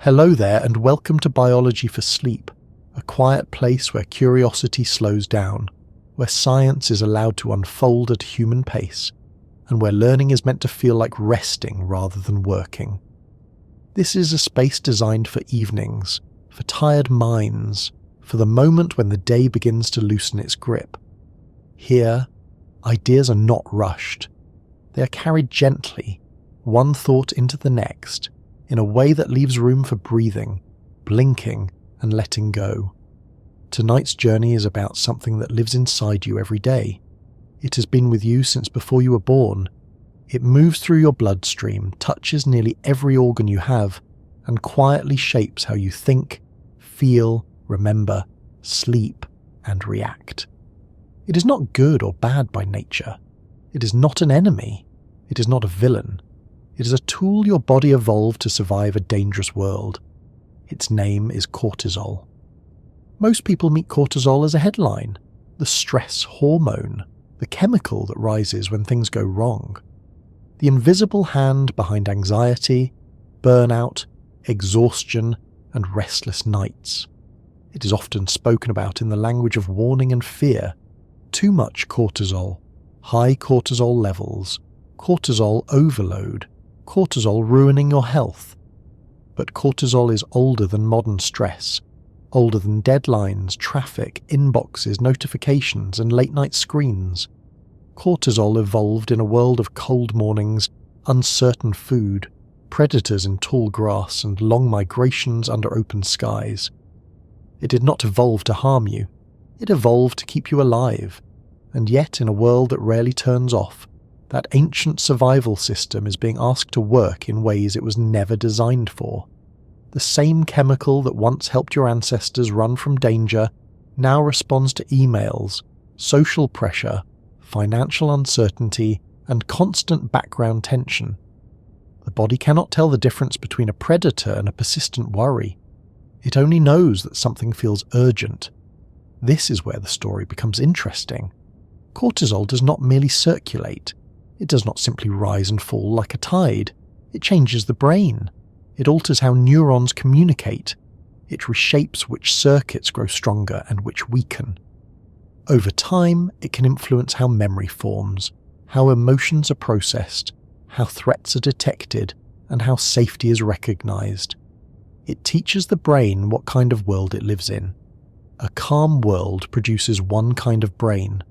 Hello there, and welcome to Biology for Sleep, a quiet place where curiosity slows down, where science is allowed to unfold at a human pace, and where learning is meant to feel like resting rather than working. This is a space designed for evenings, for tired minds, for the moment when the day begins to loosen its grip. Here, ideas are not rushed. They are carried gently, one thought into the next, in a way that leaves room for breathing, blinking, and letting go. Tonight's journey is about something that lives inside you every day. It has been with you since before you were born. It moves through your bloodstream, touches nearly every organ you have, and quietly shapes how you think, feel, remember, sleep, and react. It is not good or bad by nature. It is not an enemy. It is not a villain. It is a tool your body evolved to survive a dangerous world. Its name is cortisol. Most people meet cortisol as a headline, the stress hormone, the chemical that rises when things go wrong. The invisible hand behind anxiety, burnout, exhaustion, and restless nights. It is often spoken about in the language of warning and fear. Too much cortisol, high cortisol levels, cortisol overload, cortisol ruining your health. But cortisol is older than modern stress, older than deadlines, traffic, inboxes, notifications, and late-night screens. Cortisol evolved in a world of cold mornings, uncertain food, predators in tall grass, and long migrations under open skies. It did not evolve to harm you. It evolved to keep you alive. And yet, in a world that rarely turns off, that ancient survival system is being asked to work in ways it was never designed for. The same chemical that once helped your ancestors run from danger now responds to emails, social pressure, financial uncertainty, and constant background tension. The body cannot tell the difference between a predator and a persistent worry. It only knows that something feels urgent. This is where the story becomes interesting. Cortisol does not merely circulate. It does not simply rise and fall like a tide. It changes the brain. It alters how neurons communicate. It reshapes which circuits grow stronger and which weaken. Over time, it can influence how memory forms, how emotions are processed, how threats are detected, and how safety is recognized. It teaches the brain what kind of world it lives in. A calm world produces one kind of brain.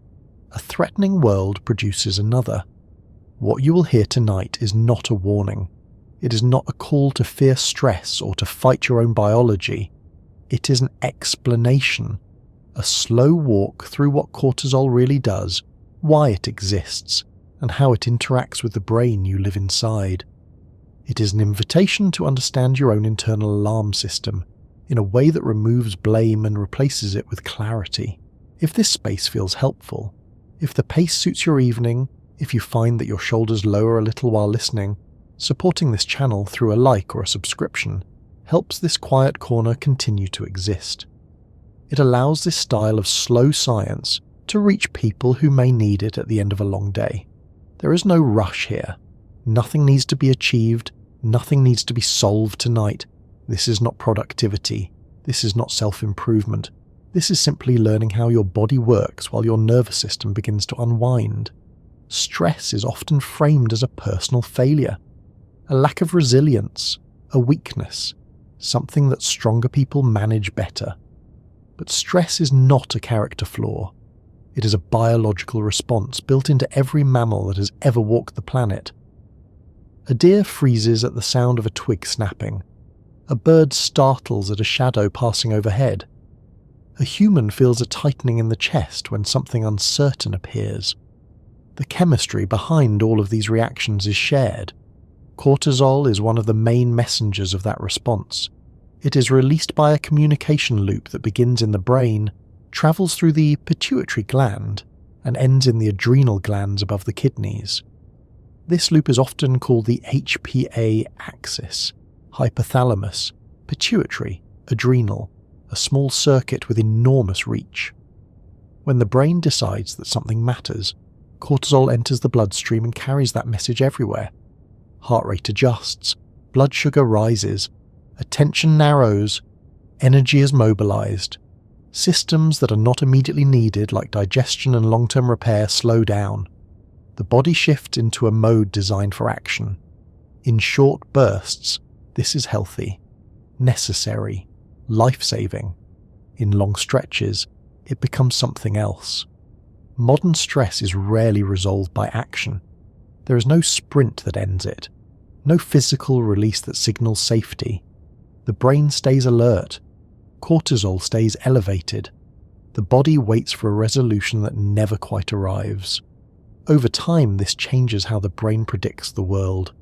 A threatening world produces another. What you will hear tonight is not a warning. It is not a call to fear stress or to fight your own biology. It is an explanation, a slow walk through what cortisol really does, why it exists, and how it interacts with the brain you live inside. It is an invitation to understand your own internal alarm system in a way that removes blame and replaces it with clarity. If this space feels helpful, if the pace suits your evening, if you find that your shoulders lower a little while listening, supporting this channel through a like or a subscription helps this quiet corner continue to exist. It allows this style of slow science to reach people who may need it at the end of a long day. There is no rush here. Nothing needs to be achieved. Nothing needs to be solved tonight. This is not productivity. This is not self-improvement. This is simply learning how your body works while your nervous system begins to unwind. Stress is often framed as a personal failure, a lack of resilience, a weakness, something that stronger people manage better. But stress is not a character flaw. It is a biological response built into every mammal that has ever walked the planet. A deer freezes at the sound of a twig snapping. A bird startles at a shadow passing overhead. A human feels a tightening in the chest when something uncertain appears. The chemistry behind all of these reactions is shared. Cortisol is one of the main messengers of that response. It is released by a communication loop that begins in the brain, travels through the pituitary gland, and ends in the adrenal glands above the kidneys. This loop is often called the HPA axis, hypothalamus, pituitary, adrenal, a small circuit with enormous reach. When the brain decides that something matters, cortisol enters the bloodstream and carries that message everywhere. Heart rate adjusts, blood sugar rises, Attention narrows, energy is mobilized. Systems that are not immediately needed, like digestion and long-term repair, slow down. The body shifts into a mode designed for action. In short bursts, this is healthy, necessary, life-saving. In long stretches, it becomes something else. Modern stress is rarely resolved by action. There is no sprint that ends it, no physical release that signals safety. The brain stays alert. Cortisol stays elevated. The body waits for a resolution that never quite arrives. Over time, this changes how the brain predicts the world.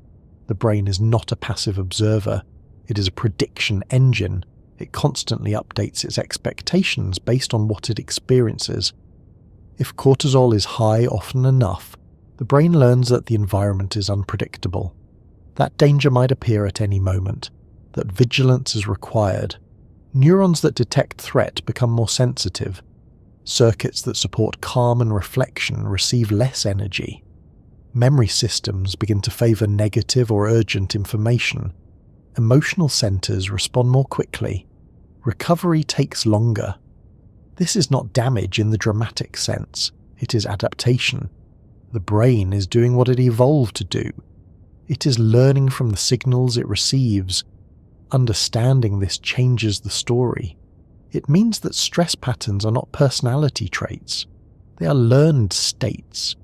The brain is not a passive observer. It is a prediction engine. It constantly updates its expectations based on what it experiences. If cortisol is high often enough, the brain learns that the environment is unpredictable, that danger might appear at any moment, that vigilance is required. Neurons that detect threat become more sensitive. Circuits that support calm and reflection receive less energy. Memory systems begin to favor negative or urgent information. Emotional centers respond more quickly. Recovery takes longer. This is not damage in the dramatic sense. It is adaptation. The brain is doing what it evolved to do. It is learning from the signals it receives. Understanding this changes the story. It means that stress patterns are not personality traits. They are learned states.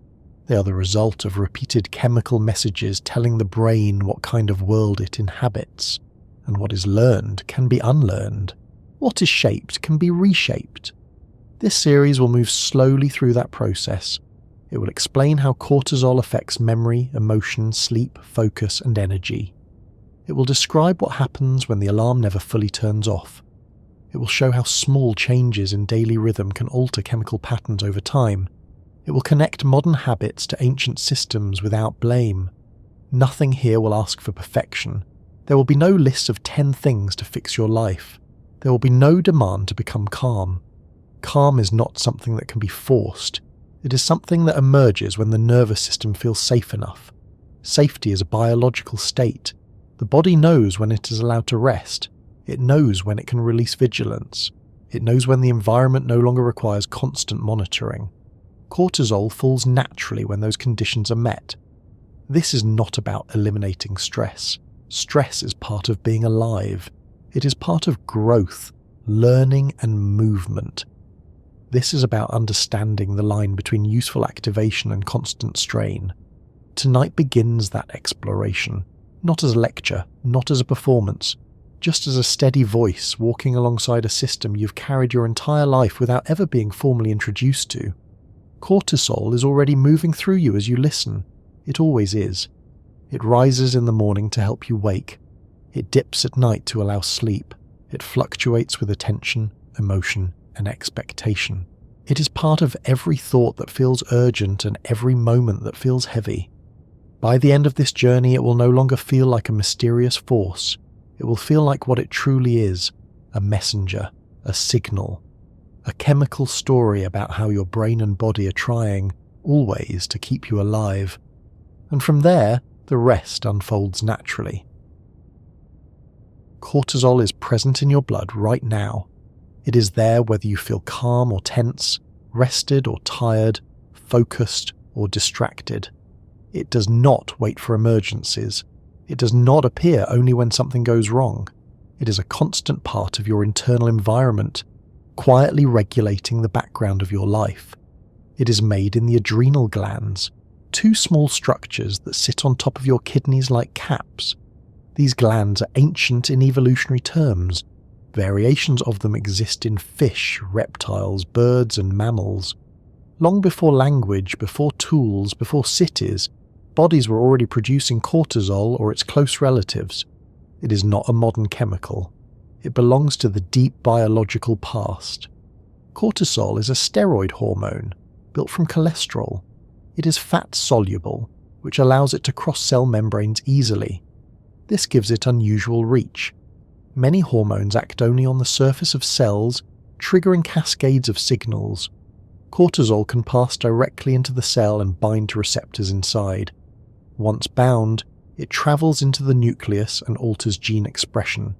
They are the result of repeated chemical messages telling the brain what kind of world it inhabits. And what is learned can be unlearned. What is shaped can be reshaped. This series will move slowly through that process. It will explain how cortisol affects memory, emotion, sleep, focus, and energy. It will describe what happens when the alarm never fully turns off. It will show how small changes in daily rhythm can alter chemical patterns over time. It will connect modern habits to ancient systems without blame. Nothing here will ask for perfection. There will be no list of 10 things to fix your life. There will be no demand to become calm. Calm is not something that can be forced. It is something that emerges when the nervous system feels safe enough. Safety is a biological state. The body knows when it is allowed to rest. It knows when it can release vigilance. It knows when the environment no longer requires constant monitoring. Cortisol falls naturally when those conditions are met. This is not about eliminating stress. Stress is part of being alive. It is part of growth, learning, and movement. This is about understanding the line between useful activation and constant strain. Tonight begins that exploration, not as a lecture, not as a performance, just as a steady voice walking alongside a system you've carried your entire life without ever being formally introduced to. Cortisol is already moving through you as you listen. It always is. It rises in the morning to help you wake. It dips at night to allow sleep. It fluctuates with attention, emotion, and expectation. It is part of every thought that feels urgent and every moment that feels heavy. By the end of this journey, it will no longer feel like a mysterious force. It will feel like what it truly is, a messenger, a signal, a chemical story about how your brain and body are trying, always, to keep you alive. And from there, the rest unfolds naturally. Cortisol is present in your blood right now. It is there whether you feel calm or tense, rested or tired, focused or distracted. It does not wait for emergencies. It does not appear only when something goes wrong. It is a constant part of your internal environment, quietly regulating the background of your life. It is made in the adrenal glands, 2 small structures that sit on top of your kidneys like caps. These glands are ancient in evolutionary terms. Variations of them exist in fish, reptiles, birds, and mammals. Long before language, before tools, before cities, bodies were already producing cortisol or its close relatives. It is not a modern chemical. It belongs to the deep biological past. Cortisol is a steroid hormone, built from cholesterol. It is fat-soluble, which allows it to cross cell membranes easily. This gives it unusual reach. Many hormones act only on the surface of cells, triggering cascades of signals. Cortisol can pass directly into the cell and bind to receptors inside. Once bound, it travels into the nucleus and alters gene expression.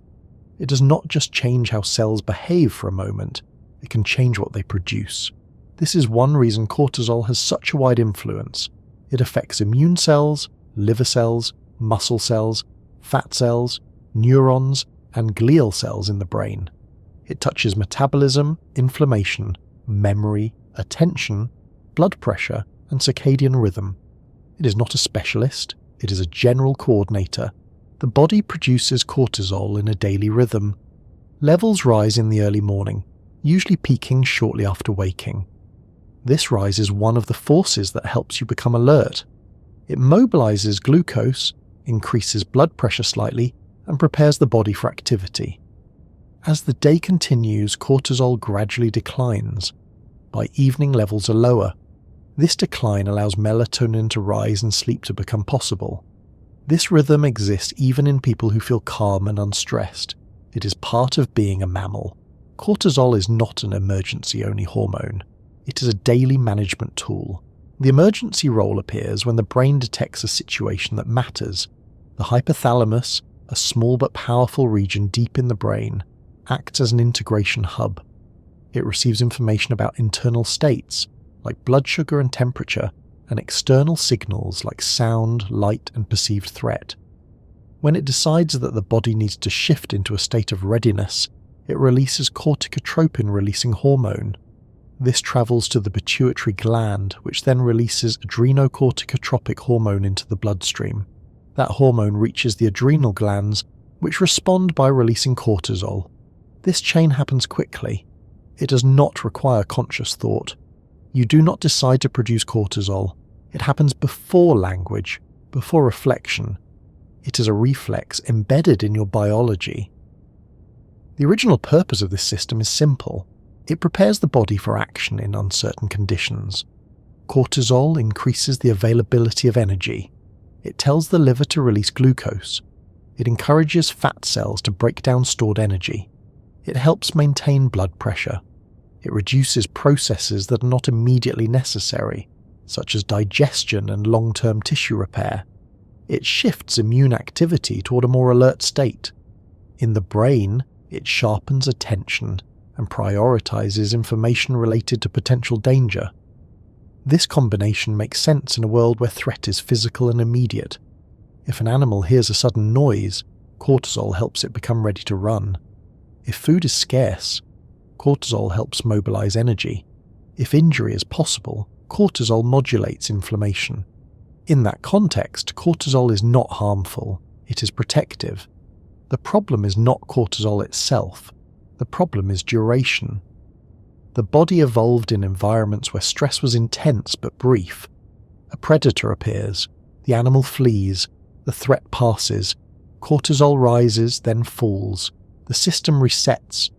It does not just change how cells behave for a moment, it can change what they produce. This is one reason cortisol has such a wide influence. It affects immune cells, liver cells, muscle cells, fat cells, neurons, and glial cells in the brain. It touches metabolism, inflammation, memory, attention, blood pressure, and circadian rhythm. It is not a specialist, it is a general coordinator. The body produces cortisol in a daily rhythm. Levels rise in the early morning, usually peaking shortly after waking. This rise is one of the forces that helps you become alert. It mobilizes glucose, increases blood pressure slightly, and prepares the body for activity. As the day continues, cortisol gradually declines. By evening, levels are lower. This decline allows melatonin to rise and sleep to become possible. This rhythm exists even in people who feel calm and unstressed. It is part of being a mammal. Cortisol is not an emergency-only hormone. It is a daily management tool. The emergency role appears when the brain detects a situation that matters. The hypothalamus, a small but powerful region deep in the brain, acts as an integration hub. It receives information about internal states, like blood sugar and temperature, and external signals like sound, light, and perceived threat. When it decides that the body needs to shift into a state of readiness, it releases corticotropin-releasing hormone. This travels to the pituitary gland, which then releases adrenocorticotropic hormone into the bloodstream. That hormone reaches the adrenal glands, which respond by releasing cortisol. This chain happens quickly. It does not require conscious thought. You do not decide to produce cortisol. It happens before language, before reflection. It is a reflex embedded in your biology. The original purpose of this system is simple. It prepares the body for action in uncertain conditions. Cortisol increases the availability of energy. It tells the liver to release glucose. It encourages fat cells to break down stored energy. It helps maintain blood pressure. It reduces processes that are not immediately necessary, such as digestion and long-term tissue repair. It shifts immune activity toward a more alert state. In the brain, it sharpens attention and prioritizes information related to potential danger. This combination makes sense in a world where threat is physical and immediate. If an animal hears a sudden noise, cortisol helps it become ready to run. If food is scarce, cortisol helps mobilize energy. If injury is possible, cortisol modulates inflammation. In that context, cortisol is not harmful, it is protective. The problem is not cortisol itself, the problem is duration. The body evolved in environments where stress was intense but brief. A predator appears, the animal flees, the threat passes, cortisol rises, then falls. The system resets.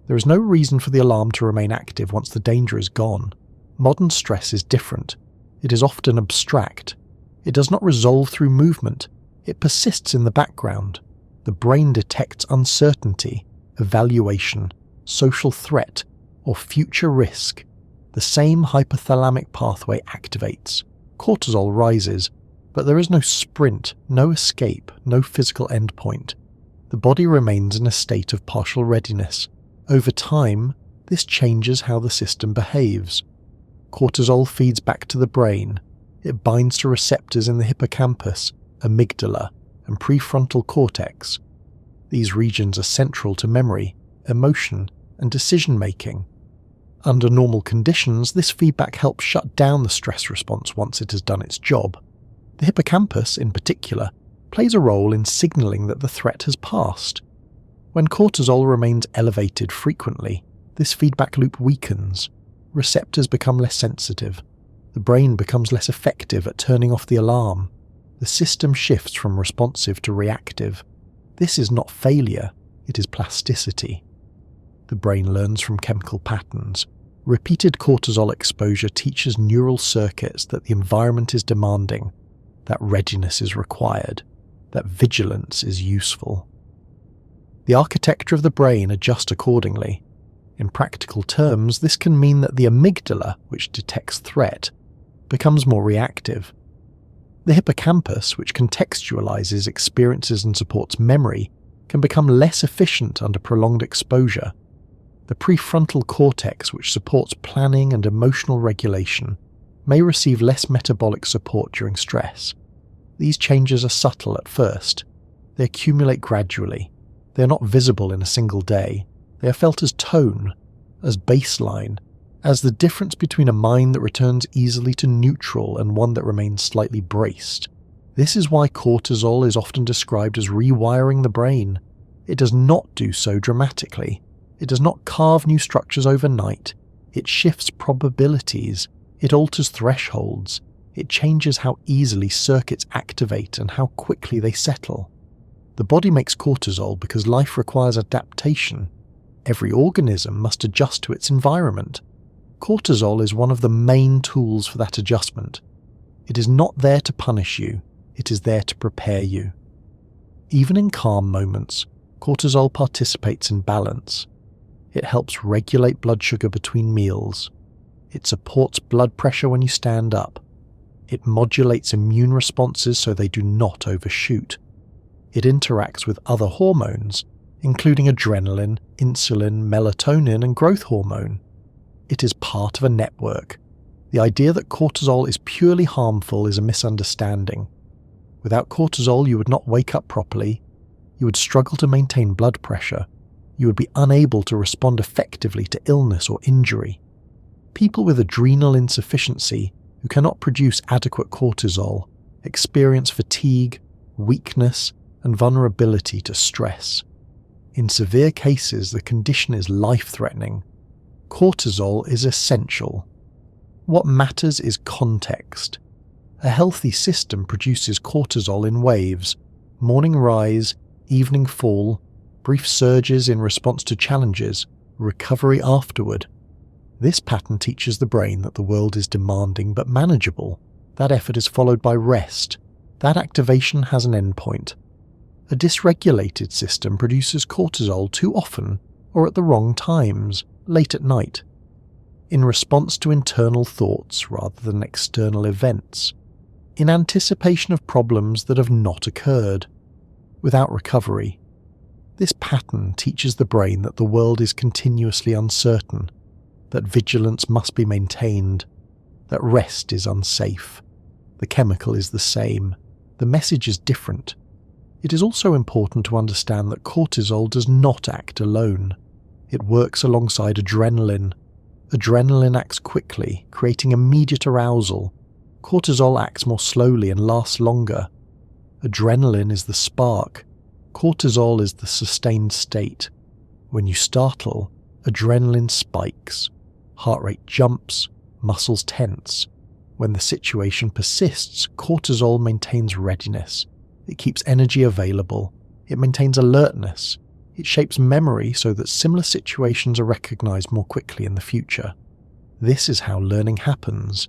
There is no reason for the alarm to remain active once the danger is gone. Modern stress is different. It is often abstract. It does not resolve through movement. It persists in the background. The brain detects uncertainty, evaluation, social threat, or future risk. The same hypothalamic pathway activates. Cortisol rises, but there is no sprint, no escape, no physical endpoint. The body remains in a state of partial readiness. Over time, this changes how the system behaves. Cortisol feeds back to the brain. It binds to receptors in the hippocampus, amygdala, and prefrontal cortex. These regions are central to memory, emotion, and decision-making. Under normal conditions, this feedback helps shut down the stress response once it has done its job. The hippocampus, in particular, plays a role in signaling that the threat has passed. When cortisol remains elevated frequently, this feedback loop weakens. Receptors become less sensitive. The brain becomes less effective at turning off the alarm. The system shifts from responsive to reactive. This is not failure, it is plasticity. The brain learns from chemical patterns. Repeated cortisol exposure teaches neural circuits that the environment is demanding, that readiness is required, that vigilance is useful. The architecture of the brain adjusts accordingly. In practical terms, this can mean that the amygdala, which detects threat, becomes more reactive. The hippocampus, which contextualizes experiences and supports memory, can become less efficient under prolonged exposure. The prefrontal cortex, which supports planning and emotional regulation, may receive less metabolic support during stress. These changes are subtle at first. They accumulate gradually. They are not visible in a single day. They are felt as tone, as baseline, as the difference between a mind that returns easily to neutral and one that remains slightly braced. This is why cortisol is often described as rewiring the brain. It does not do so dramatically. It does not carve new structures overnight. It shifts probabilities. It alters thresholds. It changes how easily circuits activate and how quickly they settle. The body makes cortisol because life requires adaptation. Every organism must adjust to its environment. Cortisol is one of the main tools for that adjustment. It is not there to punish you. It is there to prepare you. Even in calm moments, cortisol participates in balance. It helps regulate blood sugar between meals. It supports blood pressure when you stand up. It modulates immune responses so they do not overshoot. It interacts with other hormones, including adrenaline, insulin, melatonin, and growth hormone. It is part of a network. The idea that cortisol is purely harmful is a misunderstanding. Without cortisol, you would not wake up properly. You would struggle to maintain blood pressure. You would be unable to respond effectively to illness or injury. People with adrenal insufficiency who cannot produce adequate cortisol experience fatigue, weakness, and vulnerability to stress. In severe cases, the condition is life-threatening. Cortisol is essential. What matters is context. A healthy system produces cortisol in waves: morning rise, evening fall, brief surges in response to challenges, recovery afterward. This pattern teaches the brain that the world is demanding but manageable. That effort is followed by rest. That activation has an endpoint. A dysregulated system produces cortisol too often or at the wrong times, late at night, in response to internal thoughts rather than external events, in anticipation of problems that have not occurred, without recovery. This pattern teaches the brain that the world is continuously uncertain, that vigilance must be maintained, that rest is unsafe. The chemical is the same. The message is different. It is also important to understand that cortisol does not act alone. It works alongside adrenaline. Adrenaline acts quickly, creating immediate arousal. Cortisol acts more slowly and lasts longer. Adrenaline is the spark. Cortisol is the sustained state. When you startle, adrenaline spikes. Heart rate jumps, muscles tense. When the situation persists, cortisol maintains readiness. It keeps energy available. It maintains alertness. It shapes memory so that similar situations are recognized more quickly in the future. This is how learning happens.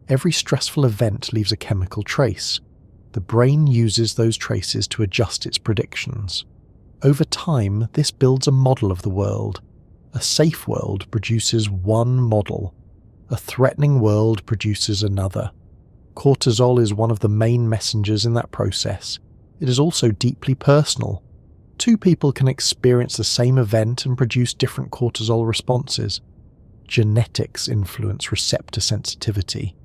Every stressful event leaves a chemical trace. The brain uses those traces to adjust its predictions. Over time, this builds a model of the world. A safe world produces one model. A threatening world produces another. Cortisol is one of the main messengers in that process. It is also deeply personal. Two people can experience the same event and produce different cortisol responses. Genetics influence receptor sensitivity.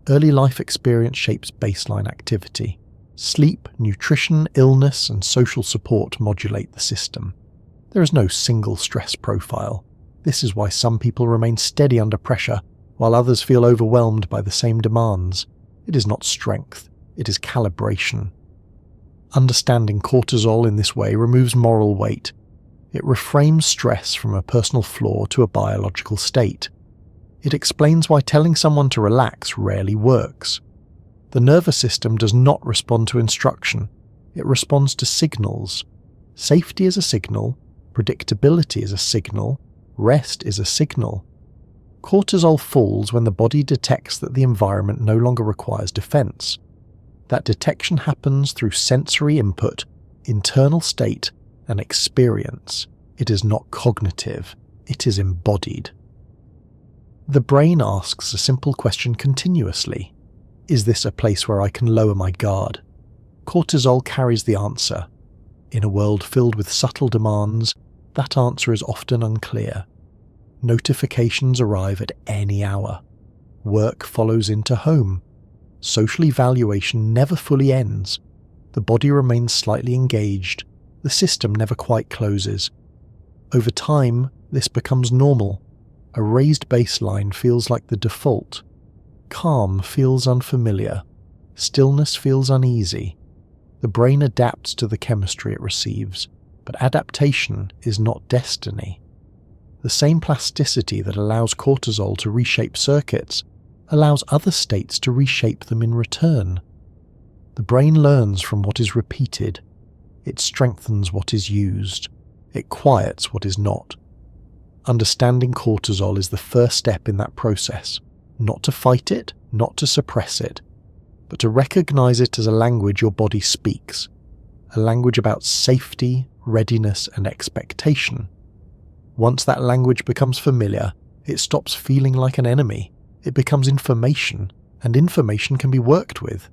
Early life experience shapes baseline activity. Sleep, nutrition, illness, and social support modulate the system. There is no single stress profile. This is why some people remain steady under pressure, while others feel overwhelmed by the same demands. It is not strength, it is calibration. Understanding cortisol in this way removes moral weight. It reframes stress from a personal flaw to a biological state. It explains why telling someone to relax rarely works. The nervous system does not respond to instruction. It responds to signals. Safety is a signal. Predictability is a signal. Rest is a signal. Cortisol falls when the body detects that the environment no longer requires defense. That detection happens through sensory input, internal state, and experience. It is not cognitive. It is embodied. The brain asks a simple question continuously. Is this a place where I can lower my guard? Cortisol carries the answer. In a world filled with subtle demands, that answer is often unclear. Notifications arrive at any hour. Work follows into home. Social evaluation never fully ends. The body remains slightly engaged. The system never quite closes. Over time, this becomes normal. A raised baseline feels like the default. Calm feels unfamiliar. Stillness feels uneasy. The brain adapts to the chemistry it receives, but adaptation is not destiny. The same plasticity that allows cortisol to reshape circuits allows other states to reshape them in return. The brain learns from what is repeated. It strengthens what is used. It quiets what is not. Understanding cortisol is the first step in that process, not to fight it, not to suppress it, but to recognize it as a language your body speaks, a language about safety, readiness, and expectation. Once that language becomes familiar, it stops feeling like an enemy. It becomes information, and information can be worked with.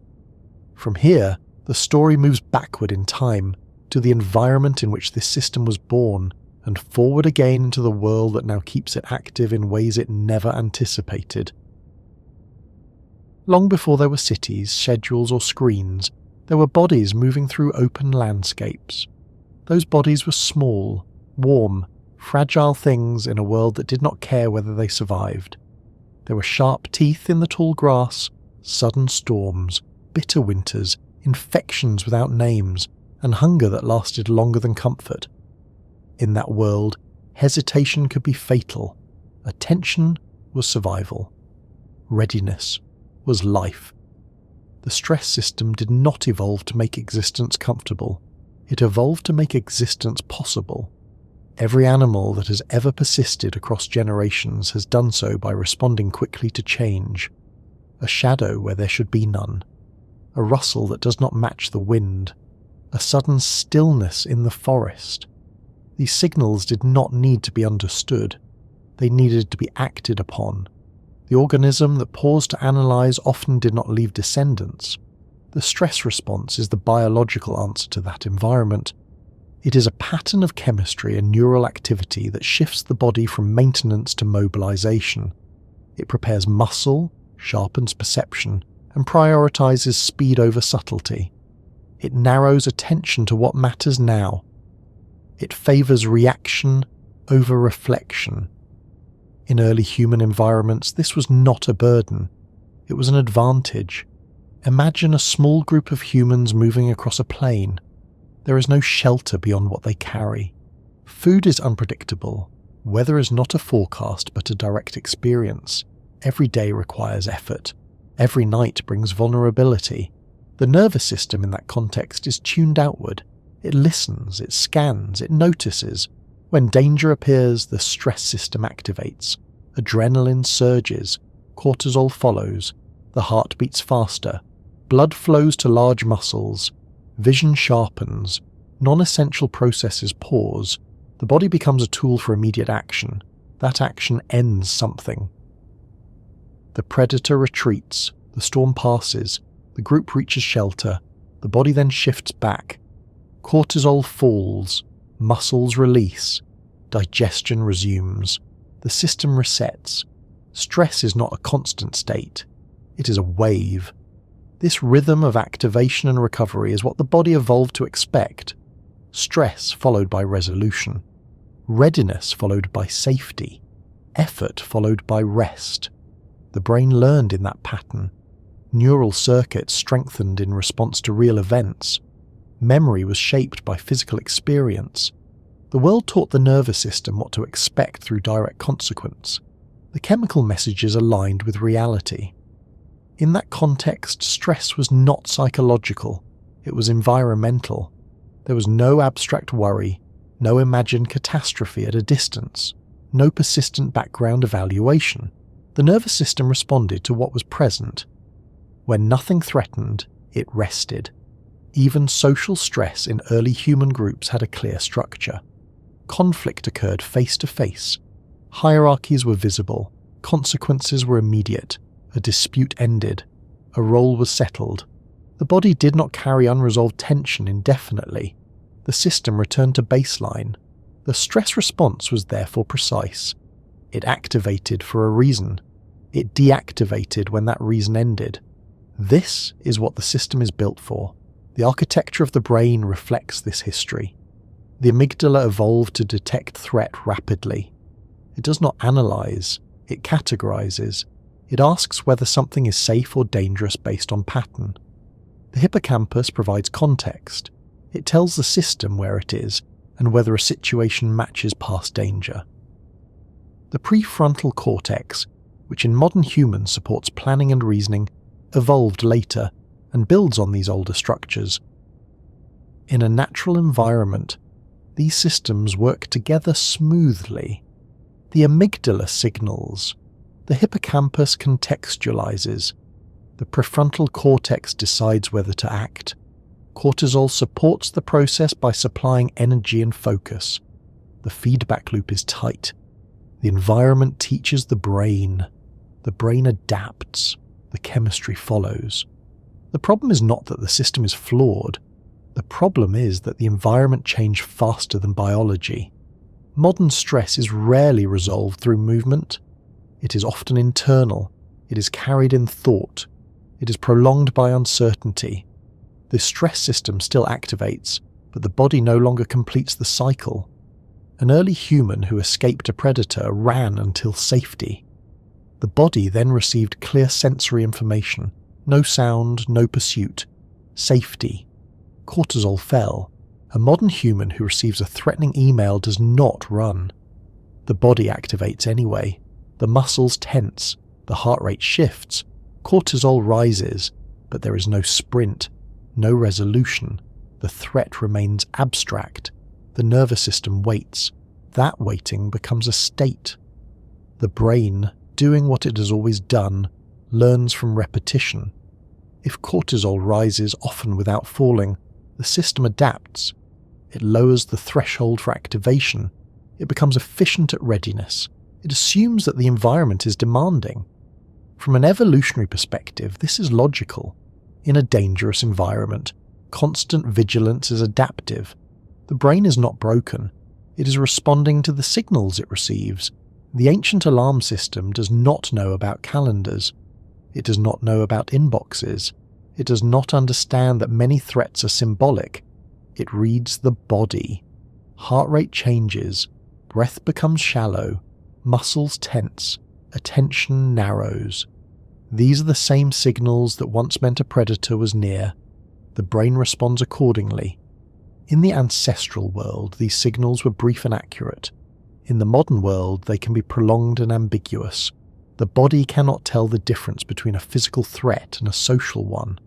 From here, the story moves backward in time to the environment in which this system was born, and forward again into the world that now keeps it active in ways it never anticipated. Long before there were cities, schedules, or screens, there were bodies moving through open landscapes. Those bodies were small, warm, fragile things in a world that did not care whether they survived. There were sharp teeth in the tall grass, sudden storms, bitter winters, infections without names, and hunger that lasted longer than comfort. In that world, hesitation could be fatal. Attention was survival. Readiness was life. The stress system did not evolve to make existence comfortable. It evolved to make existence possible. Every animal that has ever persisted across generations has done so by responding quickly to change. A shadow where there should be none. A rustle that does not match the wind. A sudden stillness in the forest. These signals did not need to be understood. They needed to be acted upon. The organism that paused to analyze often did not leave descendants. The stress response is the biological answer to that environment. It is a pattern of chemistry and neural activity that shifts the body from maintenance to mobilization. It prepares muscle, sharpens perception, and prioritizes speed over subtlety. It narrows attention to what matters now. It favors reaction over reflection. In early human environments, this was not a burden. It was an advantage. Imagine a small group of humans moving across a plain. There is no shelter beyond what they carry. Food is unpredictable. Weather is not a forecast but a direct experience. Every day requires effort. Every night brings vulnerability. The nervous system in that context is tuned outward. It listens, it scans, it notices. When danger appears, the stress system activates. Adrenaline surges. Cortisol follows. The heart beats faster. Blood flows to large muscles. Vision sharpens. Non-essential processes pause. The body becomes a tool for immediate action. That action ends something. The predator retreats. The storm passes. The group reaches shelter. The body then shifts back. Cortisol falls. Muscles release. Digestion resumes. The system resets. Stress is not a constant state. It is a wave. This rhythm of activation and recovery is what the body evolved to expect. Stress followed by resolution. Readiness followed by safety. Effort followed by rest. The brain learned in that pattern. Neural circuits strengthened in response to real events. Memory was shaped by physical experience. The world taught the nervous system what to expect through direct consequence. The chemical messages aligned with reality. In that context, stress was not psychological. It was environmental. There was no abstract worry, no imagined catastrophe at a distance, no persistent background evaluation. The nervous system responded to what was present. When nothing threatened, it rested. Even social stress in early human groups had a clear structure. Conflict occurred face to face. Hierarchies were visible. Consequences were immediate. A dispute ended. A role was settled. The body did not carry unresolved tension indefinitely. The system returned to baseline. The stress response was therefore precise. It activated for a reason. It deactivated when that reason ended. This is what the system is built for. The architecture of the brain reflects this history. The amygdala evolved to detect threat rapidly. It does not analyze, it categorizes. It asks whether something is safe or dangerous based on pattern. The hippocampus provides context. It tells the system where it is and whether a situation matches past danger. The prefrontal cortex, which in modern humans supports planning and reasoning, evolved later and builds on these older structures. In a natural environment, these systems work together smoothly. The amygdala signals, the hippocampus contextualizes, the prefrontal cortex decides whether to act. Cortisol supports the process by supplying energy and focus. The feedback loop is tight. The environment teaches the brain. The brain adapts. The chemistry follows. The problem is not that the system is flawed. The problem is that the environment changed faster than biology. Modern stress is rarely resolved through movement. It is often internal. It is carried in thought. It is prolonged by uncertainty. The stress system still activates, but the body no longer completes the cycle. An early human who escaped a predator ran until safety. The body then received clear sensory information. No sound, no pursuit. Safety. Cortisol fell. A modern human who receives a threatening email does not run. The body activates anyway. The muscles tense. The heart rate shifts. Cortisol rises, but there is no sprint, no resolution. The threat remains abstract. The nervous system waits. That waiting becomes a state. The brain, doing what it has always done, learns from repetition. If cortisol rises often without falling, the system adapts. It lowers the threshold for activation. It becomes efficient at readiness. It assumes that the environment is demanding. From an evolutionary perspective, this is logical. In a dangerous environment, constant vigilance is adaptive. The brain is not broken. It is responding to the signals it receives. The ancient alarm system does not know about calendars. It does not know about inboxes. It does not understand that many threats are symbolic. It reads the body. Heart rate changes. Breath becomes shallow. Muscles tense. Attention narrows. These are the same signals that once meant a predator was near. The brain responds accordingly. In the ancestral world, these signals were brief and accurate. In the modern world, they can be prolonged and ambiguous. The body cannot tell the difference between a physical threat and a social one.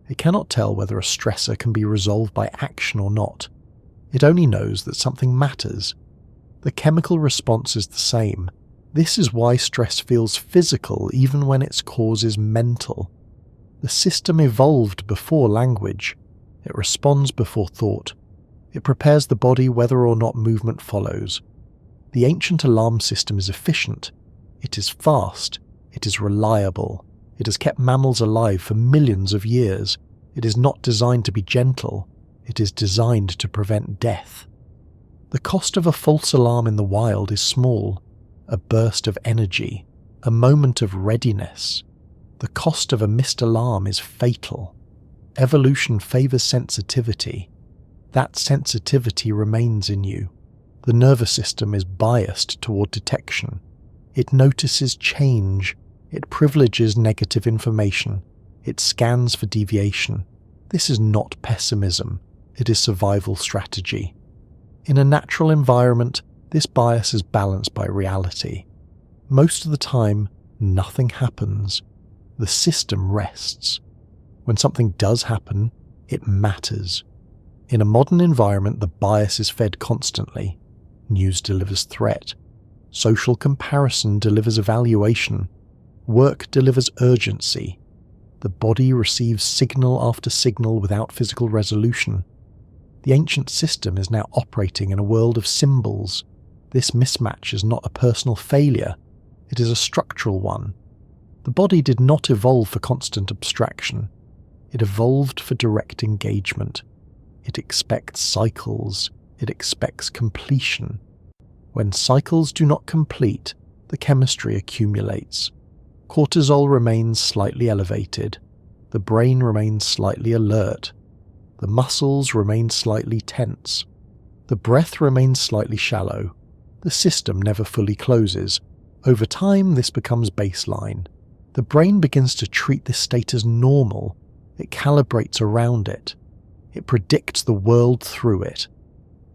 It cannot tell whether a stressor can be resolved by action or not. It only knows that something matters. The chemical response is the same. This is why stress feels physical even when its cause is mental. The system evolved before language. It responds before thought. It prepares the body whether or not movement follows. The ancient alarm system is efficient. It is fast. It is reliable. It has kept mammals alive for millions of years. It is not designed to be gentle. It is designed to prevent death. The cost of a false alarm in the wild is small. A burst of energy. A moment of readiness. The cost of a missed alarm is fatal. Evolution favors sensitivity. That sensitivity remains in you. The nervous system is biased toward detection. It notices change. It privileges negative information. It scans for deviation. This is not pessimism. It is survival strategy. In a natural environment, this bias is balanced by reality. Most of the time, nothing happens. The system rests. When something does happen, it matters. In a modern environment, the bias is fed constantly. News delivers threat. Social comparison delivers evaluation. Work delivers urgency. The body receives signal after signal without physical resolution. The ancient system is now operating in a world of symbols. This mismatch is not a personal failure. It is a structural one. The body did not evolve for constant abstraction. It evolved for direct engagement. It expects cycles. It expects completion. When cycles do not complete, the chemistry accumulates. Cortisol remains slightly elevated. The brain remains slightly alert. The muscles remain slightly tense. The breath remains slightly shallow. The system never fully closes. Over time, this becomes baseline. The brain begins to treat this state as normal. It calibrates around it. It predicts the world through it.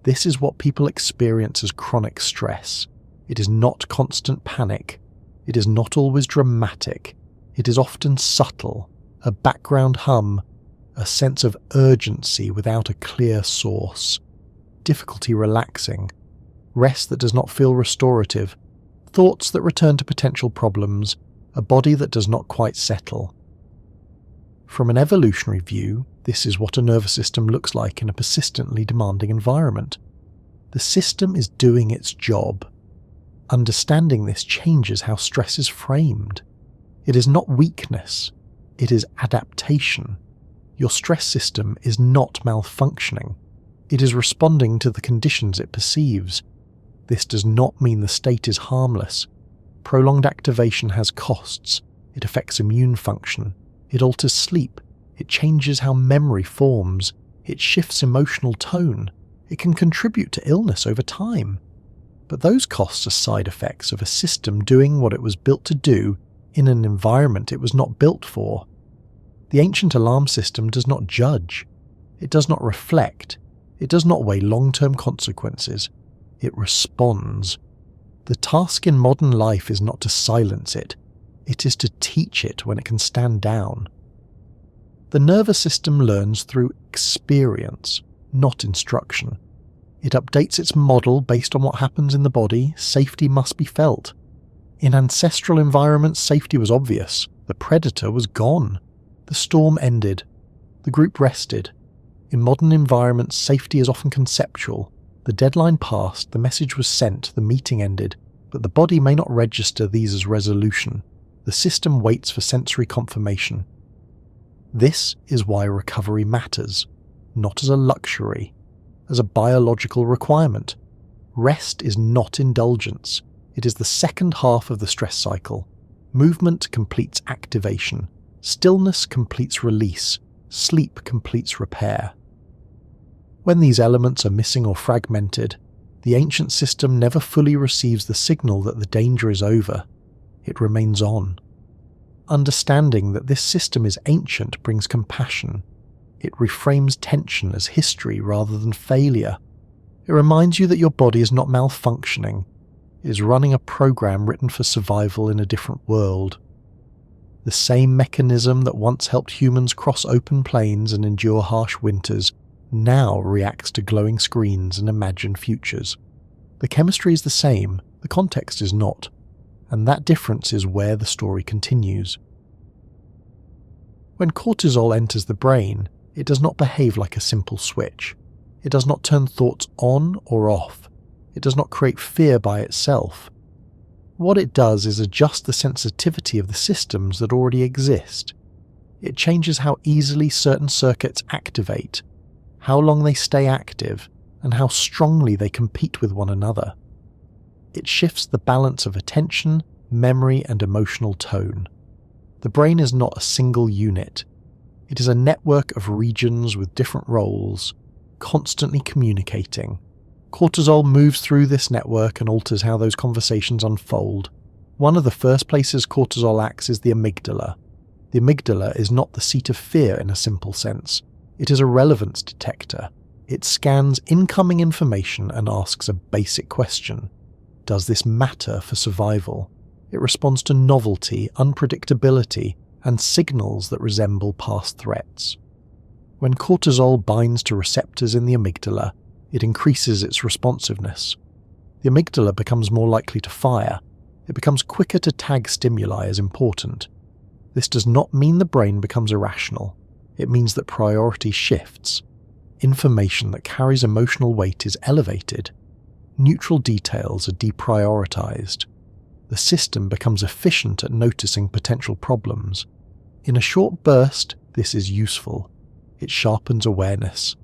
This is what people experience as chronic stress. It is not constant panic. It is not always dramatic. It is often subtle, a background hum, a sense of urgency without a clear source, difficulty relaxing, rest that does not feel restorative, thoughts that return to potential problems, a body that does not quite settle. From an evolutionary view, this is what a nervous system looks like in a persistently demanding environment. The system is doing its job. Understanding this changes how stress is framed. It is not weakness, it is adaptation. Your stress system is not malfunctioning. It is responding to the conditions it perceives. This does not mean the state is harmless. Prolonged activation has costs. It affects immune function. It alters sleep. It changes how memory forms. It shifts emotional tone. It can contribute to illness over time. But those costs are side effects of a system doing what it was built to do in an environment it was not built for. The ancient alarm system does not judge. It does not reflect. It does not weigh long-term consequences. It responds. The task in modern life is not to silence it. It is to teach it when it can stand down. The nervous system learns through experience, not instruction. It updates its model based on what happens in the body. Safety must be felt. In ancestral environments, safety was obvious. The predator was gone. The storm ended. The group rested. In modern environments, safety is often conceptual. The deadline passed, the message was sent, the meeting ended, but the body may not register these as resolution. The system waits for sensory confirmation. This is why recovery matters, not as a luxury, as a biological requirement. Rest is not indulgence. It is the second half of the stress cycle. Movement completes activation. Stillness completes release. Sleep completes repair. When these elements are missing or fragmented, the ancient system never fully receives the signal that the danger is over. It remains on. Understanding that this system is ancient brings compassion. It reframes tension as history rather than failure. It reminds you that your body is not malfunctioning. It is running a program written for survival in a different world. The same mechanism that once helped humans cross open plains and endure harsh winters now reacts to glowing screens and imagined futures. The chemistry is the same, the context is not, and that difference is where the story continues. When cortisol enters the brain, it does not behave like a simple switch. It does not turn thoughts on or off. It does not create fear by itself. What it does is adjust the sensitivity of the systems that already exist. It changes how easily certain circuits activate, how long they stay active, and how strongly they compete with one another. It shifts the balance of attention, memory, and emotional tone. The brain is not a single unit. It is a network of regions with different roles, constantly communicating. Cortisol moves through this network and alters how those conversations unfold. One of the first places cortisol acts is the amygdala. The amygdala is not the seat of fear in a simple sense. It is a relevance detector. It scans incoming information and asks a basic question. Does this matter for survival? It responds to novelty, unpredictability, and signals that resemble past threats. When cortisol binds to receptors in the amygdala, it increases its responsiveness. The amygdala becomes more likely to fire. It becomes quicker to tag stimuli as important. This does not mean the brain becomes irrational. It means that priority shifts. Information that carries emotional weight is elevated. Neutral details are deprioritized. The system becomes efficient at noticing potential problems. In a short burst, this is useful. It sharpens awareness.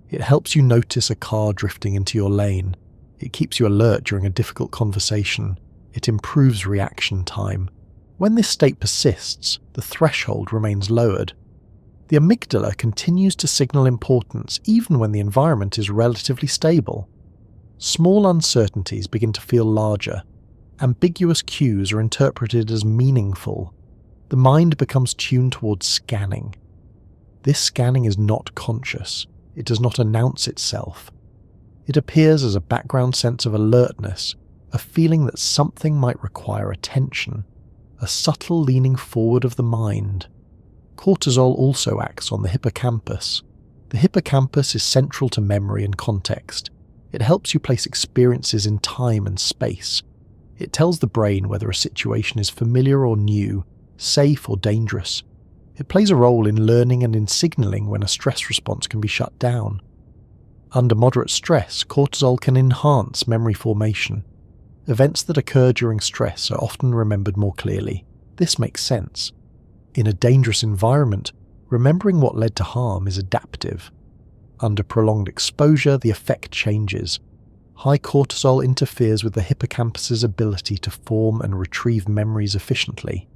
It helps you notice a car drifting into your lane. It keeps you alert during a difficult conversation. It improves reaction time. When this state persists, the threshold remains lowered. The amygdala continues to signal importance even when the environment is relatively stable. Small uncertainties begin to feel larger. Ambiguous cues are interpreted as meaningful. The mind becomes tuned towards scanning. This scanning is not conscious. It does not announce itself. It appears as a background sense of alertness, a feeling that something might require attention, a subtle leaning forward of the mind. Cortisol also acts on the hippocampus. The hippocampus is central to memory and context. It helps you place experiences in time and space. It tells the brain whether a situation is familiar or new, safe or dangerous. It plays a role in learning and in signaling when a stress response can be shut down. Under moderate stress, cortisol can enhance memory formation. Events that occur during stress are often remembered more clearly. This makes sense. In a dangerous environment, remembering what led to harm is adaptive. Under prolonged exposure, the effect changes. High cortisol interferes with the hippocampus's ability to form and retrieve memories efficiently.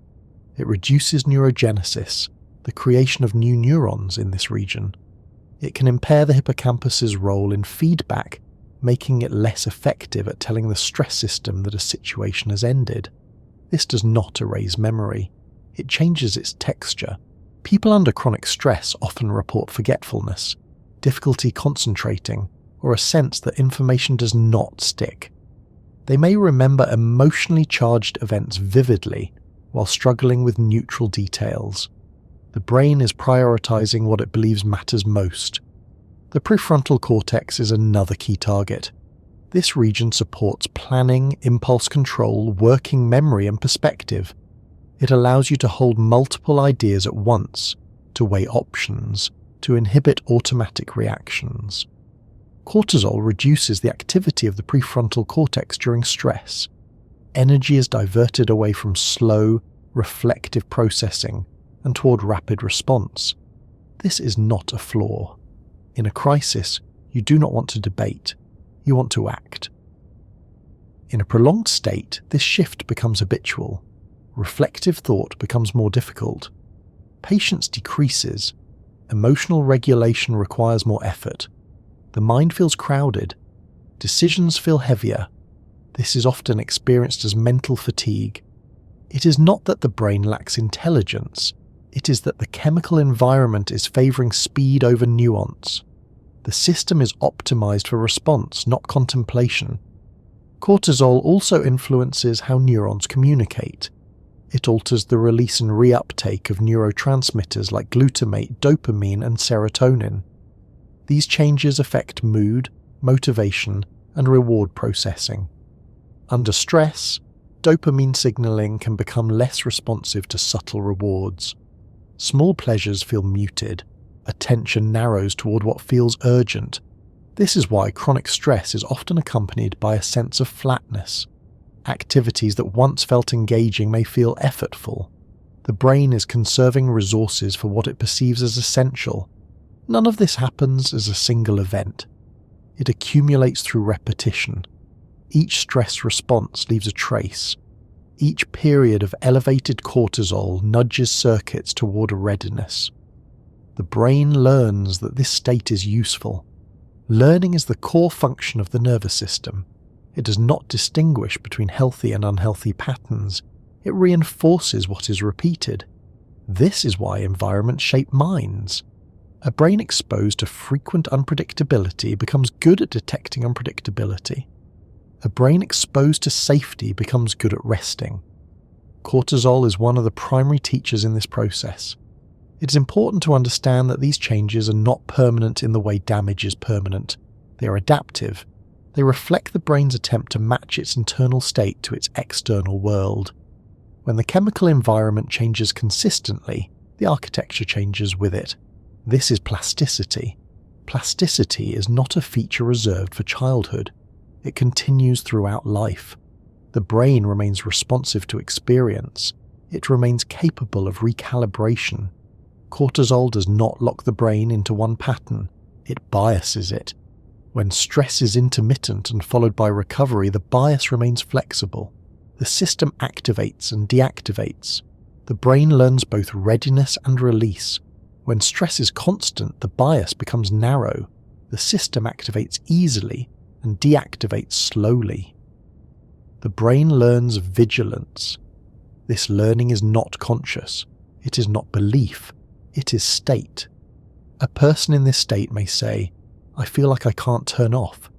It reduces neurogenesis, the creation of new neurons in this region. It can impair the hippocampus's role in feedback, making it less effective at telling the stress system that a situation has ended. This does not erase memory. It changes its texture. People under chronic stress often report forgetfulness, difficulty concentrating, or a sense that information does not stick. They may remember emotionally charged events vividly while struggling with neutral details. The brain is prioritizing what it believes matters most. The prefrontal cortex is another key target. This region supports planning, impulse control, working memory, and perspective. It allows you to hold multiple ideas at once, to weigh options, to inhibit automatic reactions. Cortisol reduces the activity of the prefrontal cortex during stress. Energy is diverted away from slow, reflective processing and toward rapid response. This is not a flaw. In a crisis, you do not want to debate. You want to act. In a prolonged state, this shift becomes habitual. Reflective thought becomes more difficult. Patience decreases. Emotional regulation requires more effort. The mind feels crowded. Decisions feel heavier. This is often experienced as mental fatigue. It is not that the brain lacks intelligence. It is that the chemical environment is favoring speed over nuance. The system is optimized for response, not contemplation. Cortisol also influences how neurons communicate. It alters the release and reuptake of neurotransmitters like glutamate, dopamine, and serotonin. These changes affect mood, motivation, and reward processing. Under stress, dopamine signaling can become less responsive to subtle rewards. Small pleasures feel muted. Attention narrows toward what feels urgent. This is why chronic stress is often accompanied by a sense of flatness. Activities that once felt engaging may feel effortful. The brain is conserving resources for what it perceives as essential. None of this happens as a single event. It accumulates through repetition. Each stress response leaves a trace. Each period of elevated cortisol nudges circuits toward a readiness. The brain learns that this state is useful. Learning is the core function of the nervous system. It does not distinguish between healthy and unhealthy patterns. It reinforces what is repeated. This is why environments shape minds. A brain exposed to frequent unpredictability becomes good at detecting unpredictability. A brain exposed to safety becomes good at resting. Cortisol is one of the primary teachers in this process. It is important to understand that these changes are not permanent in the way damage is permanent. They are adaptive. They reflect the brain's attempt to match its internal state to its external world. When the chemical environment changes consistently, the architecture changes with it. This is plasticity. Plasticity is not a feature reserved for childhood. It continues throughout life. The brain remains responsive to experience. It remains capable of recalibration. Cortisol does not lock the brain into one pattern. it biases it. When stress is intermittent and followed by recovery, the bias remains flexible. The system activates and deactivates. The brain learns both readiness and release. When stress is constant, the bias becomes narrow. The system activates easily and deactivates slowly. The brain learns vigilance. This learning is not conscious. It is not belief. It is state. A person in this state may say, "I feel like I can't turn off."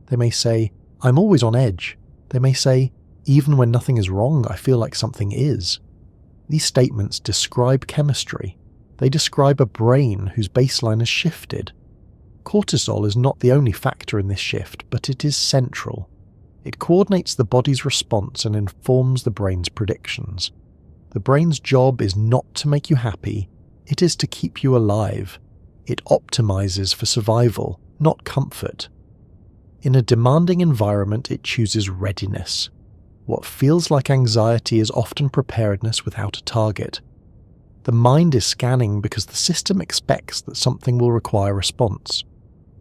They may say, "I'm always on edge." They may say, "Even when nothing is wrong, I feel like something is." These statements describe chemistry. They describe a brain whose baseline has shifted. Cortisol is not the only factor in this shift, but it is central. It coordinates the body's response and informs the brain's predictions. The brain's job is not to make you happy, it is to keep you alive. It optimizes for survival, not comfort. In a demanding environment, it chooses readiness. What feels like anxiety is often preparedness without a target. The mind is scanning because the system expects that something will require response.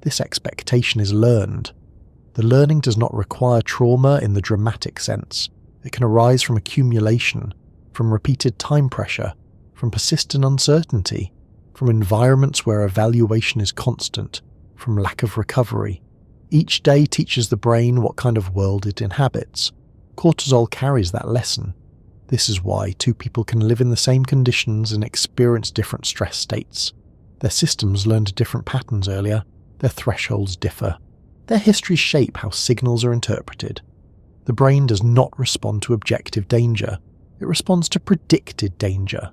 This expectation is learned. The learning does not require trauma in the dramatic sense. It can arise from accumulation, from repeated time pressure, from persistent uncertainty, from environments where evaluation is constant, from lack of recovery. Each day teaches the brain what kind of world it inhabits. Cortisol carries that lesson. This is why two people can live in the same conditions and experience different stress states. Their systems learned different patterns earlier. Their thresholds differ. Their histories shape how signals are interpreted. The brain does not respond to objective danger. It responds to predicted danger.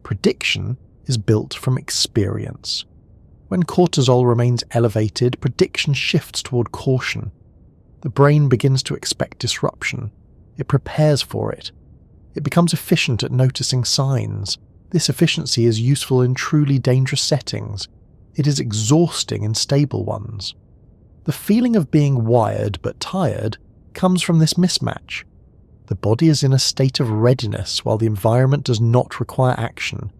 Prediction is built from experience. When cortisol remains elevated, prediction shifts toward caution. The brain begins to expect disruption. It prepares for it. It becomes efficient at noticing signs. This efficiency is useful in truly dangerous settings. It is exhausting in stable ones. The feeling of being wired but tired comes from this mismatch. The body is in a state of readiness while the environment does not require action.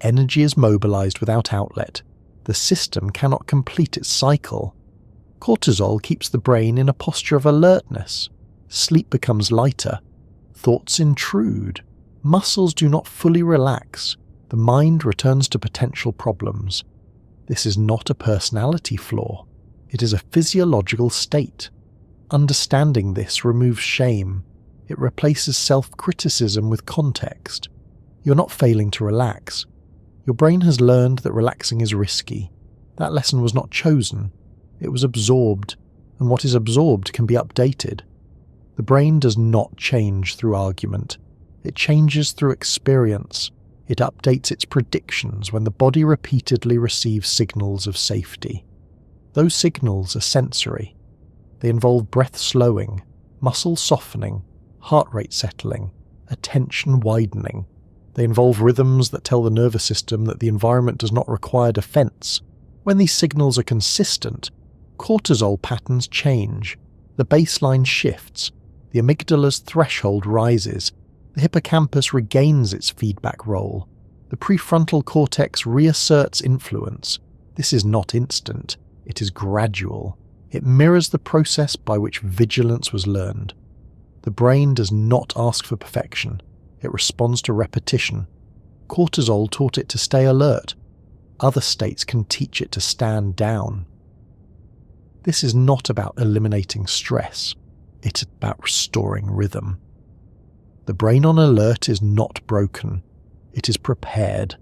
Energy is mobilized without outlet. The system cannot complete its cycle. Cortisol keeps the brain in a posture of alertness. Sleep becomes lighter. Thoughts intrude. Muscles do not fully relax. The mind returns to potential problems. This is not a personality flaw. It is a physiological state. Understanding this removes shame. It replaces self-criticism with context. You're not failing to relax. Your brain has learned that relaxing is risky. That lesson was not chosen. It was absorbed, and what is absorbed can be updated. The brain does not change through argument. It changes through experience. It updates its predictions when the body repeatedly receives signals of safety. Those signals are sensory. They involve breath slowing, muscle softening, heart rate settling, attention widening. They involve rhythms that tell the nervous system that the environment does not require defense. When these signals are consistent, cortisol patterns change. The baseline shifts. The amygdala's threshold rises. The hippocampus regains its feedback role. The prefrontal cortex reasserts influence. This is not instant. It is gradual. It mirrors the process by which vigilance was learned. The brain does not ask for perfection. It responds to repetition. Cortisol taught it to stay alert. Other states can teach it to stand down. This is not about eliminating stress. It's about restoring rhythm. The brain on alert is not broken. It is prepared.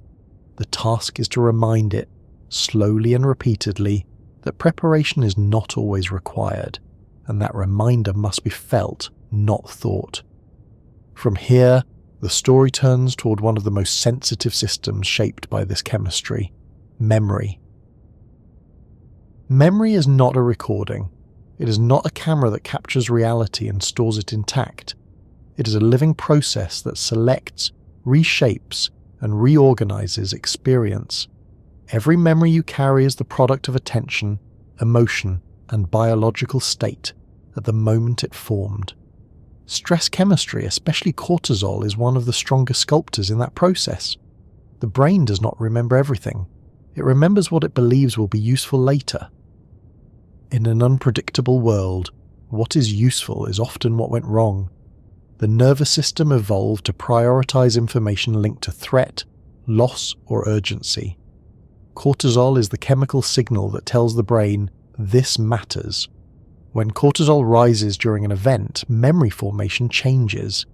The task is to remind it, slowly and repeatedly, that preparation is not always required, and that reminder must be felt, not thought. From here, the story turns toward one of the most sensitive systems shaped by this chemistry: memory. Memory is not a recording. It is not a camera that captures reality and stores it intact. It is a living process that selects, reshapes, and reorganizes experience. Every memory you carry is the product of attention, emotion, and biological state at the moment it formed. Stress chemistry, especially cortisol, is one of the strongest sculptors in that process. The brain does not remember everything. It remembers what it believes will be useful later. In an unpredictable world, what is useful is often what went wrong. The nervous system evolved to prioritize information linked to threat, loss, or urgency. Cortisol is the chemical signal that tells the brain, this matters. When cortisol rises during an event, memory formation changes.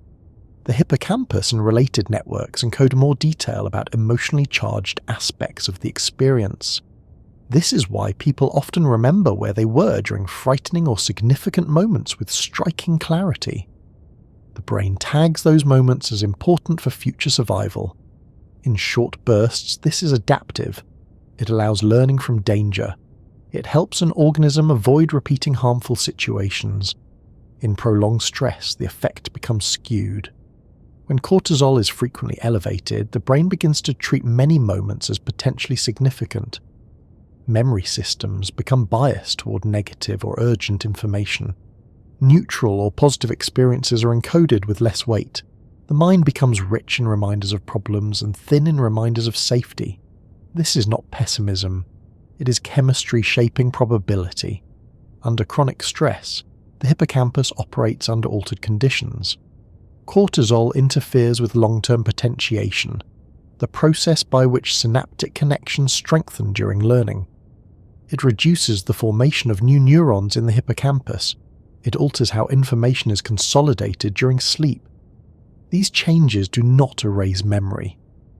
The hippocampus and related networks encode more detail about emotionally charged aspects of the experience. This is why people often remember where they were during frightening or significant moments with striking clarity. The brain tags those moments as important for future survival. In short bursts, this is adaptive. It allows learning from danger. It helps an organism avoid repeating harmful situations. In prolonged stress, the effect becomes skewed. When cortisol is frequently elevated, the brain begins to treat many moments as potentially significant. Memory systems become biased toward negative or urgent information. Neutral or positive experiences are encoded with less weight. The mind becomes rich in reminders of problems and thin in reminders of safety. This is not pessimism. It is chemistry shaping probability. Under chronic stress, the hippocampus operates under altered conditions. Cortisol interferes with long-term potentiation, the process by which synaptic connections strengthen during learning. It reduces the formation of new neurons in the hippocampus. It alters how information is consolidated during sleep. These changes do not erase memory.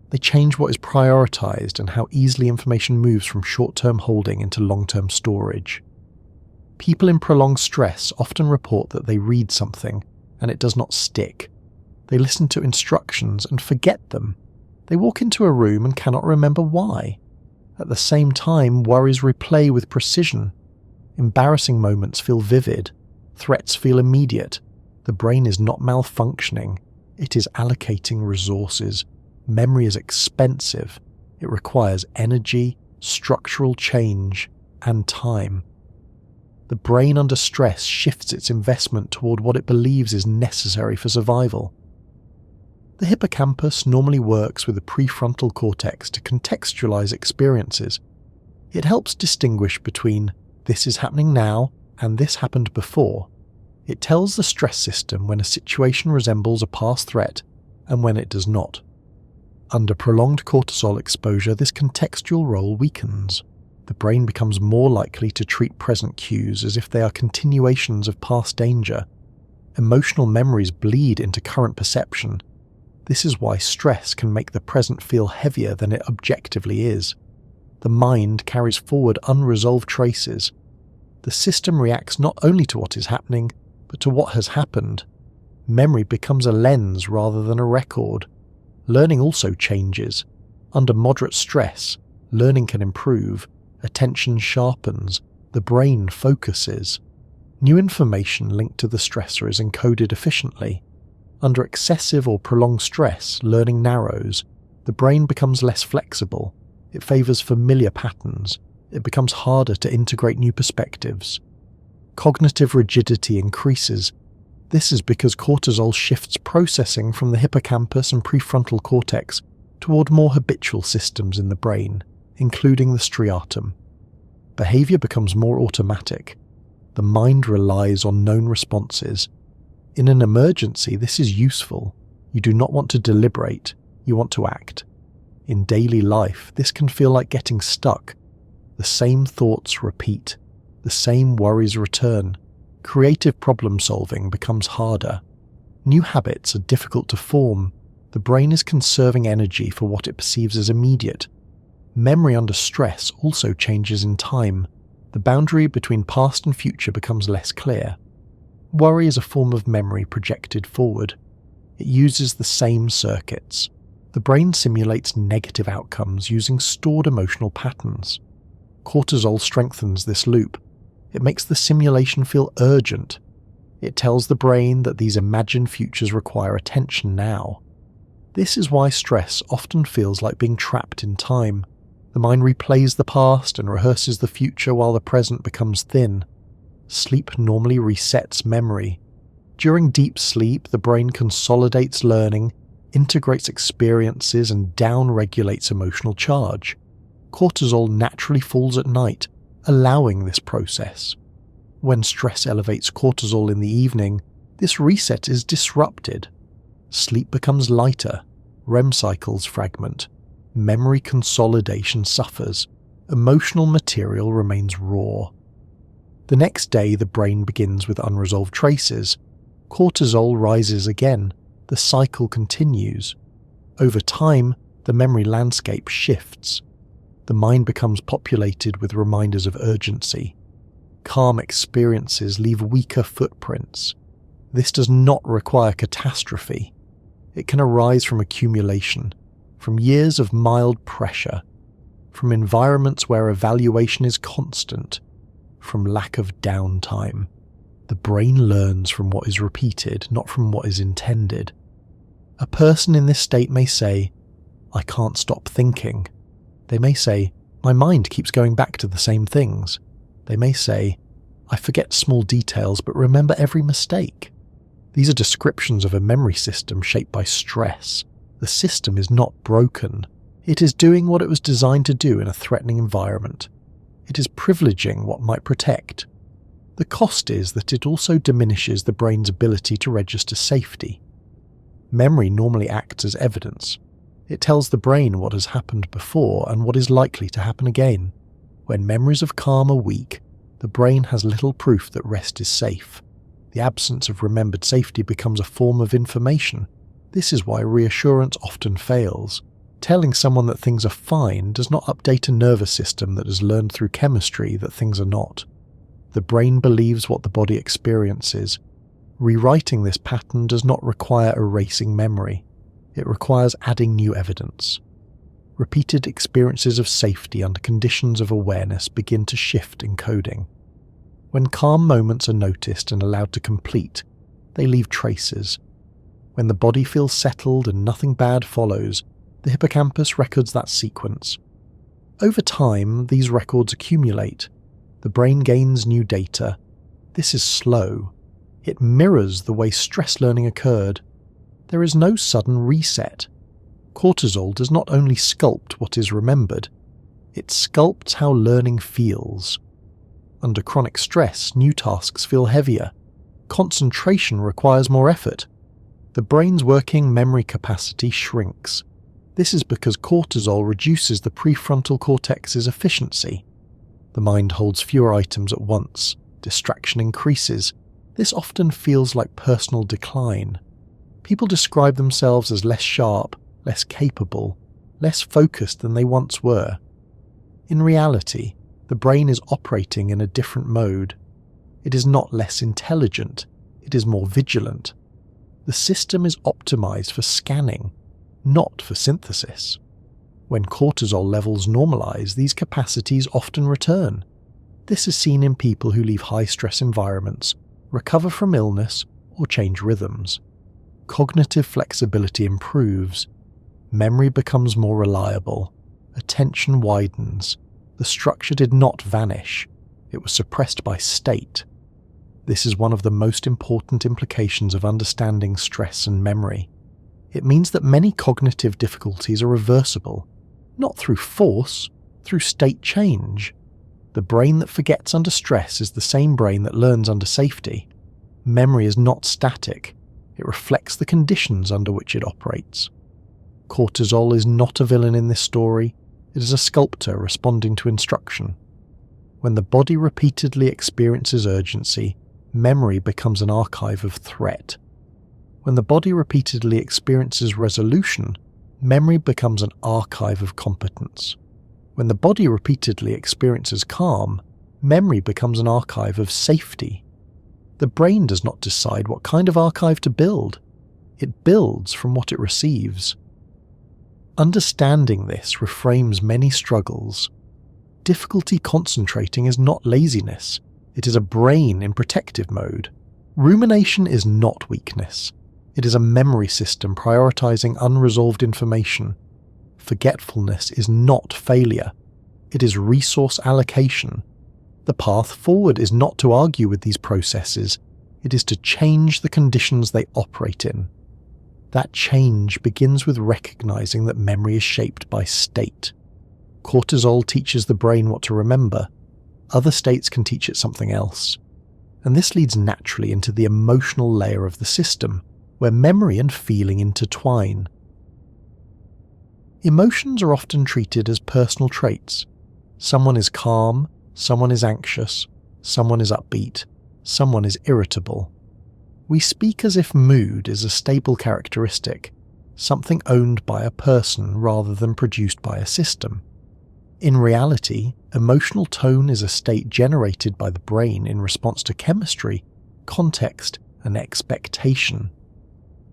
They change what is prioritized and how easily information moves from short-term holding into long-term storage. People in prolonged stress often report that they read something and it does not stick. They listen to instructions and forget them. They walk into a room and cannot remember why. At the same time, worries replay with precision. Embarrassing moments feel vivid. Threats feel immediate. The brain is not malfunctioning. It is allocating resources. Memory is expensive. It requires energy, structural change, and time. The brain under stress shifts its investment toward what it believes is necessary for survival. The hippocampus normally works with the prefrontal cortex to contextualize experiences. It helps distinguish between this is happening now and this happened before. It tells the stress system when a situation resembles a past threat and when it does not. Under prolonged cortisol exposure, this contextual role weakens. The brain becomes more likely to treat present cues as if they are continuations of past danger. Emotional memories bleed into current perception. This is why stress can make the present feel heavier than it objectively is. The mind carries forward unresolved traces. The system reacts not only to what is happening, but to what has happened. Memory becomes a lens rather than a record. Learning also changes. Under moderate stress, learning can improve, attention sharpens, the brain focuses. New information linked to the stressor is encoded efficiently. Under excessive or prolonged stress, learning narrows. The brain becomes less flexible. It favors familiar patterns. It becomes harder to integrate new perspectives. Cognitive rigidity increases. This is because cortisol shifts processing from the hippocampus and prefrontal cortex toward more habitual systems in the brain, including the striatum. Behavior becomes more automatic. The mind relies on known responses. In an emergency, this is useful. You do not want to deliberate, you want to act. In daily life, this can feel like getting stuck. The same thoughts repeat. The same worries return. Creative problem solving becomes harder. New habits are difficult to form. The brain is conserving energy for what it perceives as immediate. Memory under stress also changes in time. The boundary between past and future becomes less clear. Worry is a form of memory projected forward. It uses the same circuits. The brain simulates negative outcomes using stored emotional patterns. Cortisol strengthens this loop. It makes the simulation feel urgent. It tells the brain that these imagined futures require attention now. This is why stress often feels like being trapped in time. The mind replays the past and rehearses the future while the present becomes thin. Sleep normally resets memory. During deep sleep, the brain consolidates learning, integrates experiences, and down-regulates emotional charge. cortisol naturally falls at night, allowing this process. When stress elevates cortisol in the evening, this reset is disrupted. Sleep becomes lighter, REM cycles fragment, memory consolidation suffers, emotional material remains raw. The next day the brain begins with unresolved traces. Cortisol rises again, the cycle continues. Over time, the memory landscape shifts. The mind becomes populated with reminders of urgency. Calm experiences leave weaker footprints. This does not require catastrophe. It can arise from accumulation, from years of mild pressure, from environments where evaluation is constant, from lack of downtime. The brain learns from what is repeated, not from what is intended. A person in this state may say, "I can't stop thinking." They may say, "My mind keeps going back to the same things." They may say, "I forget small details but remember every mistake." These are descriptions of a memory system shaped by stress. The system is not broken. It is doing what it was designed to do in a threatening environment. It is privileging what might protect. The cost is that it also diminishes the brain's ability to register safety. Memory normally acts as evidence. It tells the brain what has happened before and what is likely to happen again. When memories of calm are weak, the brain has little proof that rest is safe. The absence of remembered safety becomes a form of information. This is why reassurance often fails. Telling someone that things are fine does not update a nervous system that has learned through chemistry that things are not. The brain believes what the body experiences. Rewriting this pattern does not require erasing memory. It requires adding new evidence. Repeated experiences of safety under conditions of awareness begin to shift encoding. When calm moments are noticed and allowed to complete, they leave traces. When the body feels settled and nothing bad follows, the hippocampus records that sequence. Over time, these records accumulate. The brain gains new data. This is slow. It mirrors the way stress learning occurred. There is no sudden reset. Cortisol does not only sculpt what is remembered, it sculpts how learning feels. Under chronic stress, new tasks feel heavier. Concentration requires more effort. The brain's working memory capacity shrinks. This is because cortisol reduces the prefrontal cortex's efficiency. The mind holds fewer items at once. Distraction increases. This often feels like personal decline. People describe themselves as less sharp, less capable, less focused than they once were. In reality, the brain is operating in a different mode. It is not less intelligent, it is more vigilant. The system is optimized for scanning, not for synthesis. When cortisol levels normalize, these capacities often return. This is seen in people who leave high-stress environments, recover from illness, or change rhythms. Cognitive flexibility improves. Memory becomes more reliable. Attention widens. The structure did not vanish. It was suppressed by state. This is one of the most important implications of understanding stress and memory. It means that many cognitive difficulties are reversible, not through force, through state change. The brain that forgets under stress is the same brain that learns under safety. Memory is not static. It reflects the conditions under which it operates. Cortisol is not a villain in this story. It is a sculptor responding to instruction. When the body repeatedly experiences urgency, memory becomes an archive of threat. When the body repeatedly experiences resolution, memory becomes an archive of competence. When the body repeatedly experiences calm, memory becomes an archive of safety. The brain does not decide what kind of archive to build. It builds from what it receives. Understanding this reframes many struggles. Difficulty concentrating is not laziness. It is a brain in protective mode. Rumination is not weakness. It is a memory system prioritizing unresolved information. Forgetfulness is not failure. It is resource allocation. The path forward is not to argue with these processes. It is to change the conditions they operate in. That change begins with recognizing that memory is shaped by state. Cortisol teaches the brain what to remember. Other states can teach it something else. And this leads naturally into the emotional layer of the system, where memory and feeling intertwine. Emotions are often treated as personal traits. Someone is calm, someone is anxious, someone is upbeat, someone is irritable. We speak as if mood is a stable characteristic, something owned by a person rather than produced by a system. In reality, emotional tone is a state generated by the brain in response to chemistry, context, and expectation.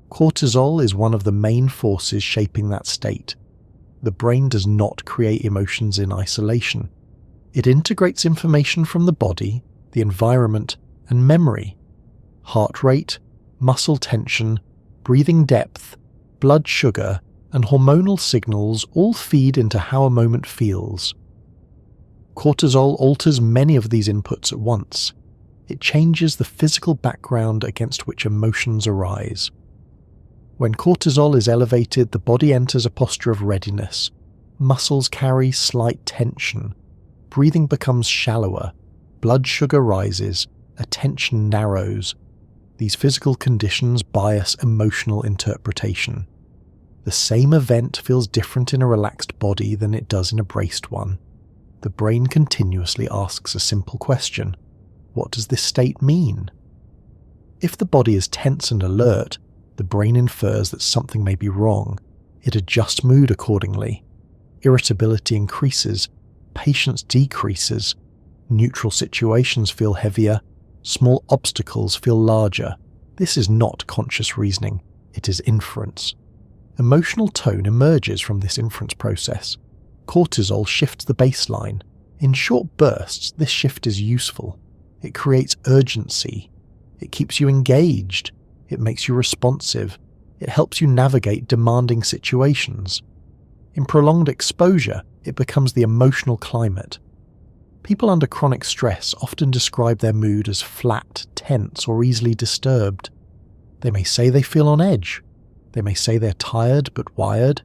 Cortisol is one of the main forces shaping that state. The brain does not create emotions in isolation. It integrates information from the body, the environment, and memory. Heart rate, muscle tension, breathing depth, blood sugar, and hormonal signals all feed into how a moment feels. Cortisol alters many of these inputs at once. It changes the physical background against which emotions arise. When cortisol is elevated, the body enters a posture of readiness. Muscles carry slight tension. Breathing becomes shallower. Blood sugar rises. Attention narrows. These physical conditions bias emotional interpretation. The same event feels different in a relaxed body than it does in a braced one. The brain continuously asks a simple question: what does this state mean? If the body is tense and alert, the brain infers that something may be wrong. It adjusts mood accordingly. Irritability increases, patience decreases, neutral situations feel heavier, small obstacles feel larger. This is not conscious reasoning, it is inference. Emotional tone emerges from this inference process. Cortisol shifts the baseline. In short bursts, this shift is useful. It creates urgency. It keeps you engaged. It makes you responsive. It helps you navigate demanding situations. In prolonged exposure, it becomes the emotional climate. People under chronic stress often describe their mood as flat, tense, or easily disturbed. They may say they feel on edge. They may say they're tired but wired.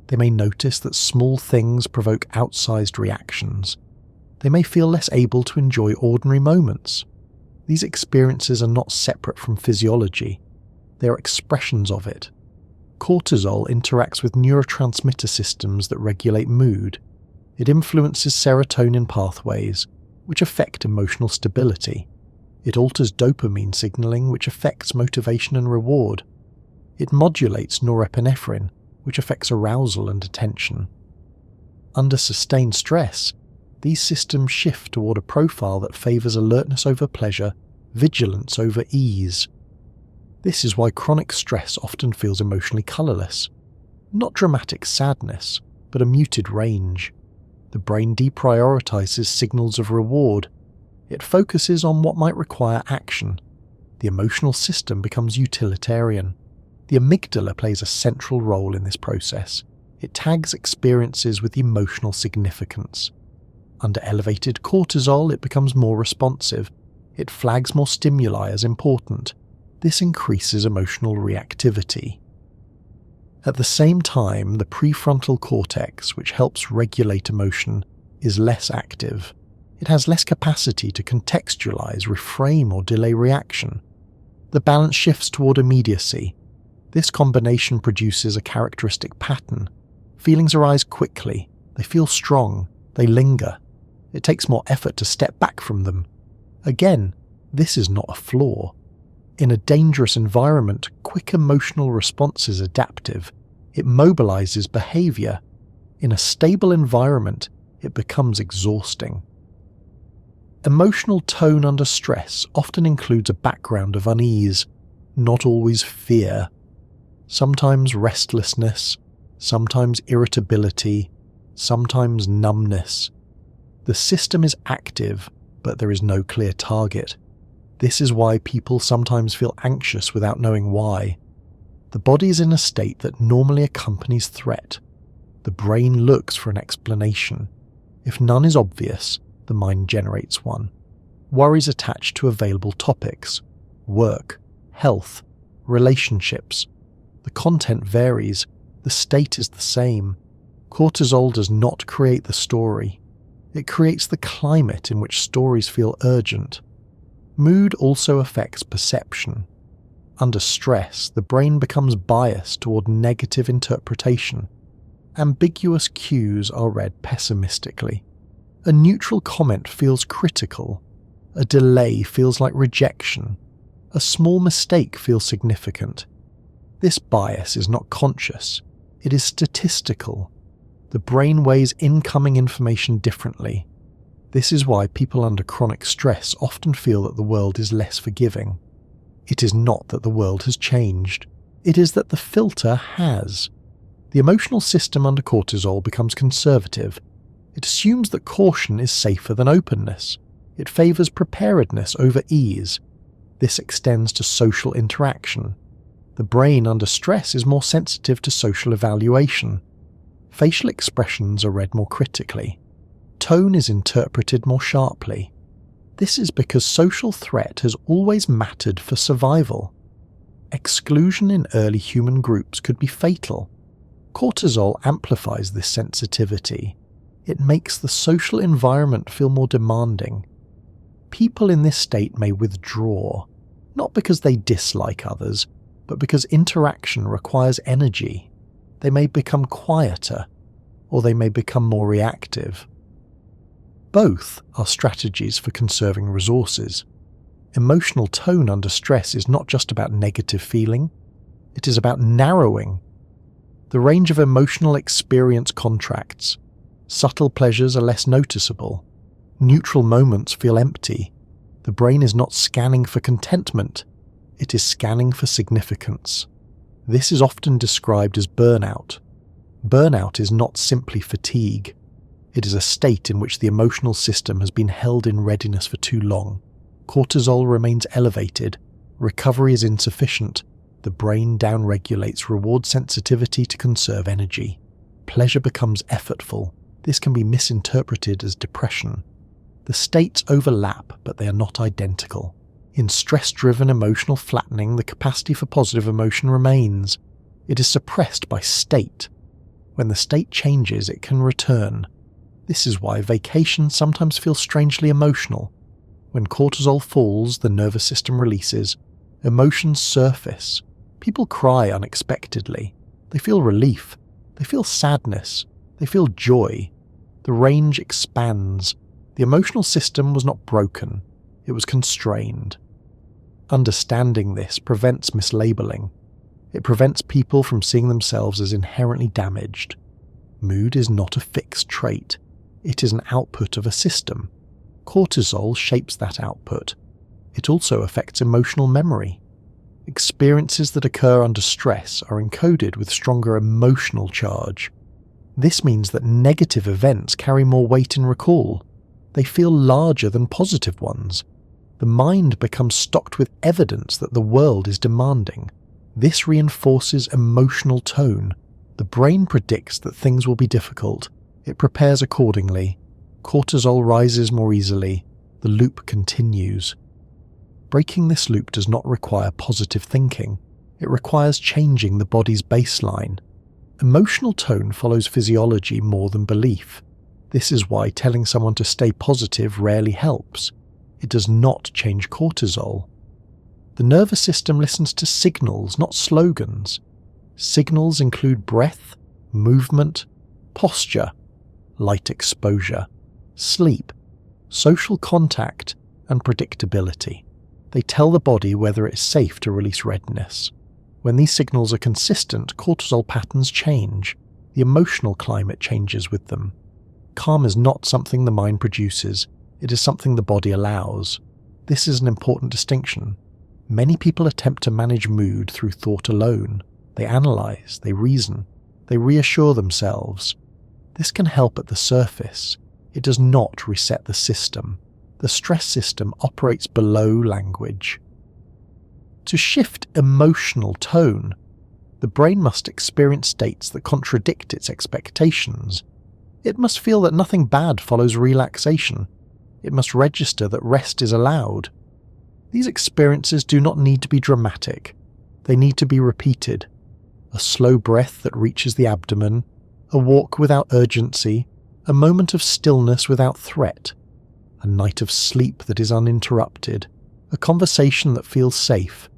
They may notice that small things provoke outsized reactions. They may feel less able to enjoy ordinary moments. These experiences are not separate from physiology. They are expressions of it. Cortisol interacts with neurotransmitter systems that regulate mood. It influences serotonin pathways, which affect emotional stability. It alters dopamine signaling, which affects motivation and reward. It modulates norepinephrine, which affects arousal and attention. Under sustained stress, these systems shift toward a profile that favors alertness over pleasure, vigilance over ease. This is why chronic stress often feels emotionally colorless. Not dramatic sadness, but a muted range. The brain deprioritizes signals of reward. It focuses on what might require action. The emotional system becomes utilitarian. The amygdala plays a central role in this process. It tags experiences with emotional significance. Under elevated cortisol, it becomes more responsive. It flags more stimuli as important. This increases emotional reactivity. At the same time, the prefrontal cortex, which helps regulate emotion, is less active. It has less capacity to contextualize, reframe, or delay reaction. The balance shifts toward immediacy. This combination produces a characteristic pattern. Feelings arise quickly. They feel strong. They linger. It takes more effort to step back from them. Again, this is not a flaw. In a dangerous environment, quick emotional response is adaptive. It mobilizes behavior. In a stable environment, it becomes exhausting. Emotional tone under stress often includes a background of unease, not always fear. Sometimes restlessness, sometimes irritability, sometimes numbness. The system is active, but there is no clear target. This is why people sometimes feel anxious without knowing why. The body is in a state that normally accompanies threat. The brain looks for an explanation. If none is obvious, the mind generates one. Worries attached to available topics: work, health, relationships. The content varies. The state is the same. Cortisol does not create the story. It creates the climate in which stories feel urgent. Mood also affects perception. Under stress, the brain becomes biased toward negative interpretation. Ambiguous cues are read pessimistically. A neutral comment feels critical. A delay feels like rejection. A small mistake feels significant. This bias is not conscious. It is statistical. The brain weighs incoming information differently. This is why people under chronic stress often feel that the world is less forgiving. It is not that the world has changed. It is that the filter has. The emotional system under cortisol becomes conservative. It assumes that caution is safer than openness. It favors preparedness over ease. This extends to social interaction. The brain under stress is more sensitive to social evaluation. Facial expressions are read more critically. Tone is interpreted more sharply. This is because social threat has always mattered for survival. Exclusion in early human groups could be fatal. Cortisol amplifies this sensitivity. It makes the social environment feel more demanding. People in this state may withdraw, not because they dislike others, but because interaction requires energy. They may become quieter, or they may become more reactive. Both are strategies for conserving resources. Emotional tone under stress is not just about negative feeling, it is about narrowing. The range of emotional experience contracts. Subtle pleasures are less noticeable. Neutral moments feel empty. The brain is not scanning for contentment, it is scanning for significance. This is often described as burnout. Burnout is not simply fatigue. It is a state in which the emotional system has been held in readiness for too long. Cortisol remains elevated. Recovery is insufficient. The brain downregulates reward sensitivity to conserve energy. Pleasure becomes effortful. This can be misinterpreted as depression. The states overlap, but they are not identical. In stress-driven emotional flattening, the capacity for positive emotion remains. It is suppressed by state. When the state changes, it can return. This is why vacations sometimes feel strangely emotional. When cortisol falls, the nervous system releases. Emotions surface. People cry unexpectedly. They feel relief. They feel sadness. They feel joy. The range expands. The emotional system was not broken. It was constrained. Understanding this prevents mislabeling. It prevents people from seeing themselves as inherently damaged. Mood is not a fixed trait. It is an output of a system. Cortisol shapes that output. It also affects emotional memory. Experiences that occur under stress are encoded with stronger emotional charge. This means that negative events carry more weight in recall. They feel larger than positive ones. The mind becomes stocked with evidence that the world is demanding. This reinforces emotional tone. The brain predicts that things will be difficult. It prepares accordingly. Cortisol rises more easily. The loop continues. Breaking this loop does not require positive thinking. It requires changing the body's baseline. Emotional tone follows physiology more than belief. This is why telling someone to stay positive rarely helps. It does not change cortisol. The nervous system listens to signals, not slogans. Signals include breath, movement, posture, light exposure, sleep, social contact, and predictability. They tell the body whether it is safe to release redness. When these signals are consistent, cortisol patterns change. The emotional climate changes with them. Calm is not something the mind produces. It is something the body allows. This is an important distinction. Many people attempt to manage mood through thought alone. They analyze, they reason, they reassure themselves. This can help at the surface. It does not reset the system. The stress system operates below language. To shift emotional tone, the brain must experience states that contradict its expectations. It must feel that nothing bad follows relaxation. It must register that rest is allowed. These experiences do not need to be dramatic. They need to be repeated. A slow breath that reaches the abdomen, a walk without urgency, a moment of stillness without threat, a night of sleep that is uninterrupted, a conversation that feels safe.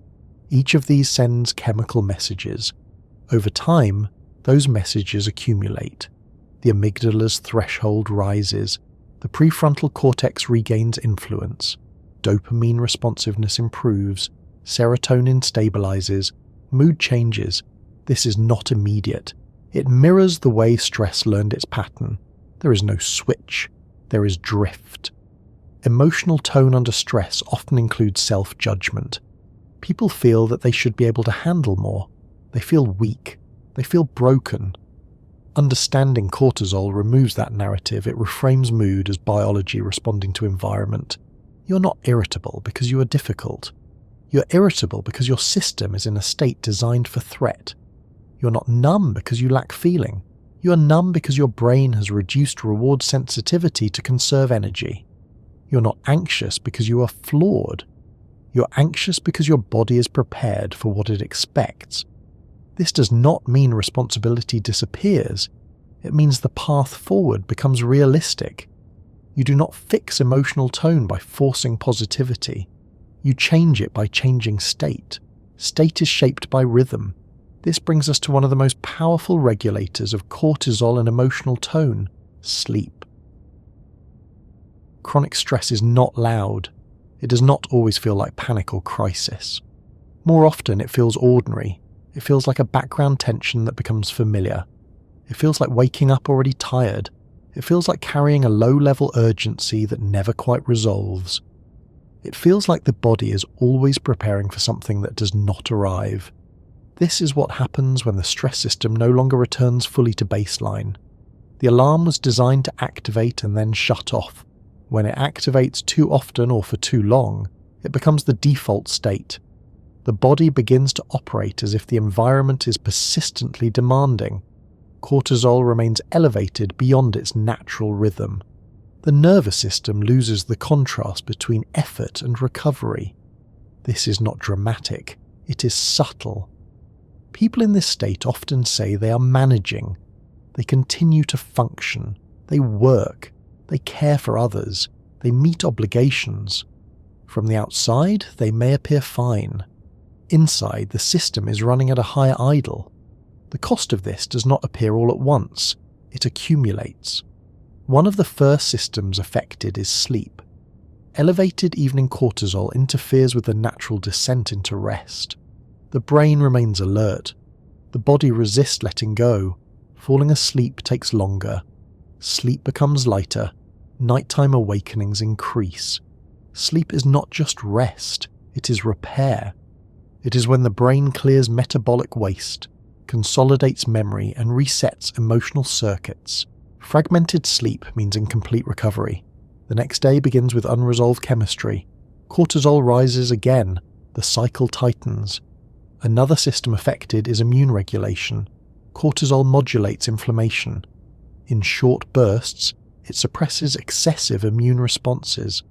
Each of these sends chemical messages. Over time, those messages accumulate. The amygdala's threshold rises, the prefrontal cortex regains influence, dopamine responsiveness improves, serotonin stabilizes, mood changes. This is not immediate. It mirrors the way stress learned its pattern. There is no switch, there is drift. Emotional tone under stress often includes self-judgment. People feel that they should be able to handle more. They feel weak. They feel broken. Understanding cortisol removes that narrative. It reframes mood as biology responding to environment. You're not irritable because you are difficult. You're irritable because your system is in a state designed for threat. You're not numb because you lack feeling. You are numb because your brain has reduced reward sensitivity to conserve energy. You're not anxious because you are flawed. You're anxious because your body is prepared for what it expects. This does not mean responsibility disappears. It means the path forward becomes realistic. You do not fix emotional tone by forcing positivity. You change it by changing state. State is shaped by rhythm. This brings us to one of the most powerful regulators of cortisol and emotional tone: sleep. Chronic stress is not loud. It does not always feel like panic or crisis. More often it feels ordinary. It feels like a background tension that becomes familiar. It feels like waking up already tired. It feels like carrying a low-level urgency that never quite resolves. It feels like the body is always preparing for something that does not arrive. This is what happens when the stress system no longer returns fully to baseline. The alarm was designed to activate and then shut off. When it activates too often or for too long, it becomes the default state. The body begins to operate as if the environment is persistently demanding. Cortisol remains elevated beyond its natural rhythm. The nervous system loses the contrast between effort and recovery. This is not dramatic, it is subtle. People in this state often say they are managing. They continue to function. They work. They care for others. They meet obligations. From the outside, they may appear fine. Inside, the system is running at a higher idle. The cost of this does not appear all at once. It accumulates. One of the first systems affected is sleep. Elevated evening cortisol interferes with the natural descent into rest. The brain remains alert. The body resists letting go. Falling asleep takes longer. Sleep becomes lighter. Nighttime awakenings increase. Sleep is not just rest, it is repair. It is when the brain clears metabolic waste, consolidates memory, and resets emotional circuits. Fragmented sleep means incomplete recovery. The next day begins with unresolved chemistry. Cortisol rises again. The cycle tightens. Another system affected is immune regulation. Cortisol modulates inflammation. In short bursts, it suppresses excessive immune responses.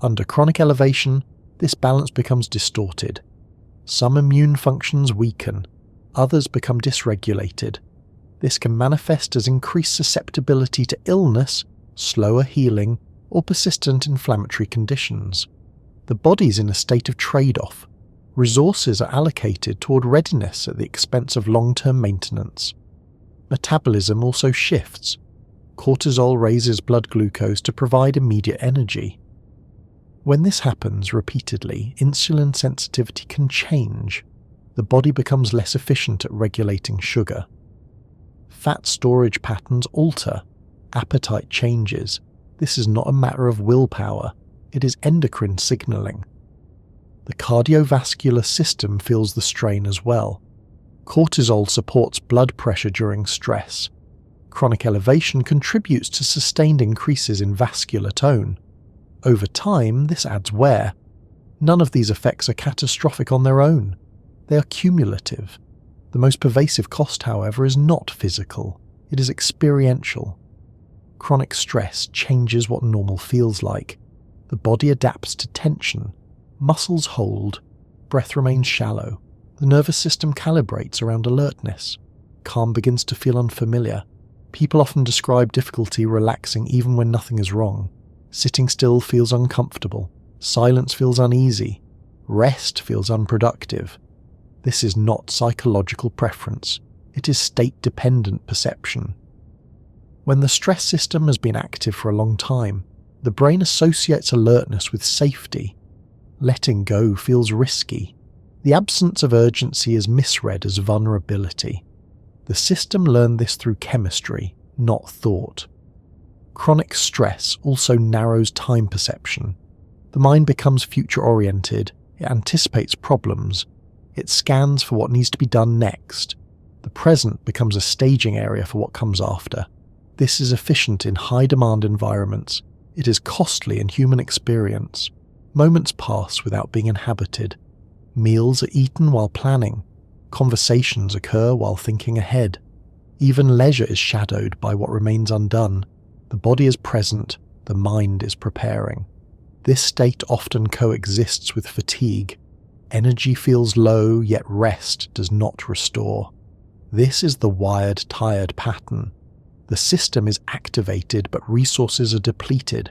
Under chronic elevation, this balance becomes distorted. Some immune functions weaken, others become dysregulated. This can manifest as increased susceptibility to illness, slower healing, or persistent inflammatory conditions. The body's in a state of trade-off. Resources are allocated toward readiness at the expense of long-term maintenance. Metabolism also shifts. Cortisol raises blood glucose to provide immediate energy. When this happens repeatedly, insulin sensitivity can change. The body becomes less efficient at regulating sugar. Fat storage patterns alter. Appetite changes. This is not a matter of willpower. It is endocrine signaling. The cardiovascular system feels the strain as well. Cortisol supports blood pressure during stress. Chronic elevation contributes to sustained increases in vascular tone. Over time, this adds wear. None of these effects are catastrophic on their own. They are cumulative. The most pervasive cost, however, is not physical. It is experiential. Chronic stress changes what normal feels like. The body adapts to tension. Muscles hold. Breath remains shallow. The nervous system calibrates around alertness. Calm begins to feel unfamiliar. People often describe difficulty relaxing even when nothing is wrong. Sitting still feels uncomfortable. Silence feels uneasy. Rest feels unproductive. This is not psychological preference. It is state-dependent perception. When the stress system has been active for a long time, the brain associates alertness with safety. Letting go feels risky. The absence of urgency is misread as vulnerability. The system learned this through chemistry, not thought. Chronic stress also narrows time perception. The mind becomes future-oriented, it anticipates problems, it scans for what needs to be done next. The present becomes a staging area for what comes after. This is efficient in high-demand environments. It is costly in human experience. Moments pass without being inhabited. Meals are eaten while planning. Conversations occur while thinking ahead. Even leisure is shadowed by what remains undone. The body is present, the mind is preparing. This state often coexists with fatigue. Energy feels low, yet rest does not restore. This is the wired tired pattern. The system is activated, but resources are depleted.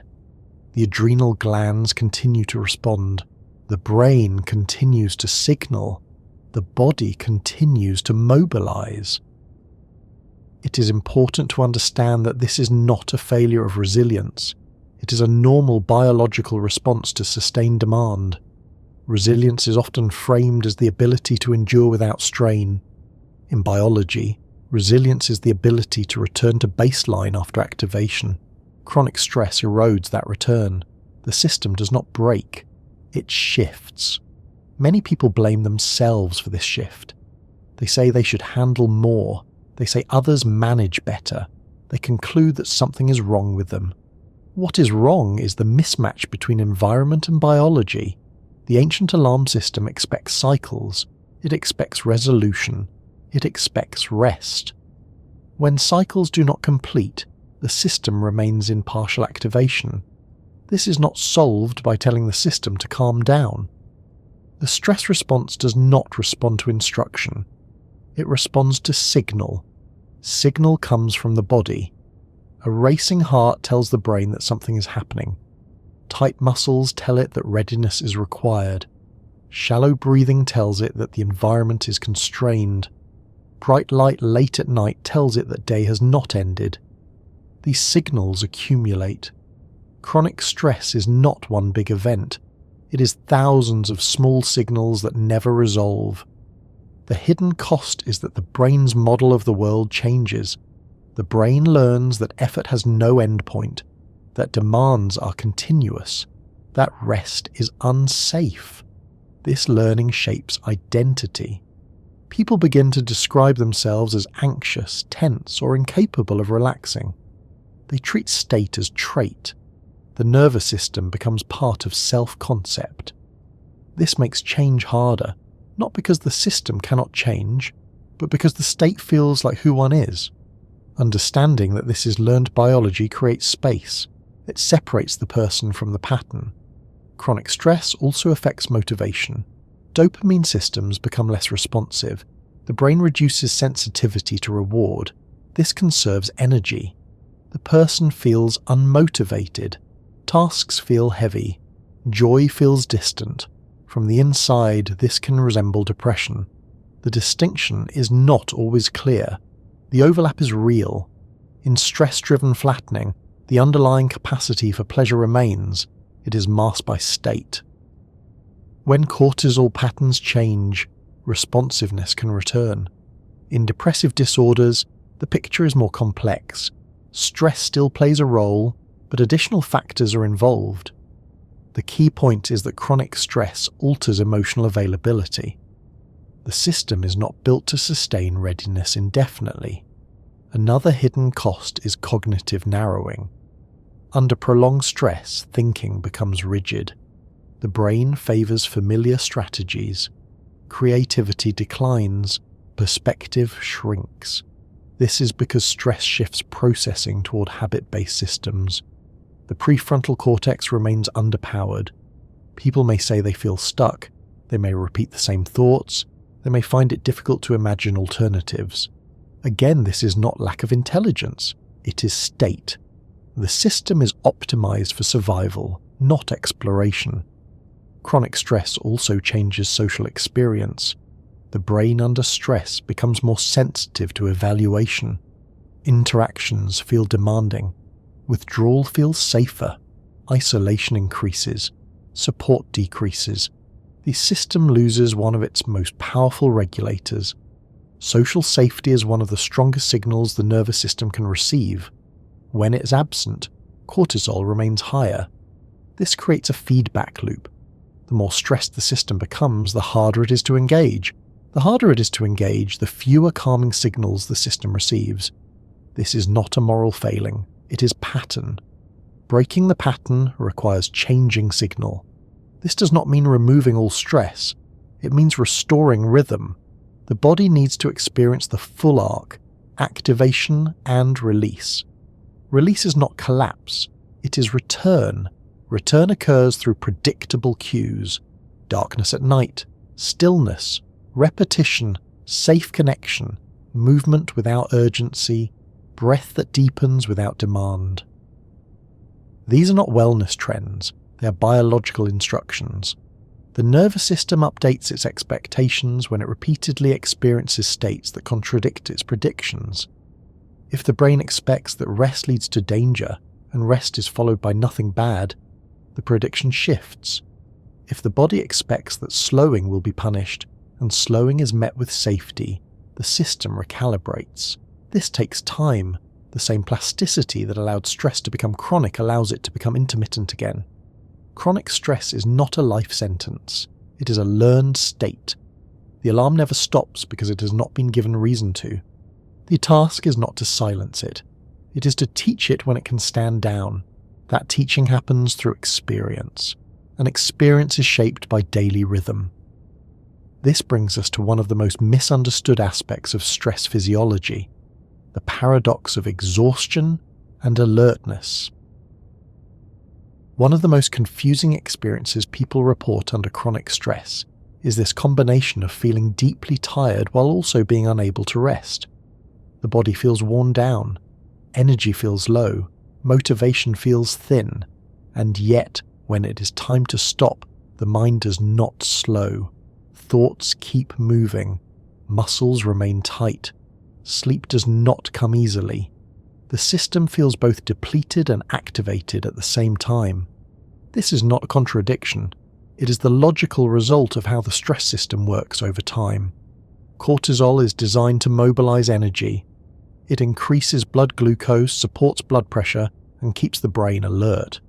The adrenal glands continue to respond. The brain continues to signal. The body continues to mobilize. It is important to understand that this is not a failure of resilience. It is a normal biological response to sustained demand. Resilience is often framed as the ability to endure without strain. In biology, resilience is the ability to return to baseline after activation. Chronic stress erodes that return. The system does not break, it shifts. Many people blame themselves for this shift. They say they should handle more. They say others manage better. They conclude that something is wrong with them. What is wrong is the mismatch between environment and biology. The ancient alarm system expects cycles. It expects resolution. It expects rest. When cycles do not complete, the system remains in partial activation. This is not solved by telling the system to calm down. The stress response does not respond to instruction. It responds to signal. Signal comes from the body. A racing heart tells the brain that something is happening. Tight muscles tell it that readiness is required. Shallow breathing tells it that the environment is constrained. Bright light late at night tells it that day has not ended. These signals accumulate. Chronic stress is not one big event. It is thousands of small signals that never resolve. The hidden cost is that the brain's model of the world changes. The brain learns that effort has no endpoint, that demands are continuous, that rest is unsafe. This learning shapes identity. People begin to describe themselves as anxious, tense, or incapable of relaxing. They treat state as trait. The nervous system becomes part of self-concept. This makes change harder, not because the system cannot change, but because the state feels like who one is. Understanding that this is learned biology creates space. It separates the person from the pattern. Chronic stress also affects motivation. Dopamine systems become less responsive. The brain reduces sensitivity to reward. This conserves energy. The person feels unmotivated. Tasks feel heavy. Joy feels distant. From the inside, this can resemble depression. The distinction is not always clear. The overlap is real. In stress-driven flattening, the underlying capacity for pleasure remains. It is masked by state. When cortisol patterns change, responsiveness can return. In depressive disorders, the picture is more complex. Stress still plays a role, but additional factors are involved. The key point is that chronic stress alters emotional availability. The system is not built to sustain readiness indefinitely. Another hidden cost is cognitive narrowing. Under prolonged stress, thinking becomes rigid. The brain favors familiar strategies. Creativity declines. Perspective shrinks. This is because stress shifts processing toward habit-based systems. The prefrontal cortex remains underpowered. People may say they feel stuck. They may repeat the same thoughts. They may find it difficult to imagine alternatives. Again, this is not lack of intelligence, it is state. The system is optimized for survival, not exploration. Chronic stress also changes social experience. The brain under stress becomes more sensitive to evaluation. Interactions feel demanding. Withdrawal feels safer. Isolation increases. Support decreases. The system loses one of its most powerful regulators. Social safety is one of the strongest signals the nervous system can receive. When it is absent, cortisol remains higher. This creates a feedback loop. The more stressed the system becomes, the harder it is to engage. The harder it is to engage, the fewer calming signals the system receives. This is not a moral failing, it is pattern. Breaking the pattern requires changing signal. This does not mean removing all stress, it means restoring rhythm. The body needs to experience the full arc, activation and release. Release is not collapse, it is return. Return occurs through predictable cues: darkness at night, stillness, repetition, safe connection, movement without urgency, breath that deepens without demand. These are not wellness trends, they are biological instructions. The nervous system updates its expectations when it repeatedly experiences states that contradict its predictions. If the brain expects that rest leads to danger, and rest is followed by nothing bad, the prediction shifts. If the body expects that slowing will be punished, and slowing is met with safety, the system recalibrates. This takes time. The same plasticity that allowed stress to become chronic allows it to become intermittent again. Chronic stress is not a life sentence. It is a learned state. The alarm never stops because it has not been given reason to. The task is not to silence it. It is to teach it when it can stand down. That teaching happens through experience. And experience is shaped by daily rhythm. This brings us to one of the most misunderstood aspects of stress physiology: the paradox of exhaustion and alertness. One of the most confusing experiences people report under chronic stress is this combination of feeling deeply tired while also being unable to rest. The body feels worn down, energy feels low, motivation feels thin, and yet, when it is time to stop, the mind does not slow. Thoughts keep moving, muscles remain tight, sleep does not come easily. The system feels both depleted and activated at the same time. This is not a contradiction. It is the logical result of how the stress system works over time. Cortisol is designed to mobilize energy. It increases blood glucose, supports blood pressure, and keeps the brain alert.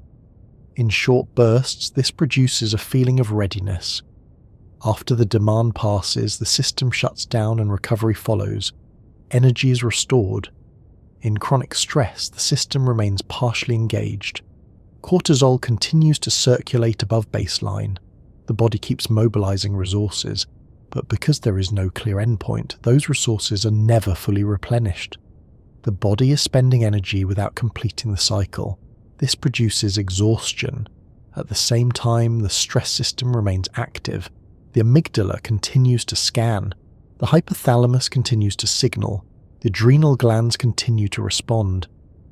In short bursts, this produces a feeling of readiness. After the demand passes, the system shuts down and recovery follows. Energy is restored. In chronic stress, the system remains partially engaged. Cortisol continues to circulate above baseline. The body keeps mobilizing resources, but because there is no clear endpoint, those resources are never fully replenished. The body is spending energy without completing the cycle. This produces exhaustion. At the same time, the stress system remains active. The amygdala continues to scan. The hypothalamus continues to signal. The adrenal glands continue to respond.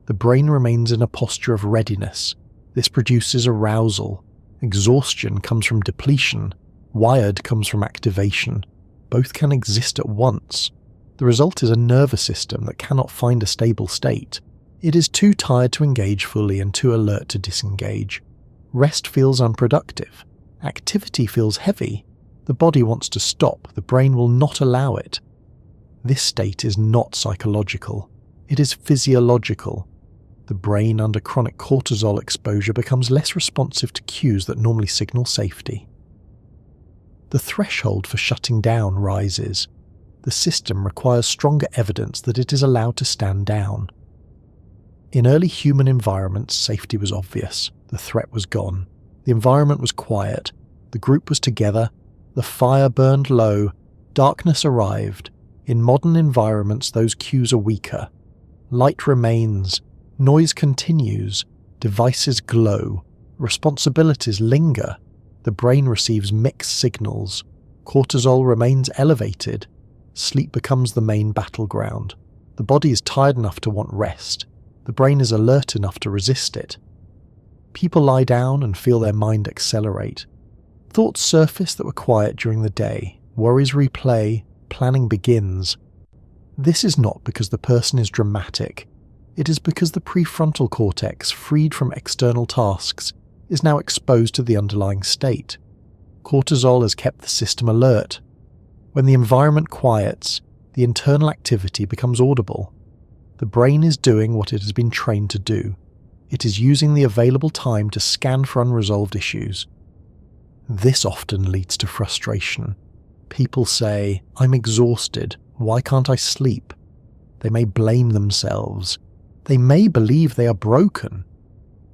The brain remains in a posture of readiness. This produces arousal. Exhaustion comes from depletion. Wired comes from activation. Both can exist at once. The result is a nervous system that cannot find a stable state. It is too tired to engage fully and too alert to disengage. Rest feels unproductive. Activity feels heavy. The body wants to stop. The brain will not allow it. This state is not psychological. It is physiological. The brain under chronic cortisol exposure becomes less responsive to cues that normally signal safety. The threshold for shutting down rises. The system requires stronger evidence that it is allowed to stand down. In early human environments, safety was obvious. The threat was gone. The environment was quiet. The group was together. The fire burned low. Darkness arrived. In modern environments, those cues are weaker. Light remains. Noise continues. Devices glow. Responsibilities linger. The brain receives mixed signals. Cortisol remains elevated. Sleep becomes the main battleground. The body is tired enough to want rest. The brain is alert enough to resist it. People lie down and feel their mind accelerate. Thoughts surface that were quiet during the day. Worries replay. Planning begins. This is not because the person is dramatic. It is because the prefrontal cortex, freed from external tasks, is now exposed to the underlying state. Cortisol has kept the system alert. When the environment quiets, the internal activity becomes audible. The brain is doing what it has been trained to do. It is using the available time to scan for unresolved issues. This often leads to frustration. People say, "I'm exhausted. Why can't I sleep?" They may blame themselves. They may believe they are broken.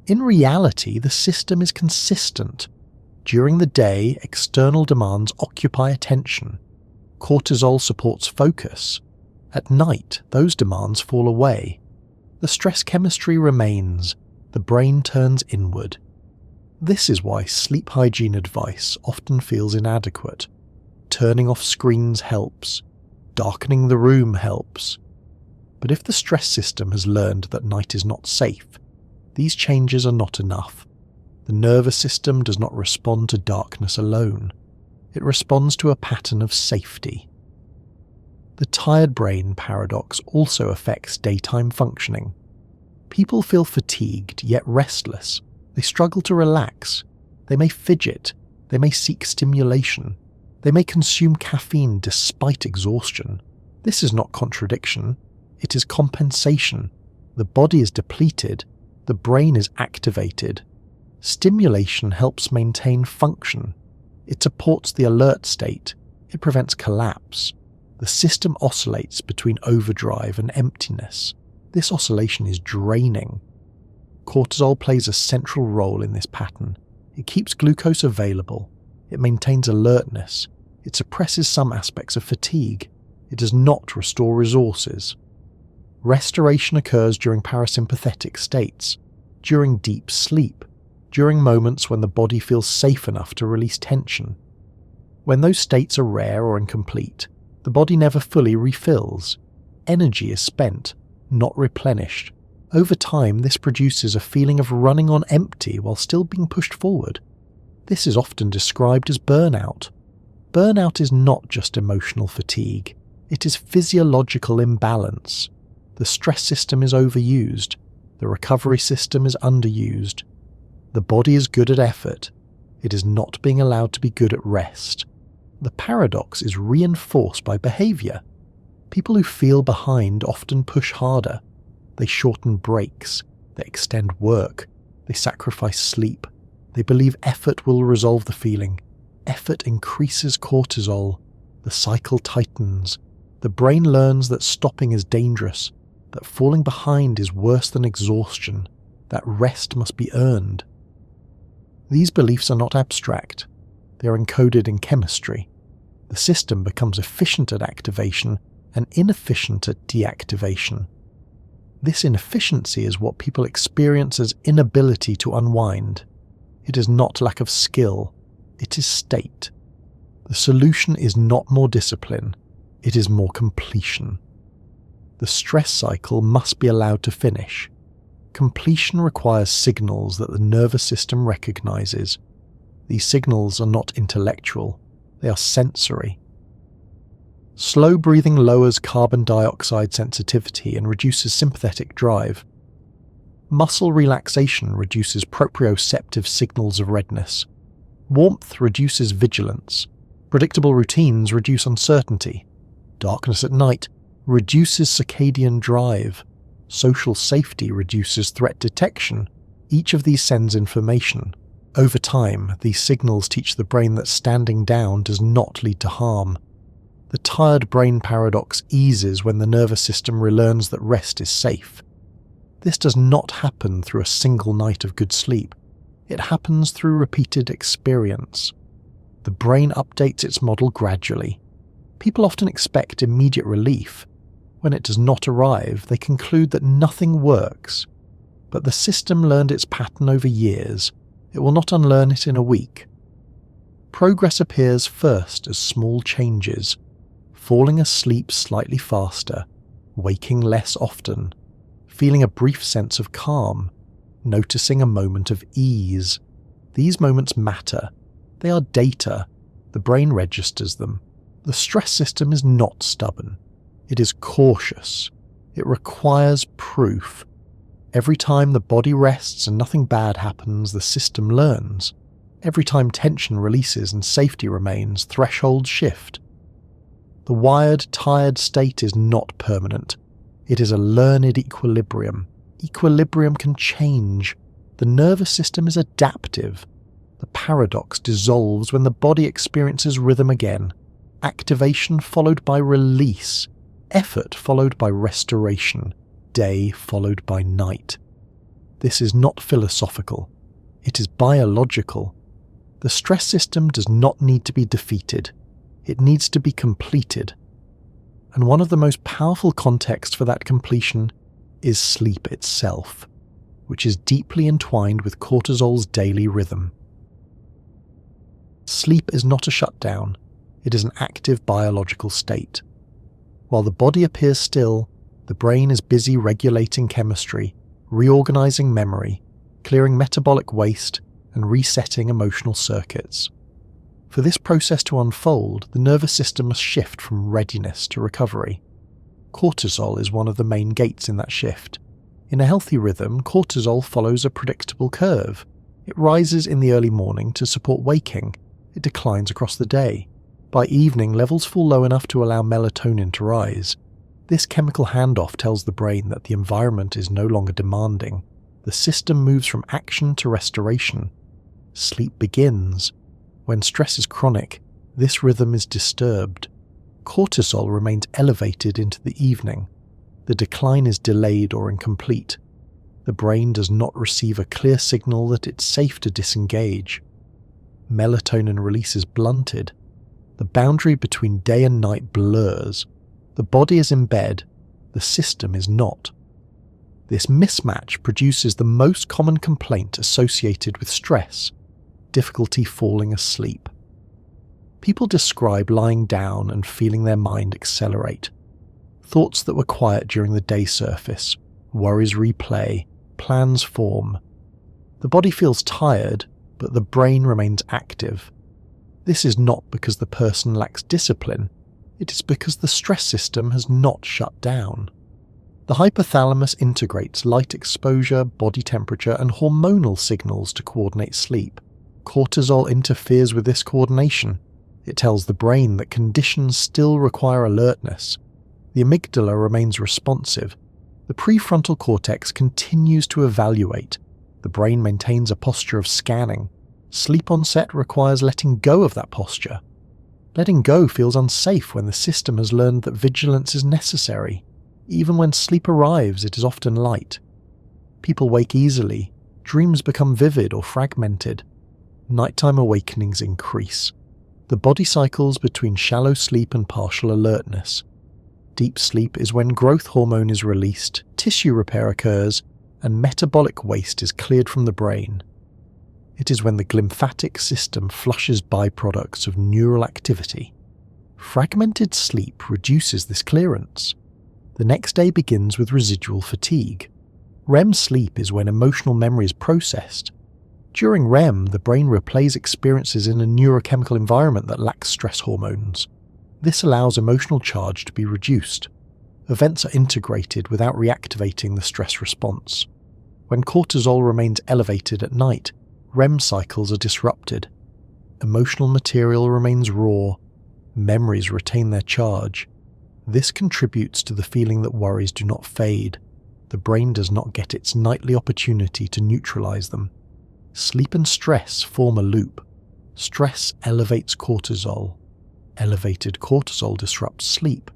In reality, the system is consistent. During the day, external demands occupy attention. Cortisol supports focus. At night, those demands fall away. The stress chemistry remains. The brain turns inward. This is why sleep hygiene advice often feels inadequate. Turning off screens helps. Darkening the room helps. But if the stress system has learned that night is not safe, these changes are not enough. The nervous system does not respond to darkness alone. It responds to a pattern of safety. The tired brain paradox also affects daytime functioning. People feel fatigued yet restless. They struggle to relax. They may fidget. They may seek stimulation. They may consume caffeine despite exhaustion. This is not contradiction. It is compensation. The body is depleted. The brain is activated. Stimulation helps maintain function. It supports the alert state. It prevents collapse. The system oscillates between overdrive and emptiness. This oscillation is draining. Cortisol plays a central role in this pattern. It keeps glucose available. It maintains alertness. It suppresses some aspects of fatigue. It does not restore resources. Restoration occurs during parasympathetic states, during deep sleep, during moments when the body feels safe enough to release tension. When those states are rare or incomplete, the body never fully refills. Energy is spent, not replenished. Over time, this produces a feeling of running on empty while still being pushed forward. This is often described as burnout. Burnout is not just emotional fatigue. It is physiological imbalance. The stress system is overused. The recovery system is underused. The body is good at effort. It is not being allowed to be good at rest. The paradox is reinforced by behavior. People who feel behind often push harder. They shorten breaks. They extend work. They sacrifice sleep. They believe effort will resolve the feeling. Effort increases cortisol. The cycle tightens. The brain learns that stopping is dangerous, that falling behind is worse than exhaustion, that rest must be earned. These beliefs are not abstract. They are encoded in chemistry. The system becomes efficient at activation and inefficient at deactivation. This inefficiency is what people experience as inability to unwind. It is not lack of skill. It is state. The solution is not more discipline. It is more completion. The stress cycle must be allowed to finish. Completion requires signals that the nervous system recognizes. These signals are not intellectual. They are sensory. Slow breathing lowers carbon dioxide sensitivity and reduces sympathetic drive. Muscle relaxation reduces proprioceptive signals of redness. Warmth reduces vigilance. Predictable routines reduce uncertainty. Darkness at night reduces circadian drive. Social safety reduces threat detection. Each of these sends information. Over time, these signals teach the brain that standing down does not lead to harm. The tired brain paradox eases when the nervous system relearns that rest is safe. This does not happen through a single night of good sleep. It happens through repeated experience. The brain updates its model gradually. People often expect immediate relief. When it does not arrive, they conclude that nothing works. But the system learned its pattern over years. It will not unlearn it in a week. Progress appears first as small changes, falling asleep slightly faster, waking less often, feeling a brief sense of calm, noticing a moment of ease. These moments matter. They are data. The brain registers them. The stress system is not stubborn. It is cautious. It requires proof. Every time the body rests and nothing bad happens, the system learns. Every time tension releases and safety remains, thresholds shift. The wired, tired state is not permanent. It is a learned equilibrium. Equilibrium can change. The nervous system is adaptive. The paradox dissolves when the body experiences rhythm again. Activation followed by release. Effort followed by restoration. Day followed by night. This is not philosophical. It is biological. The stress system does not need to be defeated. It needs to be completed. And one of the most powerful contexts for that completion is sleep itself, which is deeply entwined with cortisol's daily rhythm. Sleep is not a shutdown. It is an active biological state. While the body appears still, the brain is busy regulating chemistry, reorganizing memory, clearing metabolic waste, and resetting emotional circuits. For this process to unfold, the nervous system must shift from readiness to recovery. Cortisol is one of the main gates in that shift. In a healthy rhythm, cortisol follows a predictable curve. It rises in the early morning to support waking. It declines across the day. By evening, levels fall low enough to allow melatonin to rise. This chemical handoff tells the brain that the environment is no longer demanding. The system moves from action to restoration. Sleep begins. When stress is chronic, this rhythm is disturbed. Cortisol remains elevated into the evening. The decline is delayed or incomplete. The brain does not receive a clear signal that it's safe to disengage. Melatonin release is blunted. The boundary between day and night blurs. The body is in bed. The system is not. This mismatch produces the most common complaint associated with stress: difficulty falling asleep. People describe lying down and feeling their mind accelerate. Thoughts that were quiet during the day surface, worries replay, plans form. The body feels tired, but the brain remains active. This is not because the person lacks discipline, it is because the stress system has not shut down. The hypothalamus integrates light exposure, body temperature, and hormonal signals to coordinate sleep. Cortisol interferes with this coordination. It tells the brain that conditions still require alertness. The amygdala remains responsive. The prefrontal cortex continues to evaluate. The brain maintains a posture of scanning. Sleep onset requires letting go of that posture. Letting go feels unsafe when the system has learned that vigilance is necessary. Even when sleep arrives, it is often light. People wake easily. Dreams become vivid or fragmented. Nighttime awakenings increase. The body cycles between shallow sleep and partial alertness. Deep sleep is when growth hormone is released, tissue repair occurs, and metabolic waste is cleared from the brain. It is when the glymphatic system flushes byproducts of neural activity. Fragmented sleep reduces this clearance. The next day begins with residual fatigue. REM sleep is when emotional memory is processed. During REM, the brain replays experiences in a neurochemical environment that lacks stress hormones. This allows emotional charge to be reduced. Events are integrated without reactivating the stress response. When cortisol remains elevated at night, REM cycles are disrupted. Emotional material remains raw. Memories retain their charge. This contributes to the feeling that worries do not fade. The brain does not get its nightly opportunity to neutralize them. Sleep and stress form a loop. Stress elevates cortisol. Elevated cortisol disrupts sleep.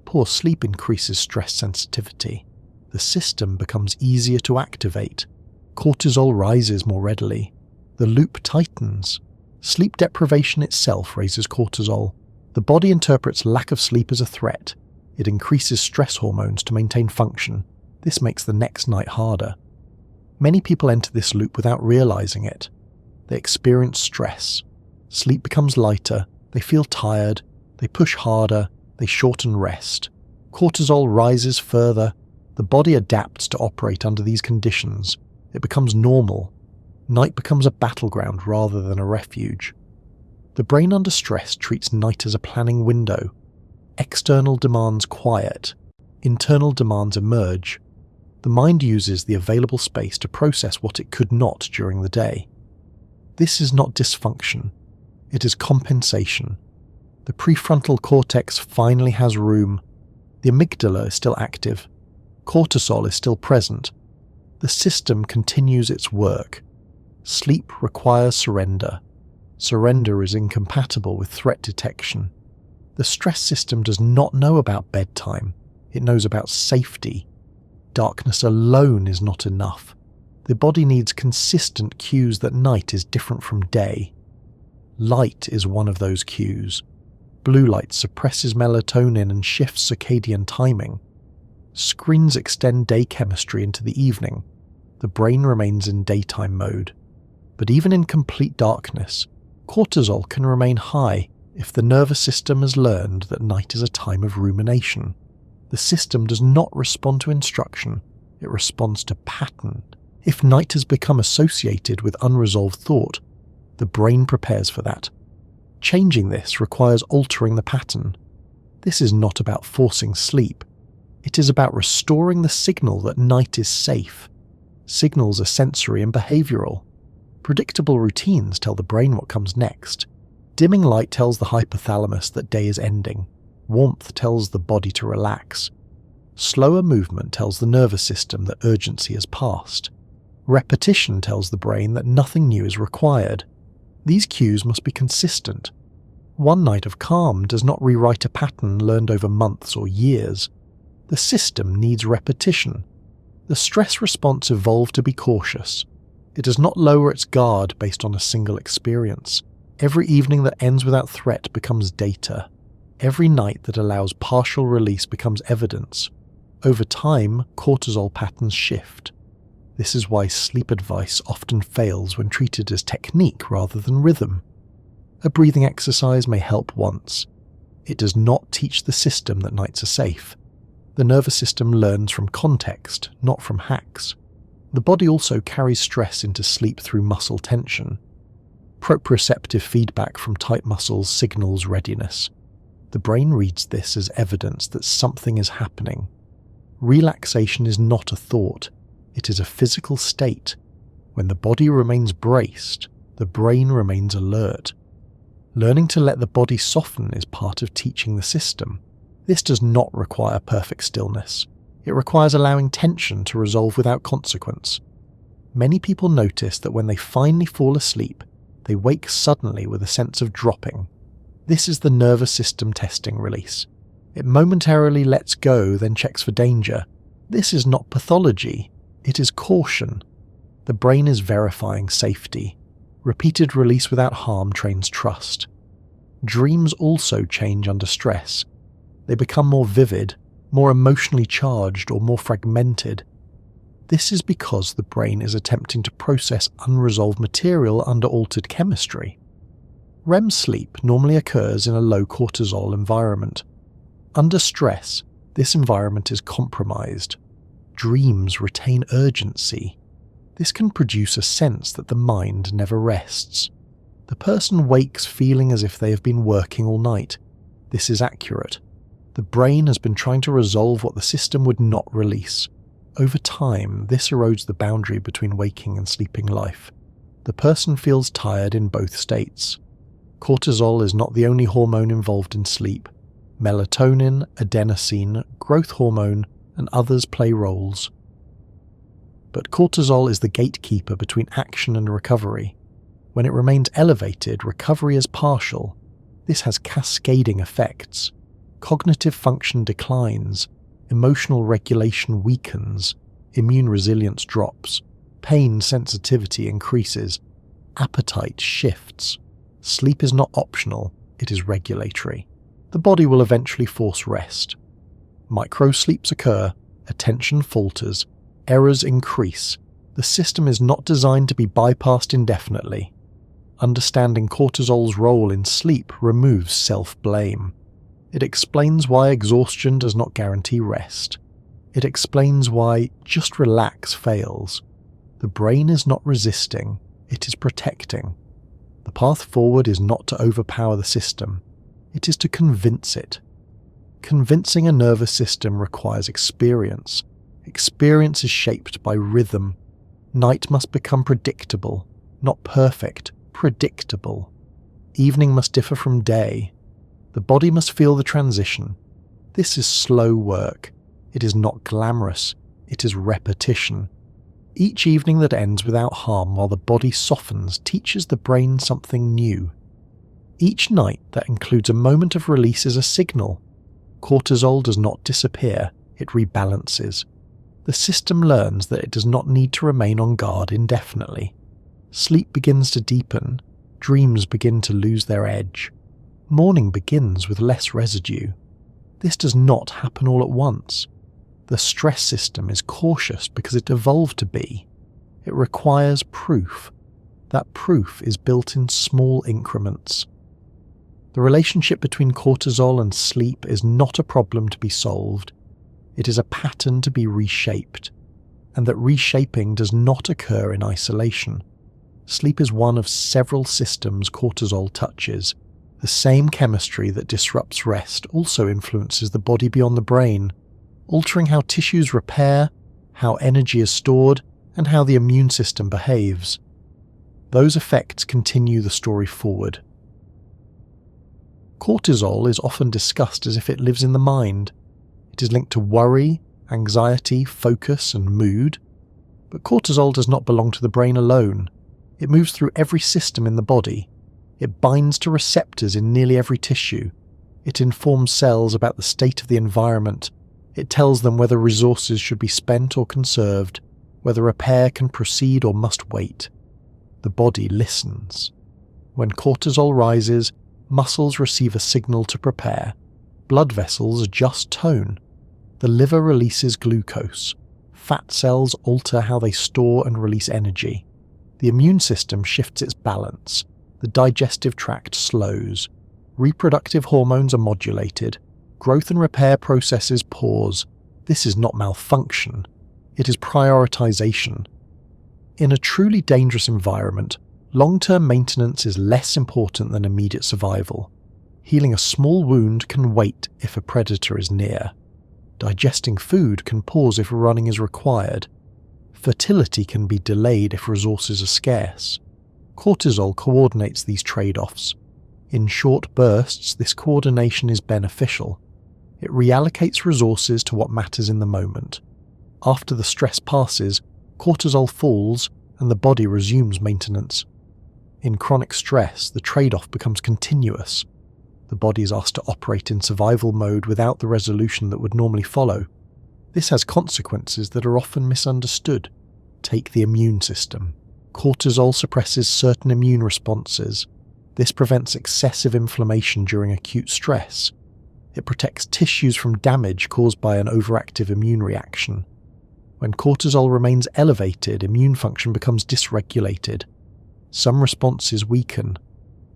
Poor sleep increases stress sensitivity. The system becomes easier to activate. Cortisol rises more readily. The loop tightens. Sleep deprivation itself raises cortisol. The body interprets lack of sleep as a threat. It increases stress hormones to maintain function. This makes the next night harder. Many people enter this loop without realizing it. They experience stress. Sleep becomes lighter. They feel tired. They push harder. They shorten rest. Cortisol rises further. The body adapts to operate under these conditions. It becomes normal. Night becomes a battleground rather than a refuge. The brain under stress treats night as a planning window. External demands quiet. Internal demands emerge. The mind uses the available space to process what it could not during the day. This is not dysfunction. It is compensation. The prefrontal cortex finally has room. The amygdala is still active. Cortisol is still present. The system continues its work. Sleep requires surrender. Surrender is incompatible with threat detection. The stress system does not know about bedtime. It knows about safety. Darkness alone is not enough. The body needs consistent cues that night is different from day. Light is one of those cues. Blue light suppresses melatonin and shifts circadian timing. Screens extend day chemistry into the evening. The brain remains in daytime mode. But even in complete darkness, cortisol can remain high if the nervous system has learned that night is a time of rumination. The system does not respond to instruction, it responds to pattern. If night has become associated with unresolved thought, the brain prepares for that. Changing this requires altering the pattern. This is not about forcing sleep. It is about restoring the signal that night is safe. Signals are sensory and behavioral. Predictable routines tell the brain what comes next. Dimming light tells the hypothalamus that day is ending. Warmth tells the body to relax. Slower movement tells the nervous system that urgency has passed. Repetition tells the brain that nothing new is required. These cues must be consistent. One night of calm does not rewrite a pattern learned over months or years. The system needs repetition. The stress response evolved to be cautious. It does not lower its guard based on a single experience. Every evening that ends without threat becomes data. Every night that allows partial release becomes evidence. Over time, cortisol patterns shift. This is why sleep advice often fails when treated as technique rather than rhythm. A breathing exercise may help once. It does not teach the system that nights are safe. The nervous system learns from context, not from hacks. The body also carries stress into sleep through muscle tension. Proprioceptive feedback from tight muscles signals readiness. The brain reads this as evidence that something is happening. Relaxation is not a thought. It is a physical state. When the body remains braced, the brain remains alert. Learning to let the body soften is part of teaching the system. This does not require perfect stillness. It requires allowing tension to resolve without consequence. Many people notice that when they finally fall asleep, they wake suddenly with a sense of dropping. This is the nervous system testing release. It momentarily lets go, then checks for danger. This is not pathology. It is caution. The brain is verifying safety. Repeated release without harm trains trust. Dreams also change under stress. They become more vivid, more emotionally charged, or more fragmented. This is because the brain is attempting to process unresolved material under altered chemistry. REM sleep normally occurs in a low cortisol environment. Under stress, this environment is compromised. Dreams retain urgency. This can produce a sense that the mind never rests. The person wakes feeling as if they have been working all night. This is accurate. The brain has been trying to resolve what the system would not release. Over time, this erodes the boundary between waking and sleeping life. The person feels tired in both states. Cortisol is not the only hormone involved in sleep. Melatonin, adenosine, growth hormone, and others play roles. But cortisol is the gatekeeper between action and recovery. When it remains elevated, recovery is partial. This has cascading effects. Cognitive function declines, emotional regulation weakens, immune resilience drops, pain sensitivity increases, appetite shifts. Sleep is not optional, it is regulatory. The body will eventually force rest. Micro-sleeps occur, attention falters, errors increase. The system is not designed to be bypassed indefinitely. Understanding cortisol's role in sleep removes self-blame. It explains why exhaustion does not guarantee rest. It explains why just relax fails. The brain is not resisting, it is protecting. The path forward is not to overpower the system, it is to convince it. Convincing a nervous system requires experience. Experience is shaped by rhythm. Night must become predictable, not perfect, predictable. Evening must differ from day. The body must feel the transition. This is slow work. It is not glamorous. It is repetition. Each evening that ends without harm while the body softens teaches the brain something new. Each night that includes a moment of release is a signal. Cortisol does not disappear, it rebalances. The system learns that it does not need to remain on guard indefinitely. Sleep begins to deepen, dreams begin to lose their edge. Morning begins with less residue. This does not happen all at once. The stress system is cautious because it evolved to be. It requires proof. That proof is built in small increments. The relationship between cortisol and sleep is not a problem to be solved. It is a pattern to be reshaped, and that reshaping does not occur in isolation. Sleep is one of several systems cortisol touches. The same chemistry that disrupts rest also influences the body beyond the brain, altering how tissues repair, how energy is stored, and how the immune system behaves. Those effects continue the story forward. Cortisol is often discussed as if it lives in the mind. It is linked to worry, anxiety, focus, and mood. But cortisol does not belong to the brain alone. It moves through every system in the body. It binds to receptors in nearly every tissue. It informs cells about the state of the environment. It tells them whether resources should be spent or conserved, whether repair can proceed or must wait. The body listens. When cortisol rises, muscles receive a signal to prepare. Blood vessels adjust tone. The liver releases glucose. Fat cells alter how they store and release energy. The immune system shifts its balance. The digestive tract slows. Reproductive hormones are modulated. Growth and repair processes pause. This is not malfunction. It is prioritization. In a truly dangerous environment, long-term maintenance is less important than immediate survival. Healing a small wound can wait if a predator is near. Digesting food can pause if running is required. Fertility can be delayed if resources are scarce. Cortisol coordinates these trade-offs. In short bursts, this coordination is beneficial. It reallocates resources to what matters in the moment. After the stress passes, cortisol falls and the body resumes maintenance. In chronic stress, the trade-off becomes continuous. The body is asked to operate in survival mode without the resolution that would normally follow. This has consequences that are often misunderstood. Take the immune system. Cortisol suppresses certain immune responses. This prevents excessive inflammation during acute stress. It protects tissues from damage caused by an overactive immune reaction. When cortisol remains elevated, immune function becomes dysregulated. Some responses weaken.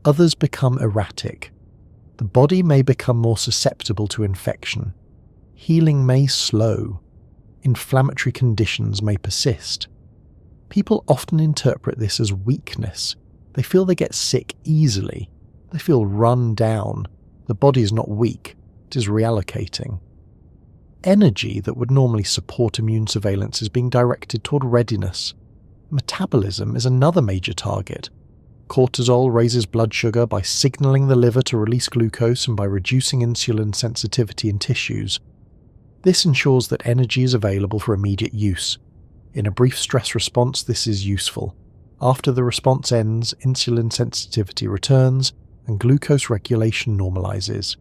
Others become erratic. The body may become more susceptible to infection. Healing may slow. Inflammatory conditions may persist. People often interpret this as weakness. They feel they get sick easily. They feel run down. The body is not weak, it is reallocating. Energy that would normally support immune surveillance is being directed toward readiness. Metabolism is another major target. Cortisol raises blood sugar by signaling the liver to release glucose and by reducing insulin sensitivity in tissues. This ensures that energy is available for immediate use. In a brief stress response, this is useful. After the response ends, insulin sensitivity returns and glucose regulation normalizes.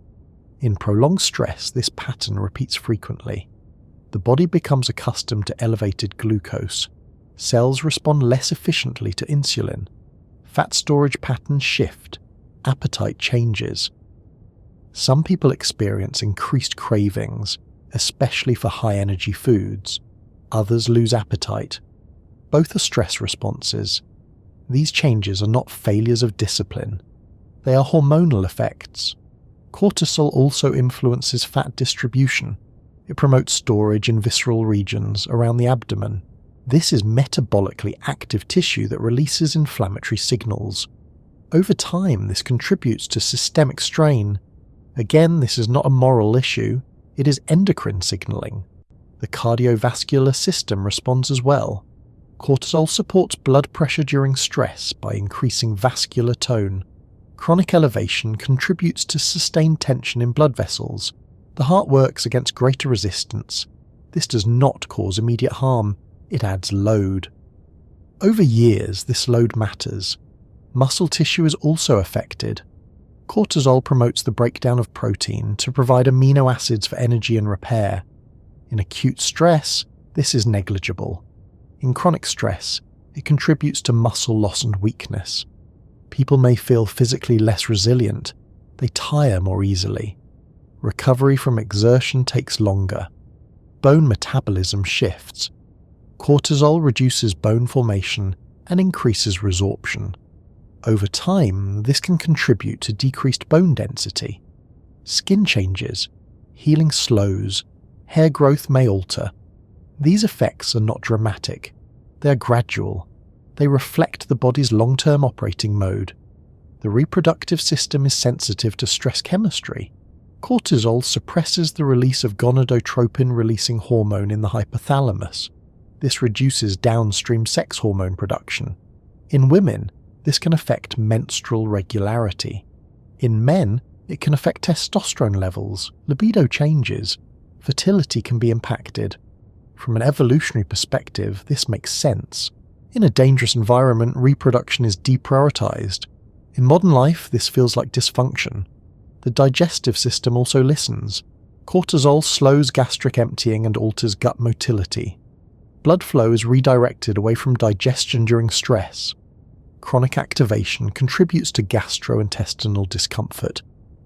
In prolonged stress, this pattern repeats frequently. The body becomes accustomed to elevated glucose. Cells respond less efficiently to insulin. Fat storage patterns shift. Appetite changes. Some people experience increased cravings, especially for high-energy foods. Others lose appetite. Both are stress responses. These changes are not failures of discipline. They are hormonal effects. Cortisol also influences fat distribution. It promotes storage in visceral regions around the abdomen. This is metabolically active tissue that releases inflammatory signals. Over time, this contributes to systemic strain. Again, this is not a moral issue, it is endocrine signaling. The cardiovascular system responds as well. Cortisol supports blood pressure during stress by increasing vascular tone. Chronic elevation contributes to sustained tension in blood vessels. The heart works against greater resistance. This does not cause immediate harm, it adds load. Over years, this load matters. Muscle tissue is also affected. Cortisol promotes the breakdown of protein to provide amino acids for energy and repair. In acute stress, this is negligible. In chronic stress, it contributes to muscle loss and weakness. People may feel physically less resilient. They tire more easily. Recovery from exertion takes longer. Bone metabolism shifts. Cortisol reduces bone formation and increases resorption. Over time, this can contribute to decreased bone density. Skin changes, healing slows, hair growth may alter. These effects are not dramatic. They are gradual. They reflect the body's long-term operating mode. The reproductive system is sensitive to stress chemistry. Cortisol suppresses the release of gonadotropin-releasing hormone in the hypothalamus. This reduces downstream sex hormone production. In women, this can affect menstrual regularity. In men, it can affect testosterone levels, libido changes, fertility can be impacted. From an evolutionary perspective, this makes sense. In a dangerous environment, reproduction is deprioritized. In modern life, this feels like dysfunction. The digestive system also listens. Cortisol slows gastric emptying and alters gut motility. Blood flow is redirected away from digestion during stress. Chronic activation contributes to gastrointestinal discomfort,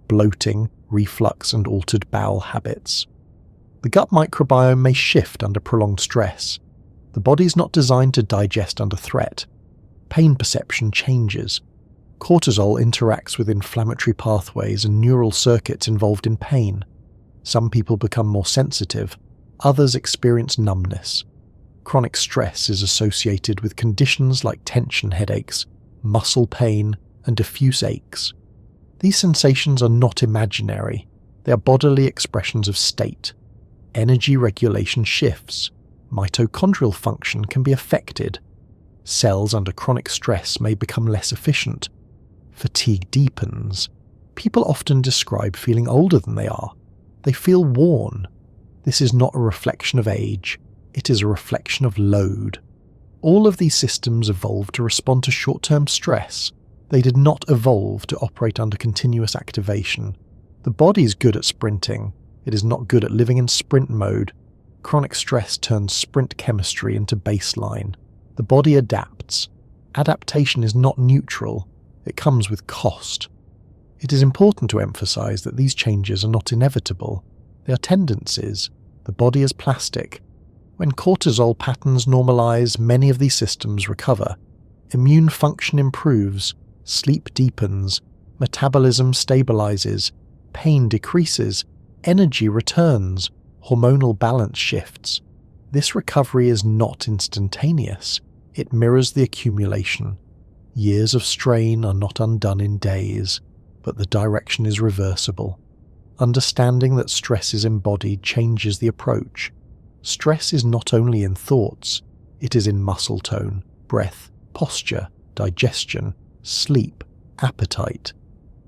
bloating, reflux, and altered bowel habits. The gut microbiome may shift under prolonged stress. The body is not designed to digest under threat. Pain perception changes. Cortisol interacts with inflammatory pathways and neural circuits involved in pain. Some people become more sensitive, others experience numbness. Chronic stress is associated with conditions like tension headaches, muscle pain, and diffuse aches. These sensations are not imaginary, they are bodily expressions of state. Energy regulation shifts. Mitochondrial function can be affected. Cells under chronic stress may become less efficient. Fatigue deepens. People often describe feeling older than they are. They feel worn. This is not a reflection of age, it is a reflection of load. All of these systems evolved to respond to short-term stress. They did not evolve to operate under continuous activation. The body is good at sprinting. It is not good at living in sprint mode. Chronic stress turns sprint chemistry into baseline. The body adapts. Adaptation is not neutral. It comes with cost. It is important to emphasize that these changes are not inevitable. They are tendencies. The body is plastic. When cortisol patterns normalize, many of these systems recover. Immune function improves, sleep deepens, metabolism stabilizes, pain decreases, energy returns, hormonal balance shifts. This recovery is not instantaneous. It mirrors the accumulation. Years of strain are not undone in days, but the direction is reversible. Understanding that stress is embodied changes the approach. Stress is not only in thoughts, it is in muscle tone, breath, posture, digestion, sleep, appetite,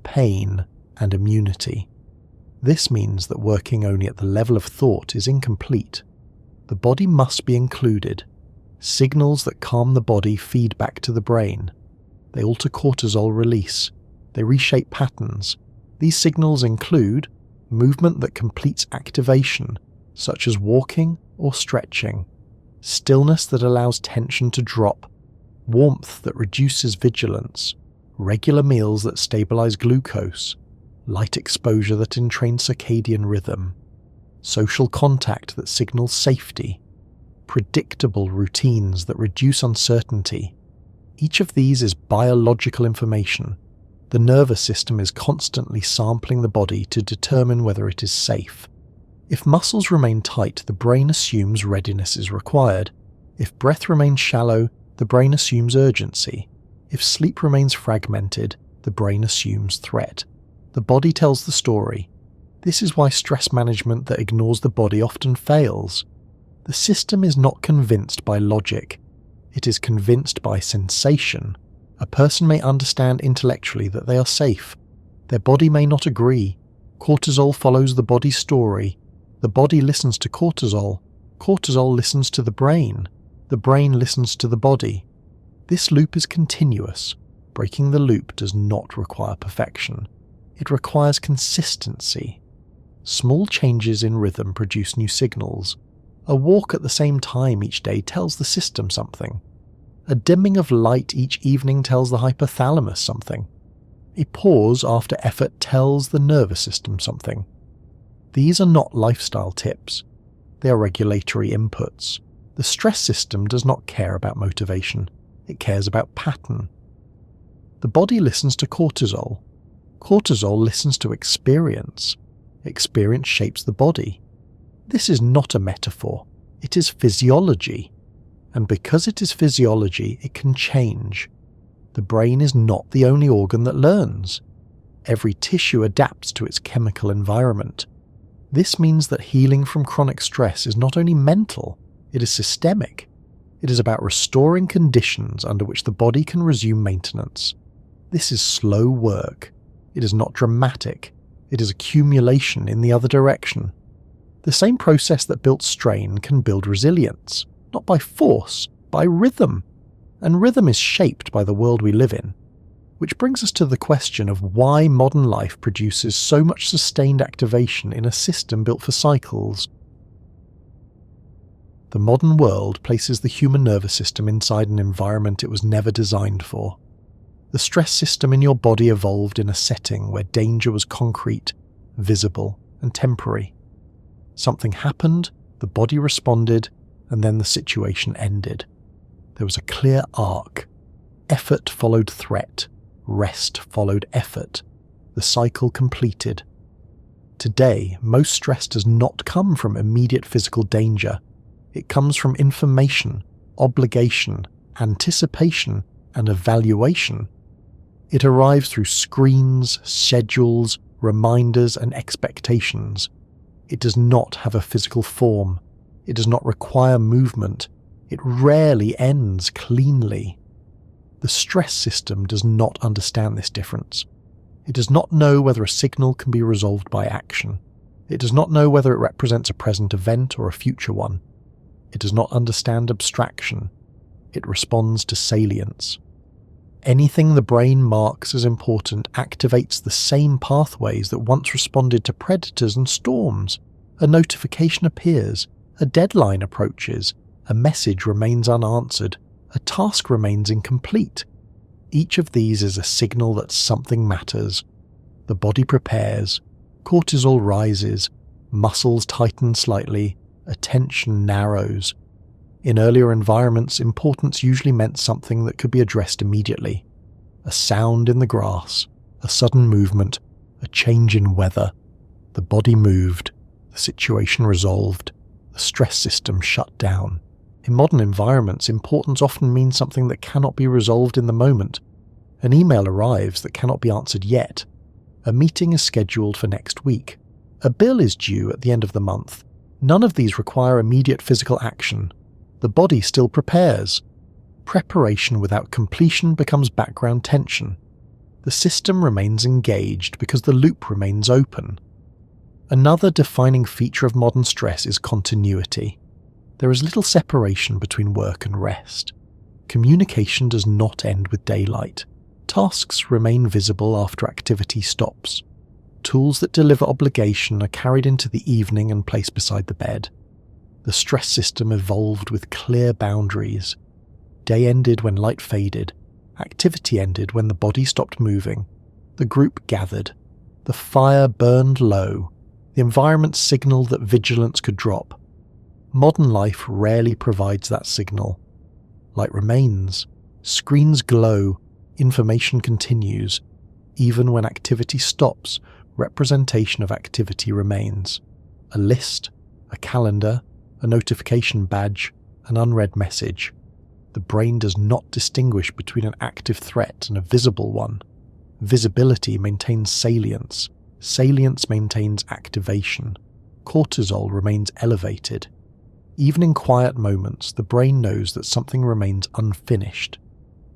pain, and immunity. This means that working only at the level of thought is incomplete. The body must be included. Signals that calm the body feed back to the brain. They alter cortisol release. They reshape patterns. These signals include movement that completes activation, such as walking or stretching, stillness that allows tension to drop, warmth that reduces vigilance, regular meals that stabilize glucose, light exposure that entrains circadian rhythm, social contact that signals safety, predictable routines that reduce uncertainty. Each of these is biological information. The nervous system is constantly sampling the body to determine whether it is safe. If muscles remain tight, the brain assumes readiness is required. If breath remains shallow, the brain assumes urgency. If sleep remains fragmented, the brain assumes threat. The body tells the story. This is why stress management that ignores the body often fails. The system is not convinced by logic. It is convinced by sensation. A person may understand intellectually that they are safe. Their body may not agree. Cortisol follows the body's story. The body listens to cortisol. Cortisol listens to the brain. The brain listens to the body. This loop is continuous. Breaking the loop does not require perfection. It requires consistency. Small changes in rhythm produce new signals. A walk at the same time each day tells the system something. A dimming of light each evening tells the hypothalamus something. A pause after effort tells the nervous system something. These are not lifestyle tips. They are regulatory inputs. The stress system does not care about motivation. It cares about pattern. The body listens to cortisol. Cortisol listens to experience. Experience shapes the body. This is not a metaphor. It is physiology. And because it is physiology, it can change. The brain is not the only organ that learns. Every tissue adapts to its chemical environment. This means that healing from chronic stress is not only mental, it is systemic. It is about restoring conditions under which the body can resume maintenance. This is slow work. It is not dramatic. It is accumulation in the other direction. The same process that built strain can build resilience. Not by force, by rhythm. And rhythm is shaped by the world we live in. Which brings us to the question of why modern life produces so much sustained activation in a system built for cycles. The modern world places the human nervous system inside an environment it was never designed for. The stress system in your body evolved in a setting where danger was concrete, visible, and temporary. Something happened, the body responded, and then the situation ended. There was a clear arc. Effort followed threat. Rest followed effort. The cycle completed. Today, most stress does not come from immediate physical danger. It comes from information, obligation, anticipation, and evaluation. It arrives through screens, schedules, reminders, and expectations. It does not have a physical form. It does not require movement. It rarely ends cleanly. The stress system does not understand this difference. It does not know whether a signal can be resolved by action. It does not know whether it represents a present event or a future one. It does not understand abstraction. It responds to salience. Anything the brain marks as important activates the same pathways that once responded to predators and storms. A notification appears, a deadline approaches, a message remains unanswered, a task remains incomplete. Each of these is a signal that something matters. The body prepares, cortisol rises, muscles tighten slightly, attention narrows. In earlier environments, importance usually meant something that could be addressed immediately. A sound in the grass, a sudden movement, a change in weather. The body moved, the situation resolved, the stress system shut down. In modern environments, importance often means something that cannot be resolved in the moment. An email arrives that cannot be answered yet. A meeting is scheduled for next week. A bill is due at the end of the month. None of these require immediate physical action. The body still prepares. Preparation without completion becomes background tension. The system remains engaged because the loop remains open. Another defining feature of modern stress is continuity. There is little separation between work and rest. Communication does not end with daylight. Tasks remain visible after activity stops. Tools that deliver obligation are carried into the evening and placed beside the bed. The stress system evolved with clear boundaries. Day ended when light faded. Activity ended when the body stopped moving. The group gathered. The fire burned low. The environment signaled that vigilance could drop. Modern life rarely provides that signal. Light remains. Screens glow. Information continues. Even when activity stops, representation of activity remains. A list, a calendar, a notification badge, an unread message. The brain does not distinguish between an active threat and a visible one. Visibility maintains salience. Salience maintains activation. Cortisol remains elevated. Even in quiet moments, the brain knows that something remains unfinished.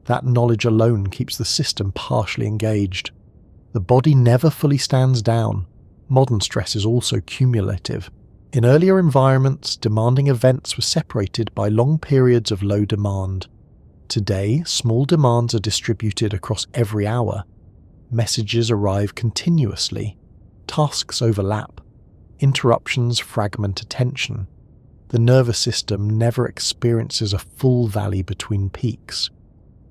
That knowledge alone keeps the system partially engaged. The body never fully stands down. Modern stress is also cumulative. In earlier environments, demanding events were separated by long periods of low demand. Today, small demands are distributed across every hour. Messages arrive continuously. Tasks overlap. Interruptions fragment attention. The nervous system never experiences a full valley between peaks.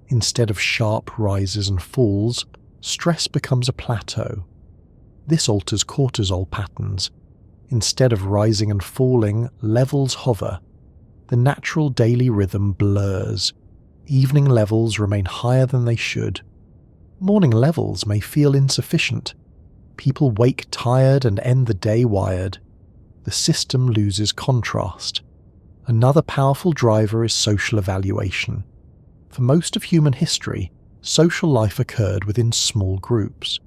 Instead of sharp rises and falls, stress becomes a plateau. This alters cortisol patterns. Instead of rising and falling, levels hover. The natural daily rhythm blurs. Evening levels remain higher than they should. Morning levels may feel insufficient. People wake tired and end the day wired. The system loses contrast. Another powerful driver is social evaluation. For most of human history, social life occurred within small groups.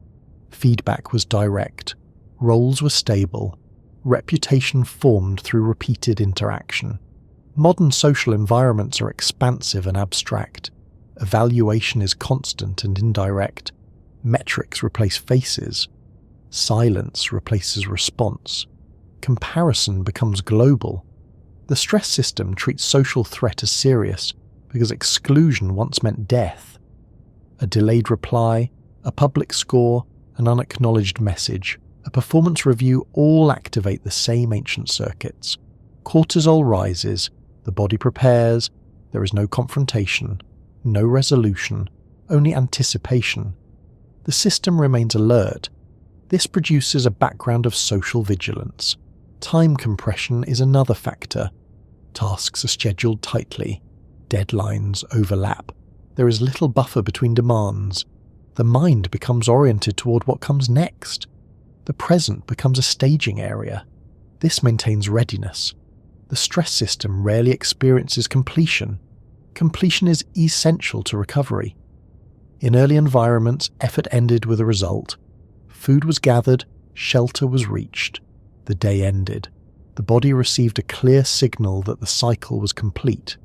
Feedback was direct. Roles were stable. Reputation formed through repeated interaction. Modern social environments are expansive and abstract. Evaluation is constant and indirect. Metrics replace faces. Silence replaces response. Comparison becomes global. The stress system treats social threat as serious because exclusion once meant death. A delayed reply, a public score, an unacknowledged message, a performance review all activate the same ancient circuits. Cortisol rises, the body prepares, there is no confrontation, no resolution, only anticipation. The system remains alert. This produces a background of social vigilance. Time compression is another factor. Tasks are scheduled tightly. Deadlines overlap. There is little buffer between demands. The mind becomes oriented toward what comes next. The present becomes a staging area. This maintains readiness. The stress system rarely experiences completion. Completion is essential to recovery. In early environments, effort ended with a result. Food was gathered, shelter was reached. The day ended. The body received a clear signal that the cycle was complete.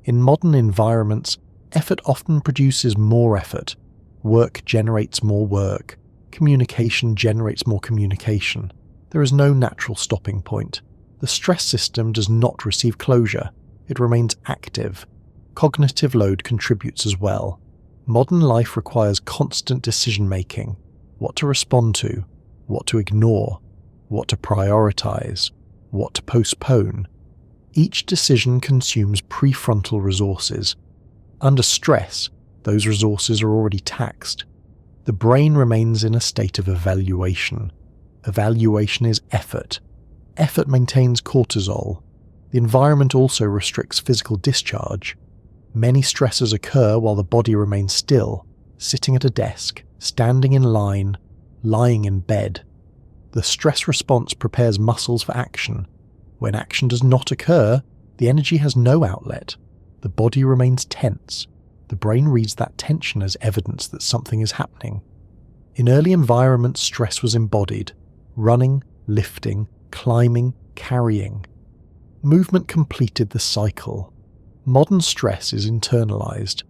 In modern environments, effort often produces more effort. Work generates more work. Communication generates more communication. There is no natural stopping point. The stress system does not receive closure. It remains active. Cognitive load contributes as well. Modern life requires constant decision-making. What to respond to, what to ignore, what to prioritize, what to postpone. Each decision consumes prefrontal resources. Under stress, those resources are already taxed. The brain remains in a state of evaluation. Evaluation is effort. Effort maintains cortisol. The environment also restricts physical discharge. Many stresses occur while the body remains still, sitting at a desk, standing in line, lying in bed. The stress response prepares muscles for action. When action does not occur, the energy has no outlet. The body remains tense. The brain reads that tension as evidence that something is happening. In early environments, stress was embodied. Running, lifting, climbing, carrying. Movement completed the cycle. Modern stress is internalized.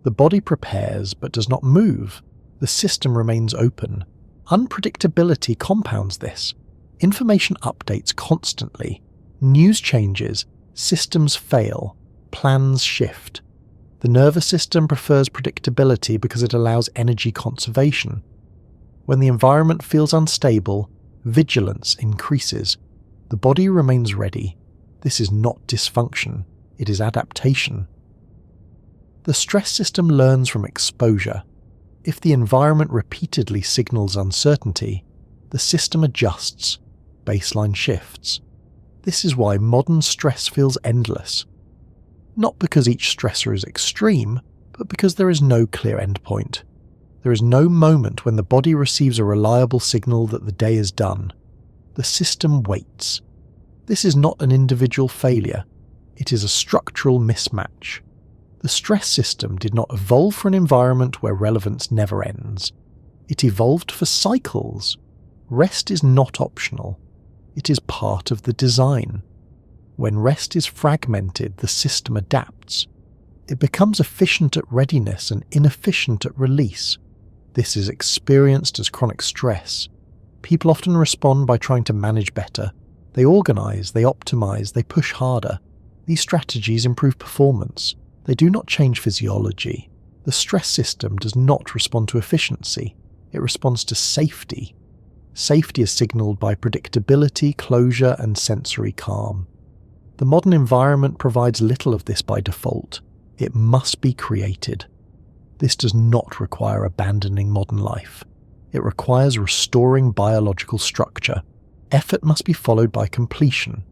The body prepares but does not move. The system remains open. Unpredictability compounds this. Information updates constantly. News changes. Systems fail. Plans shift. The nervous system prefers predictability because it allows energy conservation. When the environment feels unstable, vigilance increases. The body remains ready. This is not dysfunction. It is adaptation. The stress system learns from exposure. If the environment repeatedly signals uncertainty, the system adjusts. Baseline shifts. This is why modern stress feels endless. Not because each stressor is extreme, but because there is no clear endpoint. There is no moment when the body receives a reliable signal that the day is done. The system waits. This is not an individual failure. It is a structural mismatch. The stress system did not evolve for an environment where relevance never ends. It evolved for cycles. Rest is not optional. It is part of the design. When rest is fragmented, the system adapts. It becomes efficient at readiness and inefficient at release. This is experienced as chronic stress. People often respond by trying to manage better. They organize, they optimize, they push harder. These strategies improve performance. They do not change physiology. The stress system does not respond to efficiency. It responds to safety. Safety is signaled by predictability, closure, and sensory calm. The modern environment provides little of this by default. It must be created. This does not require abandoning modern life. It requires restoring biological structure. Effort must be followed by completion.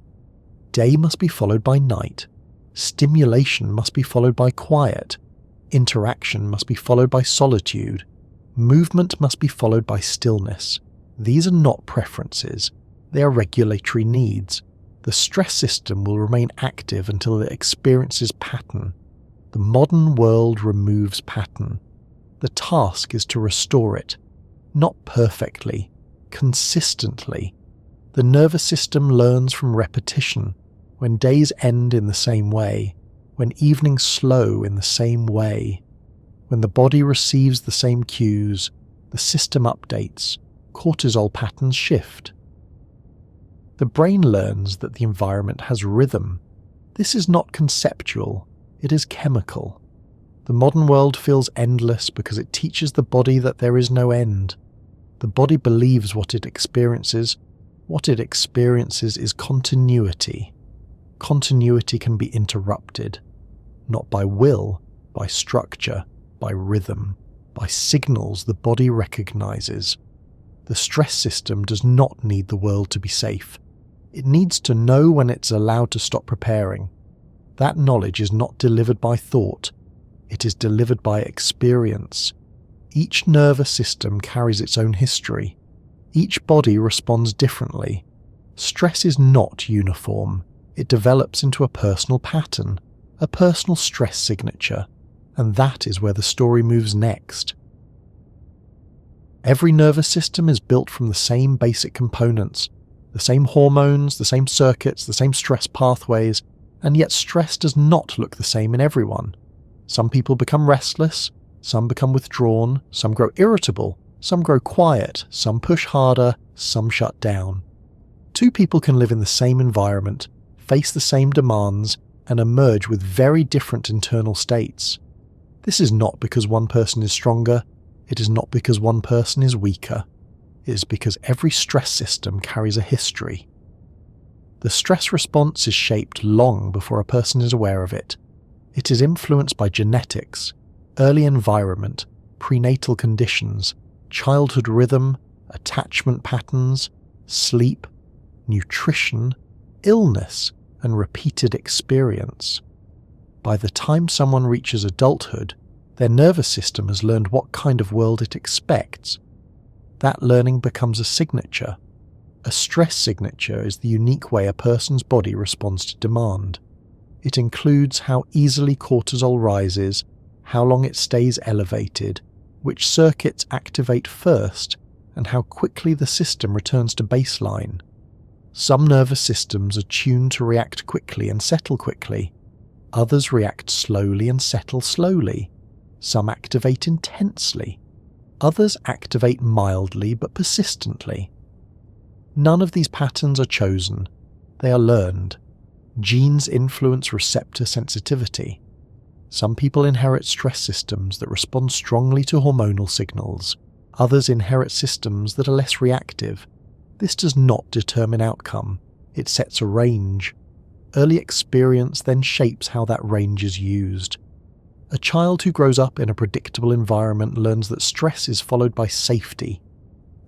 Day must be followed by night. Stimulation must be followed by quiet. Interaction must be followed by solitude. Movement must be followed by stillness. These are not preferences. They are regulatory needs. The stress system will remain active until it experiences pattern. The modern world removes pattern. The task is to restore it. Not perfectly, consistently. The nervous system learns from repetition. When days end in the same way, when evenings slow in the same way, when the body receives the same cues, the system updates, cortisol patterns shift. The brain learns that the environment has rhythm. This is not conceptual, it is chemical. The modern world feels endless because it teaches the body that there is no end. The body believes what it experiences. What it experiences is continuity. Continuity can be interrupted, not by will, by structure, by rhythm, by signals the body recognizes. The stress system does not need the world to be safe. It needs to know when it's allowed to stop preparing. That knowledge is not delivered by thought. It is delivered by experience. Each nervous system carries its own history. Each body responds differently. Stress is not uniform. It develops into a personal pattern, a personal stress signature, and that is where the story moves next. Every nervous system is built from the same basic components, the same hormones, the same circuits, the same stress pathways, and yet stress does not look the same in everyone. Some people become restless, some become withdrawn, some grow irritable, some grow quiet, some push harder, some shut down. Two people can live in the same environment, face the same demands, and emerge with very different internal states. This is not because one person is stronger, it is not because one person is weaker. It is because every stress system carries a history. The stress response is shaped long before a person is aware of it. It is influenced by genetics, early environment, prenatal conditions, childhood rhythm, attachment patterns, sleep, nutrition, illness, and repeated experience. By the time someone reaches adulthood, their nervous system has learned what kind of world it expects. That learning becomes a signature. A stress signature is the unique way a person's body responds to demand. It includes how easily cortisol rises, how long it stays elevated, which circuits activate first, and how quickly the system returns to baseline. Some nervous systems are tuned to react quickly and settle quickly. Others react slowly and settle slowly. Some activate intensely. Others activate mildly but persistently. None of these patterns are chosen. They are learned. Genes influence receptor sensitivity. Some people inherit stress systems that respond strongly to hormonal signals. Others inherit systems that are less reactive. This does not determine outcome. It sets a range. Early experience then shapes how that range is used. A child who grows up in a predictable environment learns that stress is followed by safety.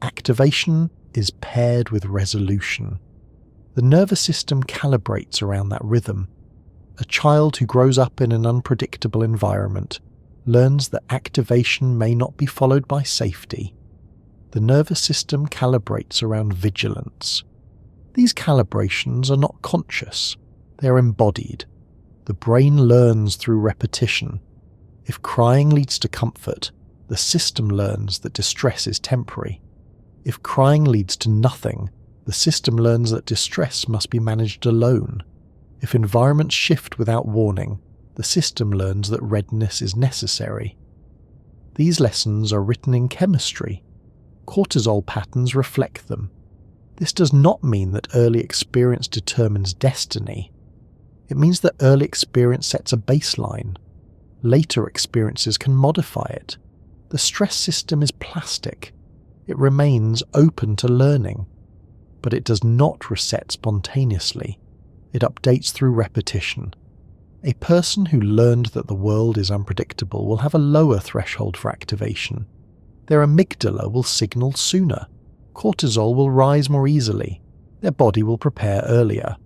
Activation is paired with resolution. The nervous system calibrates around that rhythm. A child who grows up in an unpredictable environment learns that activation may not be followed by safety. The nervous system calibrates around vigilance. These calibrations are not conscious, they are embodied. The brain learns through repetition. If crying leads to comfort, the system learns that distress is temporary. If crying leads to nothing, the system learns that distress must be managed alone. If environments shift without warning, the system learns that readiness is necessary. These lessons are written in chemistry. Cortisol patterns reflect them. This does not mean that early experience determines destiny. It means that early experience sets a baseline. Later experiences can modify it. The stress system is plastic. It remains open to learning. But it does not reset spontaneously. It updates through repetition. A person who learned that the world is unpredictable will have a lower threshold for activation. Their amygdala will signal sooner. Cortisol will rise more easily. Their body will prepare earlier.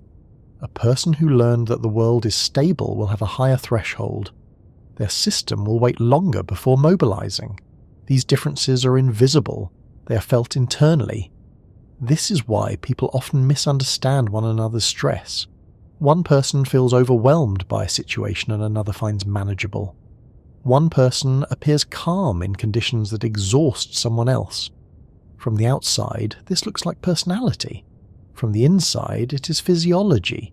A person who learned that the world is stable will have a higher threshold. Their system will wait longer before mobilizing. These differences are invisible. They are felt internally. This is why people often misunderstand one another's stress. One person feels overwhelmed by a situation and another finds manageable. One person appears calm in conditions that exhaust someone else. From the outside, this looks like personality. From the inside, it is physiology.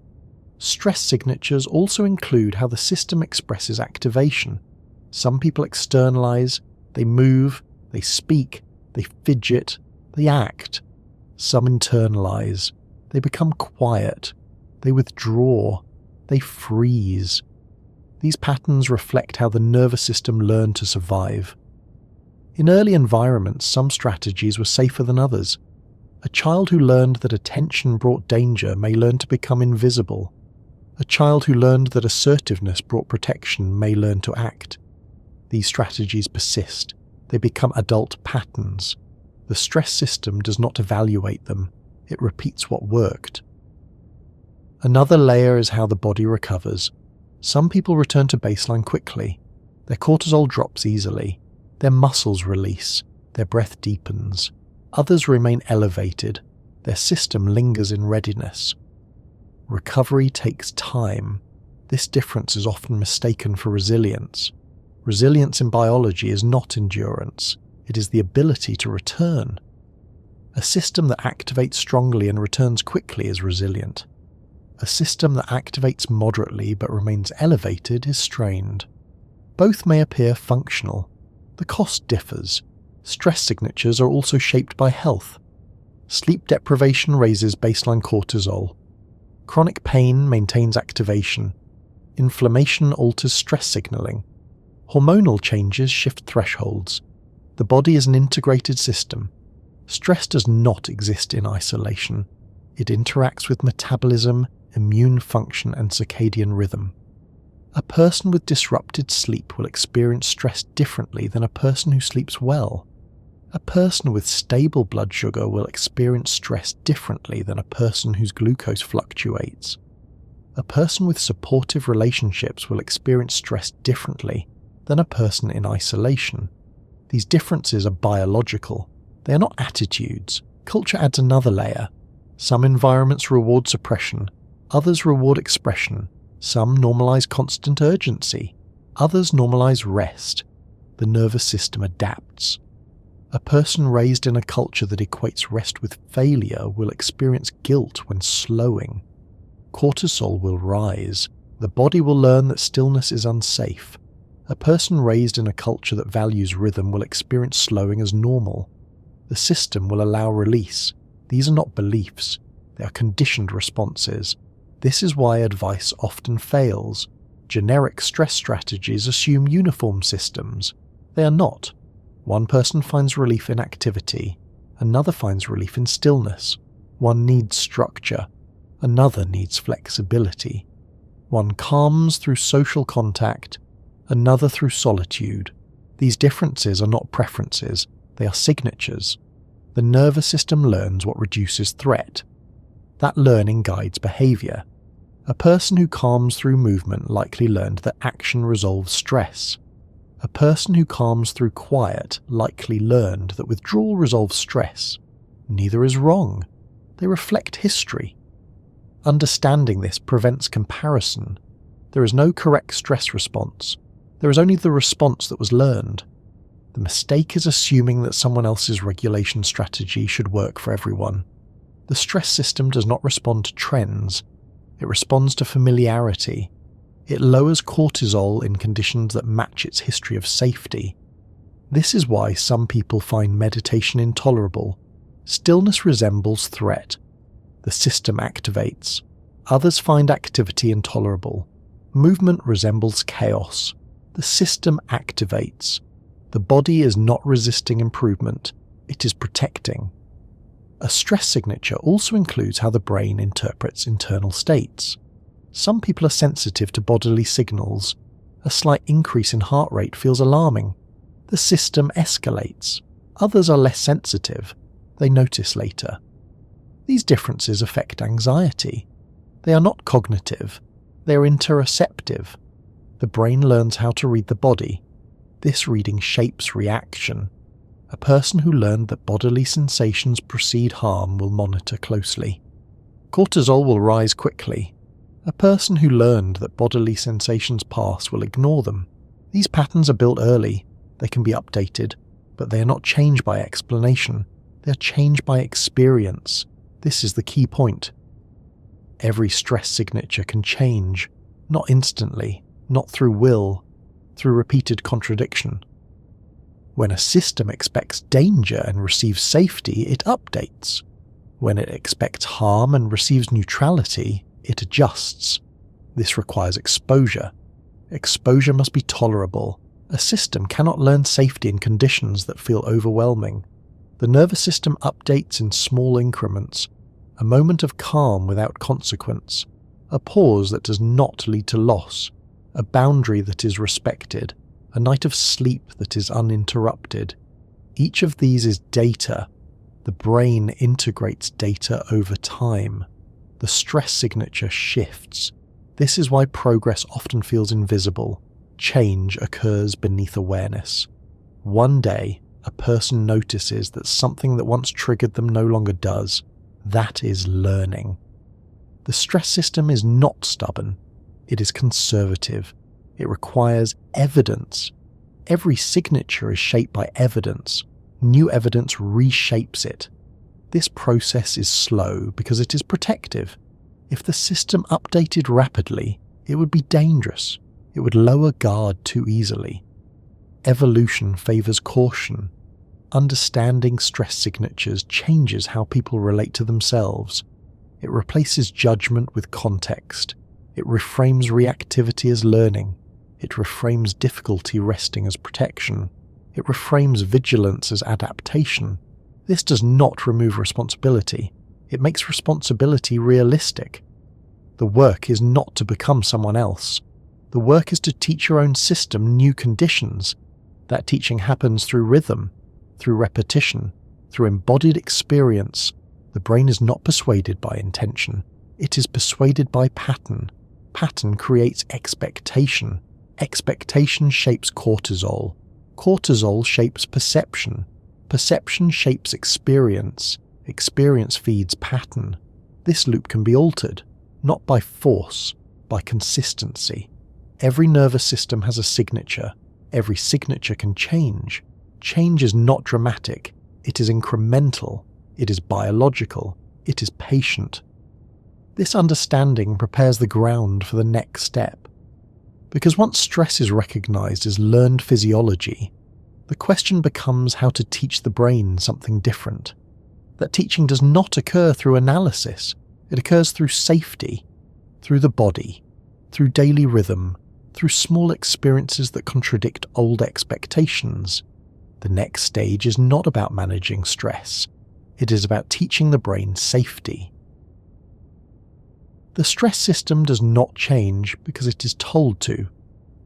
Stress signatures also include how the system expresses activation. Some people externalize, they move, they speak, they fidget, they act. Some internalize, they become quiet, they withdraw, they freeze. These patterns reflect how the nervous system learned to survive. In early environments, some strategies were safer than others. A child who learned that attention brought danger may learn to become invisible. A child who learned that assertiveness brought protection may learn to act. These strategies persist. They become adult patterns. The stress system does not evaluate them. It repeats what worked. Another layer is how the body recovers. Some people return to baseline quickly. Their cortisol drops easily. Their muscles release. Their breath deepens. Others remain elevated. Their system lingers in readiness. Recovery takes time. This difference is often mistaken for resilience. Resilience in biology is not endurance. It is the ability to return. A system that activates strongly and returns quickly is resilient. A system that activates moderately but remains elevated is strained. Both may appear functional. The cost differs. Stress signatures are also shaped by health. Sleep deprivation raises baseline cortisol. Chronic pain maintains activation. Inflammation alters stress signaling. Hormonal changes shift thresholds. The body is an integrated system. Stress does not exist in isolation. It interacts with metabolism, immune function, and circadian rhythm. A person with disrupted sleep will experience stress differently than a person who sleeps well. A person with stable blood sugar will experience stress differently than a person whose glucose fluctuates. A person with supportive relationships will experience stress differently than a person in isolation. These differences are biological. They are not attitudes. Culture adds another layer. Some environments reward suppression. Others reward expression. Some normalize constant urgency. Others normalize rest. The nervous system adapts. A person raised in a culture that equates rest with failure will experience guilt when slowing. Cortisol will rise. The body will learn that stillness is unsafe. A person raised in a culture that values rhythm will experience slowing as normal. The system will allow release. These are not beliefs. They are conditioned responses. This is why advice often fails. Generic stress strategies assume uniform systems. They are not. One person finds relief in activity. Another finds relief in stillness. One needs structure. Another needs flexibility. One calms through social contact. Another through solitude. These differences are not preferences. They are signatures. The nervous system learns what reduces threat. That learning guides behavior. A person who calms through movement likely learned that action resolves stress. A person who calms through quiet likely learned that withdrawal resolves stress. Neither is wrong. They reflect history. Understanding this prevents comparison. There is no correct stress response. There is only the response that was learned. The mistake is assuming that someone else's regulation strategy should work for everyone. The stress system does not respond to trends. It responds to familiarity. It lowers cortisol in conditions that match its history of safety. This is why some people find meditation intolerable. Stillness resembles threat. The system activates. Others find activity intolerable. Movement resembles chaos. The system activates. The body is not resisting improvement, it is protecting. A stress signature also includes how the brain interprets internal states. Some people are sensitive to bodily signals. A slight increase in heart rate feels alarming. The system escalates. Others are less sensitive. They notice later. These differences affect anxiety. They are not cognitive. They are interoceptive. The brain learns how to read the body. This reading shapes reaction. A person who learned that bodily sensations precede harm will monitor closely. Cortisol will rise quickly. A person who learned that bodily sensations pass will ignore them. These patterns are built early. They can be updated, but they are not changed by explanation. They are changed by experience. This is the key point. Every stress signature can change, not instantly, not through will, through repeated contradiction. When a system expects danger and receives safety, it updates. When it expects harm and receives neutrality, it adjusts. This requires exposure. Exposure must be tolerable. A system cannot learn safety in conditions that feel overwhelming. The nervous system updates in small increments. A moment of calm without consequence. A pause that does not lead to loss. A boundary that is respected, a night of sleep that is uninterrupted. Each of these is data. The brain integrates data over time. The stress signature shifts. This is why progress often feels invisible. Change occurs beneath awareness. One day, a person notices that something that once triggered them no longer does. That is learning. The stress system is not stubborn. It is conservative. It requires evidence. Every signature is shaped by evidence. New evidence reshapes it. This process is slow because it is protective. If the system updated rapidly, it would be dangerous. It would lower guard too easily. Evolution favors caution. Understanding stress signatures changes how people relate to themselves. It replaces judgment with context. It reframes reactivity as learning. It reframes difficulty resting as protection. It reframes vigilance as adaptation. This does not remove responsibility. It makes responsibility realistic. The work is not to become someone else. The work is to teach your own system new conditions. That teaching happens through rhythm, through repetition, through embodied experience. The brain is not persuaded by intention. It is persuaded by pattern. Pattern creates expectation. Expectation shapes cortisol. Cortisol shapes perception. Perception shapes experience. Experience feeds pattern. This loop can be altered, not by force, by consistency. Every nervous system has a signature. Every signature can change. Change is not dramatic. It is incremental. It is biological. It is patient. This understanding prepares the ground for the next step. Because once stress is recognized as learned physiology, the question becomes how to teach the brain something different. That teaching does not occur through analysis. It occurs through safety, through the body, through daily rhythm, through small experiences that contradict old expectations. The next stage is not about managing stress. It is about teaching the brain safety. The stress system does not change because it is told to.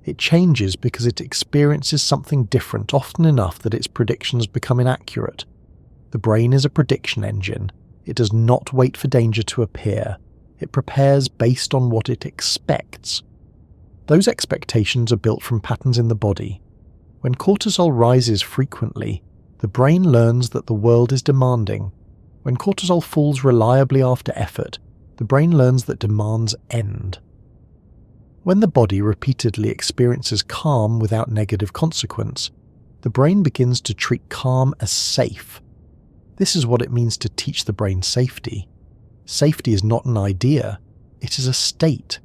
It changes because it experiences something different often enough that its predictions become inaccurate. The brain is a prediction engine. It does not wait for danger to appear. It prepares based on what it expects. Those expectations are built from patterns in the body. When cortisol rises frequently, the brain learns that the world is demanding. When cortisol falls reliably after effort, the brain learns that demands end. When the body repeatedly experiences calm without negative consequence, the brain begins to treat calm as safe. This is what it means to teach the brain safety. Safety is not an idea, it is a state.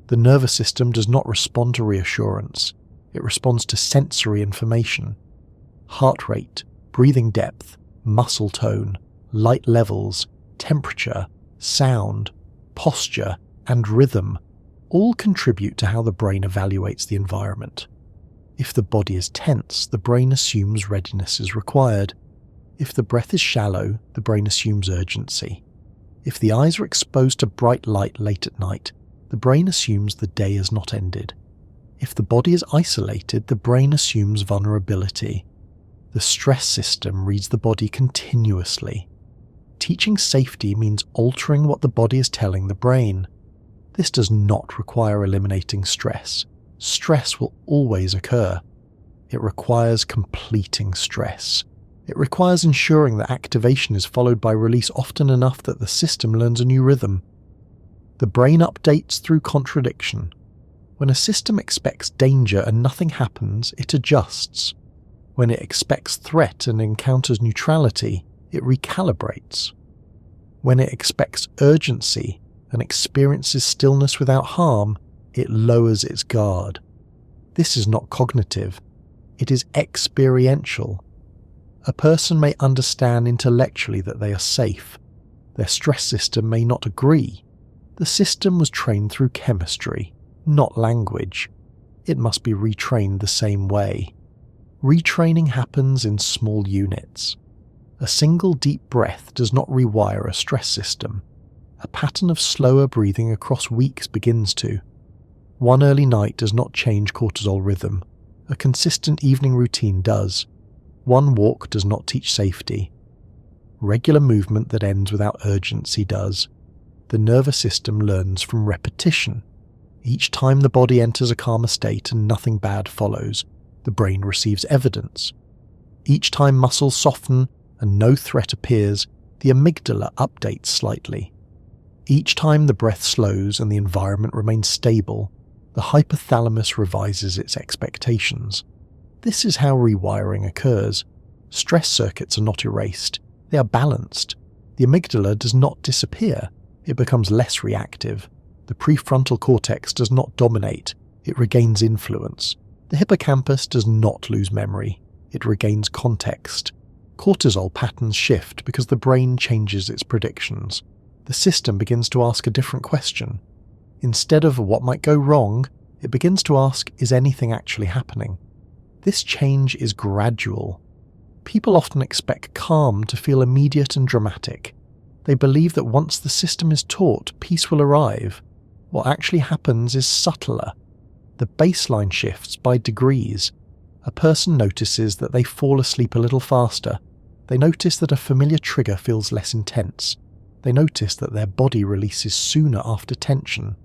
The nervous system does not respond to reassurance, it responds to sensory information. Heart rate, breathing depth, muscle tone, light levels, temperature, sound, posture, and rhythm all contribute to how the brain evaluates the environment. If the body is tense, the brain assumes readiness is required. If the breath is shallow, the brain assumes urgency. If the eyes are exposed to bright light late at night, the brain assumes the day has not ended. If the body is isolated, the brain assumes vulnerability. The stress system reads the body continuously. Teaching safety means altering what the body is telling the brain. This does not require eliminating stress. Stress will always occur. It requires completing stress. It requires ensuring that activation is followed by release often enough that the system learns a new rhythm. The brain updates through contradiction. When a system expects danger and nothing happens, it adjusts. When it expects threat and encounters neutrality, it recalibrates. When it expects urgency and experiences stillness without harm, it lowers its guard. This is not cognitive, it is experiential. A person may understand intellectually that they are safe. Their stress system may not agree. The system was trained through chemistry, not language. It must be retrained the same way. Retraining happens in small units. A single deep breath does not rewire a stress system. A pattern of slower breathing across weeks begins to. One early night does not change cortisol rhythm. A consistent evening routine does. One walk does not teach safety. Regular movement that ends without urgency does. The nervous system learns from repetition. Each time the body enters a calmer state and nothing bad follows, the brain receives evidence. Each time muscles soften and no threat appears, the amygdala updates slightly. Each time the breath slows and the environment remains stable, the hypothalamus revises its expectations. This is how rewiring occurs. Stress circuits are not erased, they are balanced. The amygdala does not disappear, it becomes less reactive. The prefrontal cortex does not dominate, it regains influence. The hippocampus does not lose memory, it regains context. Cortisol patterns shift because the brain changes its predictions. The system begins to ask a different question. Instead of what might go wrong, it begins to ask, is anything actually happening? This change is gradual. People often expect calm to feel immediate and dramatic. They believe that once the system is taught, peace will arrive. What actually happens is subtler. The baseline shifts by degrees. A person notices that they fall asleep a little faster. They notice that a familiar trigger feels less intense. They notice that their body releases sooner after tension.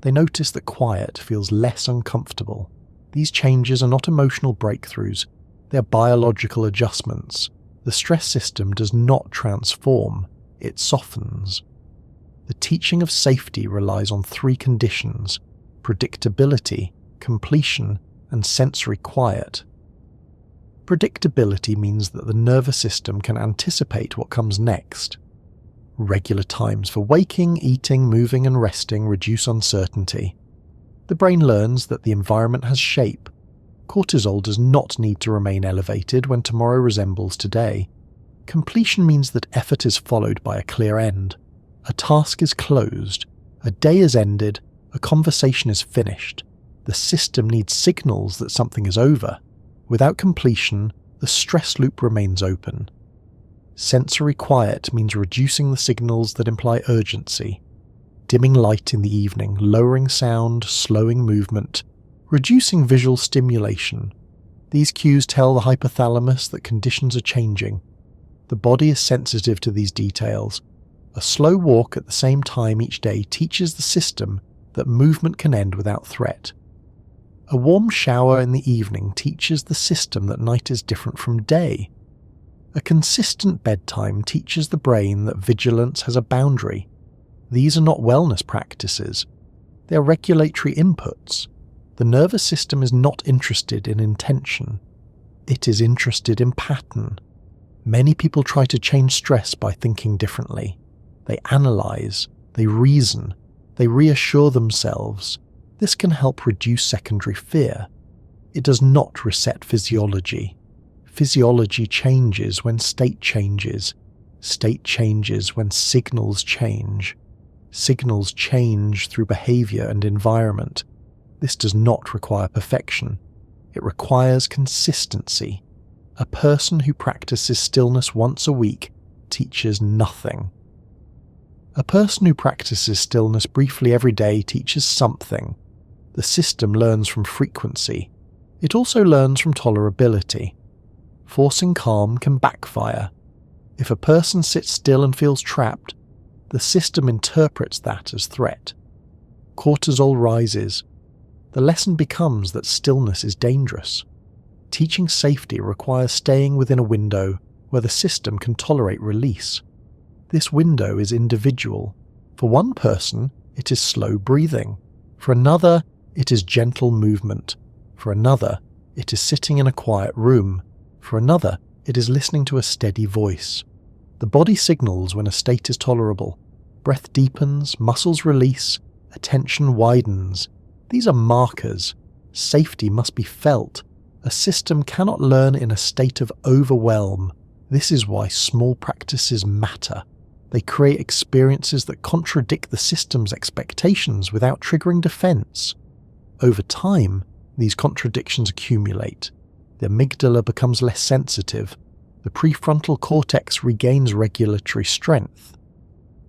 They notice that quiet feels less uncomfortable. These changes are not emotional breakthroughs, they are biological adjustments. The stress system does not transform, it softens. The teaching of safety relies on three conditions: predictability, completion, and sensory quiet. Predictability means that the nervous system can anticipate what comes next. Regular times for waking, eating, moving, and resting reduce uncertainty. The brain learns that the environment has shape. Cortisol does not need to remain elevated when tomorrow resembles today. Completion means that effort is followed by a clear end. A task is closed, a day is ended, a conversation is finished. The system needs signals that something is over. Without completion, the stress loop remains open. Sensory quiet means reducing the signals that imply urgency. Dimming light in the evening, lowering sound, slowing movement, reducing visual stimulation. These cues tell the hypothalamus that conditions are changing. The body is sensitive to these details. A slow walk at the same time each day teaches the system that movement can end without threat. A warm shower in the evening teaches the system that night is different from day. A consistent bedtime teaches the brain that vigilance has a boundary. These are not wellness practices. They are regulatory inputs. The nervous system is not interested in intention. It is interested in pattern. Many people try to change stress by thinking differently. They analyze, they reason, they reassure themselves. This can help reduce secondary fear. It does not reset physiology. Physiology changes when state changes. State changes when signals change. Signals change through behavior and environment. This does not require perfection. It requires consistency. A person who practices stillness once a week teaches nothing. A person who practices stillness briefly every day teaches something. The system learns from frequency. It also learns from tolerability. Forcing calm can backfire. If a person sits still and feels trapped, the system interprets that as threat. Cortisol rises. The lesson becomes that stillness is dangerous. Teaching safety requires staying within a window where the system can tolerate release. This window is individual. For one person, it is slow breathing. For another, it is gentle movement. For another, it is sitting in a quiet room. For another, it is listening to a steady voice. The body signals when a state is tolerable. Breath deepens, muscles release, attention widens. These are markers. Safety must be felt. A system cannot learn in a state of overwhelm. This is why small practices matter. They create experiences that contradict the system's expectations without triggering defense. Over time, these contradictions accumulate. The amygdala becomes less sensitive. The prefrontal cortex regains regulatory strength.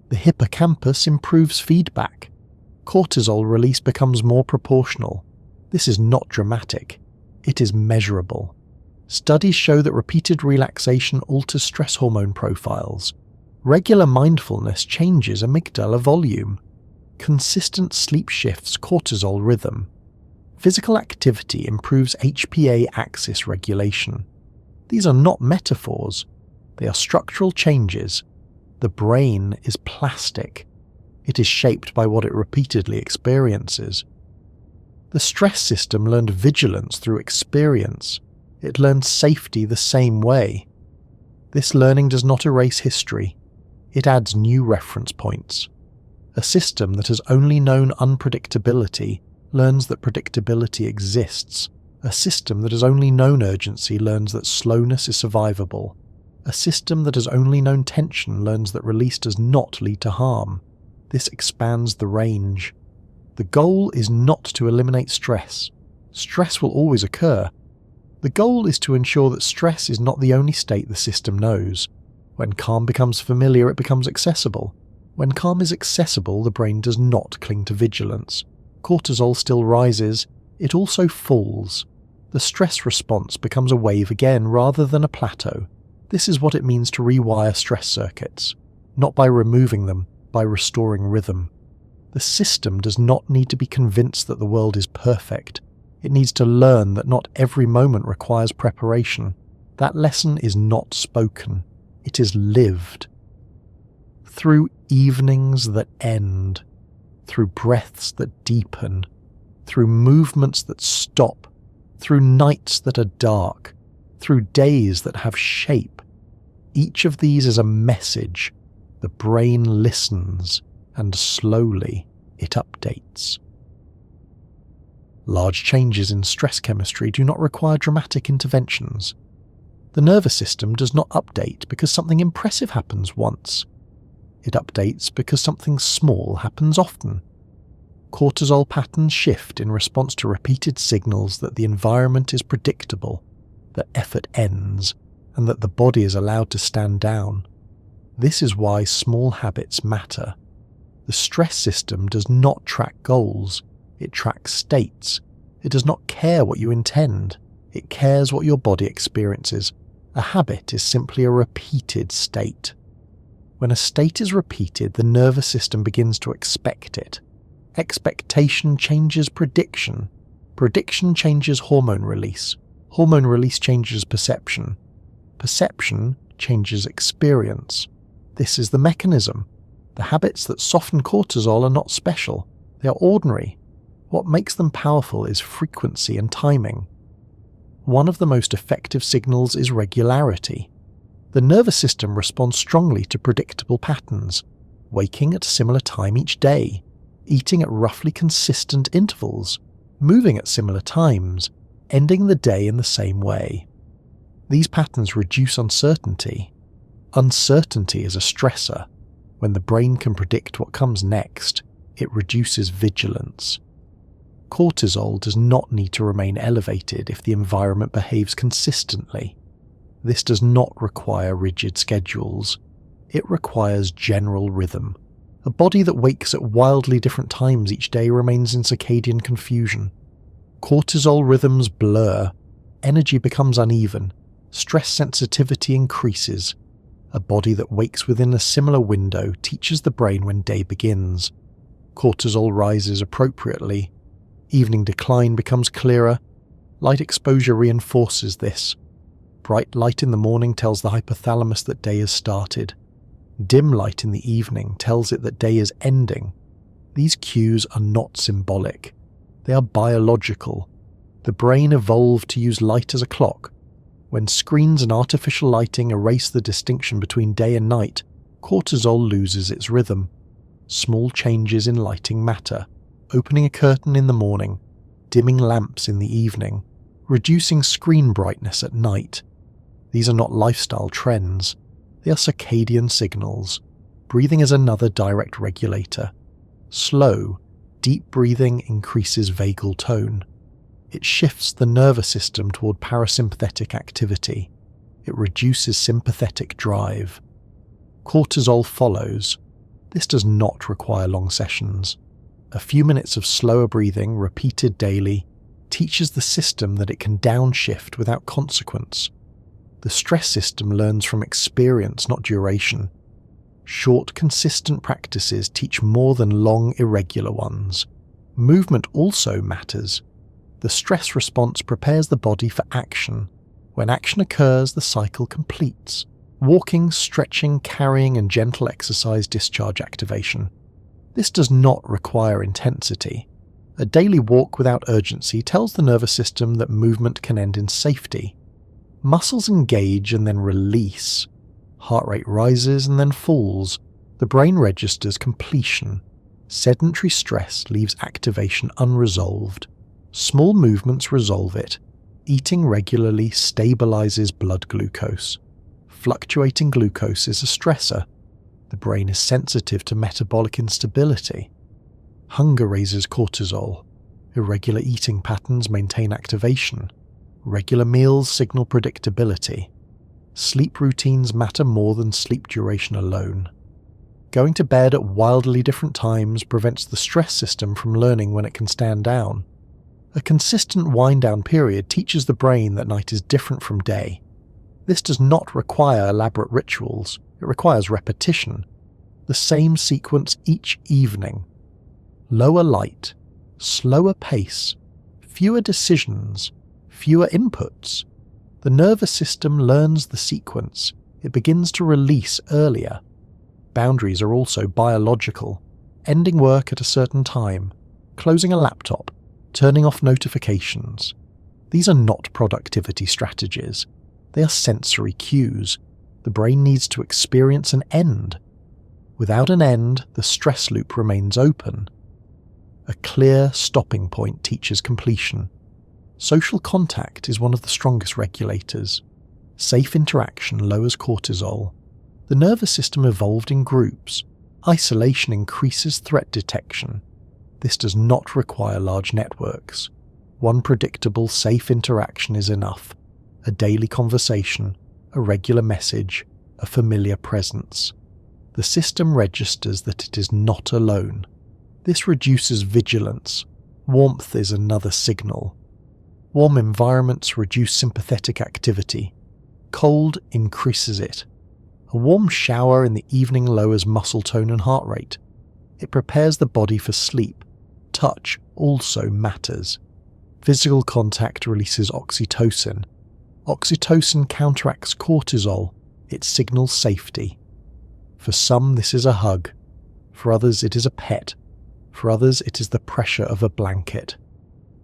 The hippocampus improves feedback. Cortisol release becomes more proportional. This is not dramatic. It is measurable. Studies show that repeated relaxation alters stress hormone profiles. Regular mindfulness changes amygdala volume. Consistent sleep shifts cortisol rhythm. Physical activity improves HPA axis regulation. These are not metaphors. They are structural changes. The brain is plastic. It is shaped by what it repeatedly experiences. The stress system learned vigilance through experience. It learned safety the same way. This learning does not erase history. It adds new reference points. A system that has only known unpredictability learns that predictability exists. A system that has only known urgency learns that slowness is survivable. A system that has only known tension learns that release does not lead to harm. This expands the range. The goal is not to eliminate stress. Stress will always occur. The goal is to ensure that stress is not the only state the system knows. When calm becomes familiar, it becomes accessible. When calm is accessible, the brain does not cling to vigilance. Cortisol still rises, it also falls. The stress response becomes a wave again rather than a plateau. This is what it means to rewire stress circuits. Not by removing them, by restoring rhythm. The system does not need to be convinced that the world is perfect. It needs to learn that not every moment requires preparation. That lesson is not spoken. It is lived. Through evenings that end, through breaths that deepen, through movements that stop, through nights that are dark, through days that have shape. Each of these is a message. The brain listens, and slowly it updates. Large changes in stress chemistry do not require dramatic interventions. The nervous system does not update because something impressive happens once. It updates because something small happens often. Cortisol patterns shift in response to repeated signals that the environment is predictable, that effort ends, and that the body is allowed to stand down. This is why small habits matter. The stress system does not track goals, it tracks states. It does not care what you intend, it cares what your body experiences. A habit is simply a repeated state. When a state is repeated, the nervous system begins to expect it. Expectation changes prediction. Prediction changes hormone release. Hormone release changes perception. Perception changes experience. This is the mechanism. The habits that soften cortisol are not special. They are ordinary. What makes them powerful is frequency and timing. One of the most effective signals is regularity. The nervous system responds strongly to predictable patterns, waking at a similar time each day, eating at roughly consistent intervals, moving at similar times, ending the day in the same way. These patterns reduce uncertainty. Uncertainty is a stressor. When the brain can predict what comes next, it reduces vigilance. Cortisol does not need to remain elevated if the environment behaves consistently. This does not require rigid schedules. It requires general rhythm. A body that wakes at wildly different times each day remains in circadian confusion. Cortisol rhythms blur. Energy becomes uneven. Stress sensitivity increases. A body that wakes within a similar window teaches the brain when day begins. Cortisol rises appropriately. Evening decline becomes clearer. Light exposure reinforces this. Bright light in the morning tells the hypothalamus that day has started. Dim light in the evening tells it that day is ending. These cues are not symbolic. They are biological. The brain evolved to use light as a clock. When screens and artificial lighting erase the distinction between day and night, cortisol loses its rhythm. Small changes in lighting matter. Opening a curtain in the morning, dimming lamps in the evening, reducing screen brightness at night. These are not lifestyle trends. They are circadian signals. Breathing is another direct regulator. Slow, deep breathing increases vagal tone. It shifts the nervous system toward parasympathetic activity. It reduces sympathetic drive. Cortisol follows. This does not require long sessions. A few minutes of slower breathing, repeated daily, teaches the system that it can downshift without consequence. The stress system learns from experience, not duration. Short, consistent practices teach more than long, irregular ones. Movement also matters. The stress response prepares the body for action. When action occurs, the cycle completes. Walking, stretching, carrying, and gentle exercise discharge activation. This does not require intensity. A daily walk without urgency tells the nervous system that movement can end in safety. Muscles engage and then release. Heart rate rises and then falls. The brain registers completion. Sedentary stress leaves activation unresolved. Small movements resolve it. Eating regularly stabilizes blood glucose. Fluctuating glucose is a stressor. The brain is sensitive to metabolic instability. Hunger raises cortisol. Irregular eating patterns maintain activation. Regular meals signal predictability. Sleep routines matter more than sleep duration alone. Going to bed at wildly different times prevents the stress system from learning when it can stand down. A consistent wind-down period teaches the brain that night is different from day. This does not require elaborate rituals. It requires repetition. The same sequence each evening. Lower light, slower pace, fewer decisions, fewer inputs. The nervous system learns the sequence. It begins to release earlier. Boundaries are also biological. Ending work at a certain time, closing a laptop, turning off notifications. These are not productivity strategies. They are sensory cues. The brain needs to experience an end. Without an end, the stress loop remains open. A clear stopping point teaches completion. Social contact is one of the strongest regulators. Safe interaction lowers cortisol. The nervous system evolved in groups. Isolation increases threat detection. This does not require large networks. One predictable, safe interaction is enough. A daily conversation, a regular message, a familiar presence. The system registers that it is not alone. This reduces vigilance. Warmth is another signal. Warm environments reduce sympathetic activity. Cold increases it. A warm shower in the evening lowers muscle tone and heart rate. It prepares the body for sleep. Touch also matters. Physical contact releases oxytocin. Oxytocin counteracts cortisol. It signals safety. For some, this is a hug. For others, it is a pet. For others, it is the pressure of a blanket.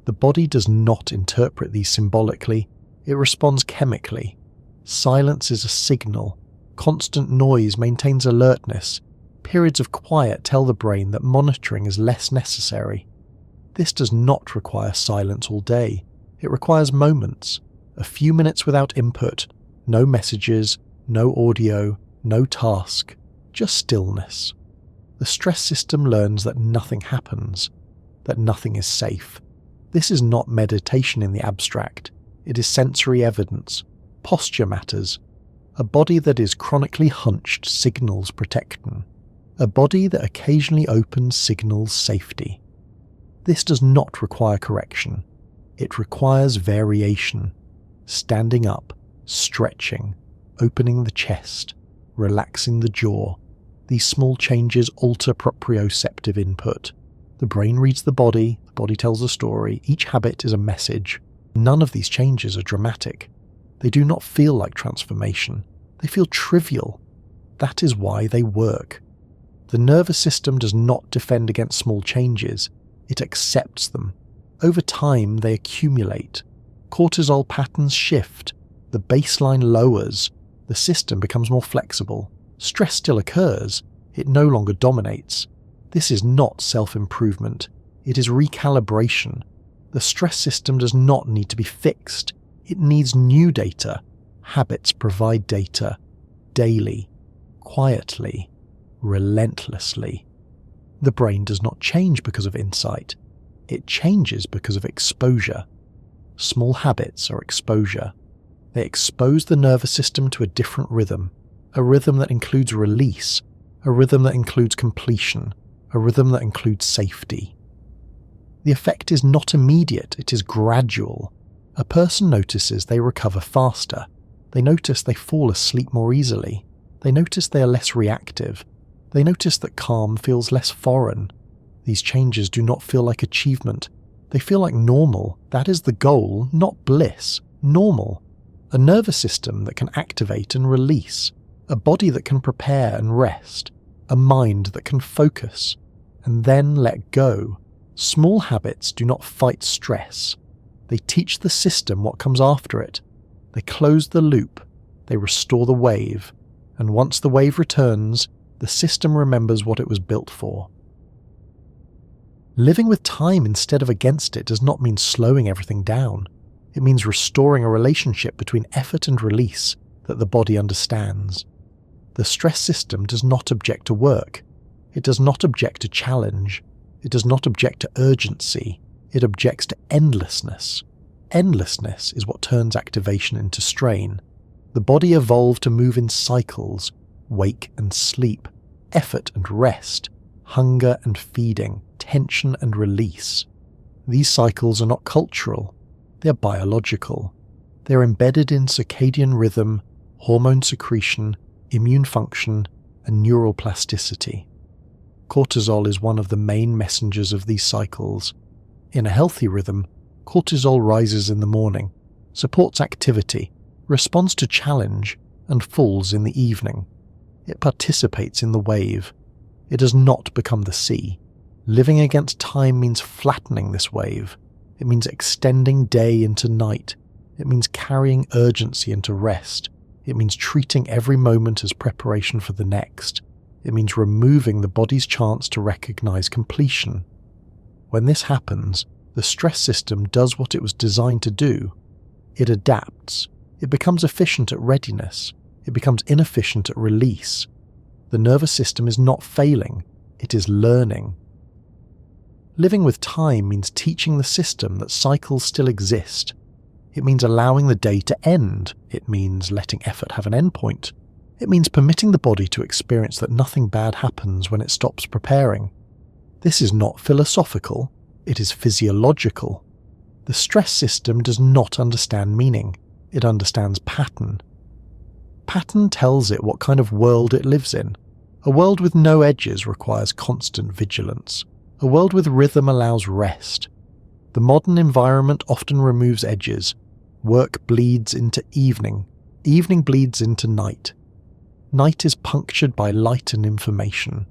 The body does not interpret these symbolically. It responds chemically. Silence is a signal. Constant noise maintains alertness. Periods of quiet tell the brain that monitoring is less necessary. This does not require silence all day. It requires moments. A few minutes without input. No messages, no audio, no task. Just stillness. The stress system learns that nothing happens, that nothing is safe. This is not meditation in the abstract. It is sensory evidence. Posture matters. A body that is chronically hunched signals protection. A body that occasionally opens signals safety. This does not require correction. It requires variation. Standing up, stretching, opening the chest, relaxing the jaw. These small changes alter proprioceptive input. The brain reads the body tells a story, each habit is a message. None of these changes are dramatic. They do not feel like transformation. They feel trivial. That is why they work. The nervous system does not defend against small changes. It accepts them. Over time, they accumulate. Cortisol patterns shift. The baseline lowers. The system becomes more flexible. Stress still occurs. It no longer dominates. This is not self-improvement. It is recalibration. The stress system does not need to be fixed. It needs new data. Habits provide data. Daily. Quietly. Relentlessly. The brain does not change because of insight. It changes because of exposure. Small habits are exposure. They expose the nervous system to a different rhythm, a rhythm that includes release, a rhythm that includes completion, a rhythm that includes safety. The effect is not immediate, it is gradual. A person notices they recover faster. They notice they fall asleep more easily. They notice they are less reactive. They notice that calm feels less foreign. These changes do not feel like achievement. They feel like normal. That is the goal, not bliss. Normal. A nervous system that can activate and release. A body that can prepare and rest. A mind that can focus. And then let go. Small habits do not fight stress. They teach the system what comes after it. They close the loop. They restore the wave. And once the wave returns, the system remembers what it was built for. Living with time instead of against it does not mean slowing everything down. It means restoring a relationship between effort and release that the body understands. The stress system does not object to work. It does not object to challenge. It does not object to urgency. It objects to endlessness. Endlessness is what turns activation into strain. The body evolved to move in cycles, wake and sleep, effort and rest, hunger and feeding, tension and release. These cycles are not cultural. They are biological. They are embedded in circadian rhythm, hormone secretion, immune function, and neural plasticity. Cortisol is one of the main messengers of these cycles. In a healthy rhythm, cortisol rises in the morning, supports activity, responds to challenge, and falls in the evening. It participates in the wave. It does not become the sea. Living against time means flattening this wave. It means extending day into night. It means carrying urgency into rest. It means treating every moment as preparation for the next. It means removing the body's chance to recognize completion. When this happens, the stress system does what it was designed to do. It adapts. It becomes efficient at readiness. It becomes inefficient at release. The nervous system is not failing. It is learning. Living with time means teaching the system that cycles still exist. It means allowing the day to end. It means letting effort have an endpoint. It means permitting the body to experience that nothing bad happens when it stops preparing. This is not philosophical. It is physiological. The stress system does not understand meaning. It understands pattern. Pattern tells it what kind of world it lives in. A world with no edges requires constant vigilance. A world with rhythm allows rest. The modern environment often removes edges. Work bleeds into evening. Evening bleeds into night. Night is punctured by light and information.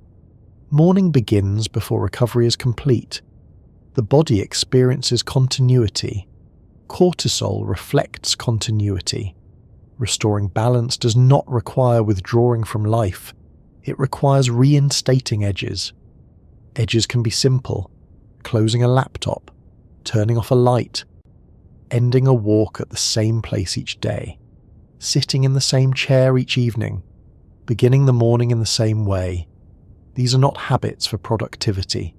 Morning begins before recovery is complete. The body experiences continuity. Cortisol reflects continuity. Restoring balance does not require withdrawing from life. It requires reinstating edges. Edges can be simple: closing a laptop, turning off a light, ending a walk at the same place each day, sitting in the same chair each evening, beginning the morning in the same way. These are not habits for productivity.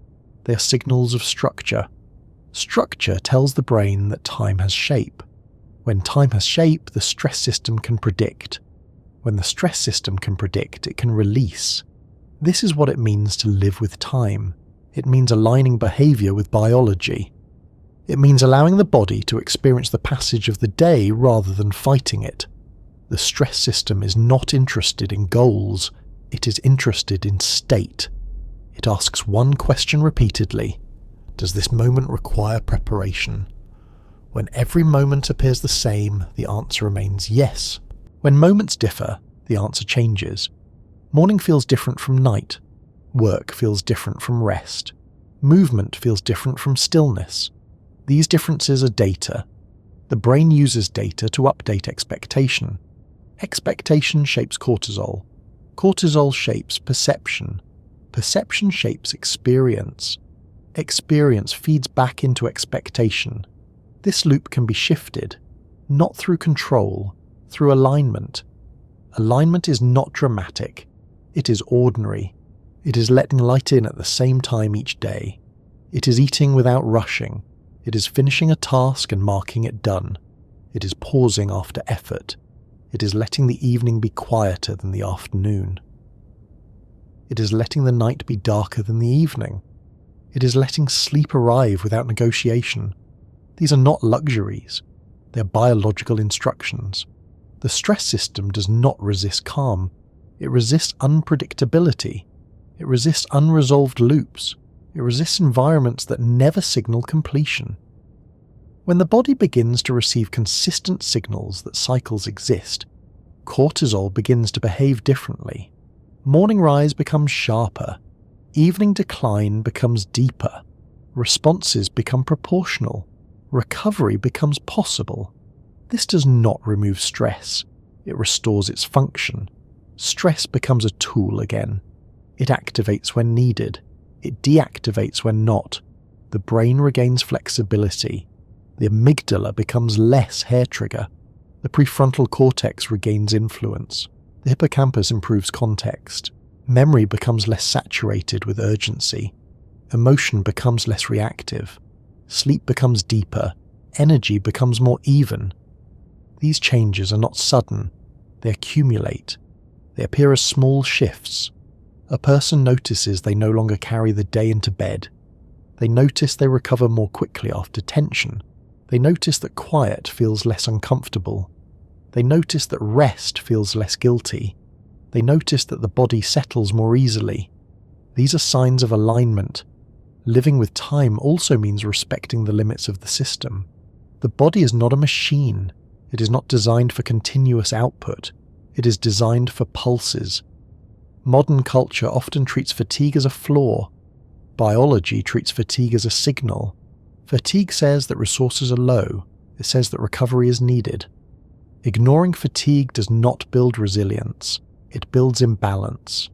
They are signals of structure. Structure tells the brain that time has shape. When time has shape, the stress system can predict. When the stress system can predict, it can release. This is what it means to live with time. It means aligning behavior with biology. It means allowing the body to experience the passage of the day rather than fighting it. The stress system is not interested in goals. It is interested in state. It asks one question repeatedly: does this moment require preparation? When every moment appears the same, the answer remains yes. When moments differ, the answer changes. Morning feels different from night. Work feels different from rest. Movement feels different from stillness. These differences are data. The brain uses data to update expectation. Expectation shapes cortisol. Cortisol shapes perception. Perception shapes experience. Experience feeds back into expectation. This loop can be shifted, not through control, through alignment. Alignment is not dramatic. It is ordinary. It is letting light in at the same time each day. It is eating without rushing. It is finishing a task and marking it done. It is pausing after effort. It is letting the evening be quieter than the afternoon. It is letting the night be darker than the evening. It is letting sleep arrive without negotiation. These are not luxuries. They are biological instructions. The stress system does not resist calm. It resists unpredictability. It resists unresolved loops. It resists environments that never signal completion. When the body begins to receive consistent signals that cycles exist, cortisol begins to behave differently. Morning rise becomes sharper. Evening decline becomes deeper. Responses become proportional. Recovery becomes possible. This does not remove stress. It restores its function. Stress becomes a tool again. It activates when needed. It deactivates when not. The brain regains flexibility. The amygdala becomes less hair trigger. The prefrontal cortex regains influence. The hippocampus improves context. Memory becomes less saturated with urgency. Emotion becomes less reactive. Sleep becomes deeper. Energy becomes more even. These changes are not sudden. They accumulate. They appear as small shifts. A person notices they no longer carry the day into bed. They notice they recover more quickly after tension. They notice that quiet feels less uncomfortable. They notice that rest feels less guilty. They notice that the body settles more easily. These are signs of alignment. Living with time also means respecting the limits of the system. The body is not a machine. It is not designed for continuous output. It is designed for pulses. Modern culture often treats fatigue as a flaw. Biology treats fatigue as a signal. Fatigue says that resources are low. It says that recovery is needed. Ignoring fatigue does not build resilience. It builds imbalance.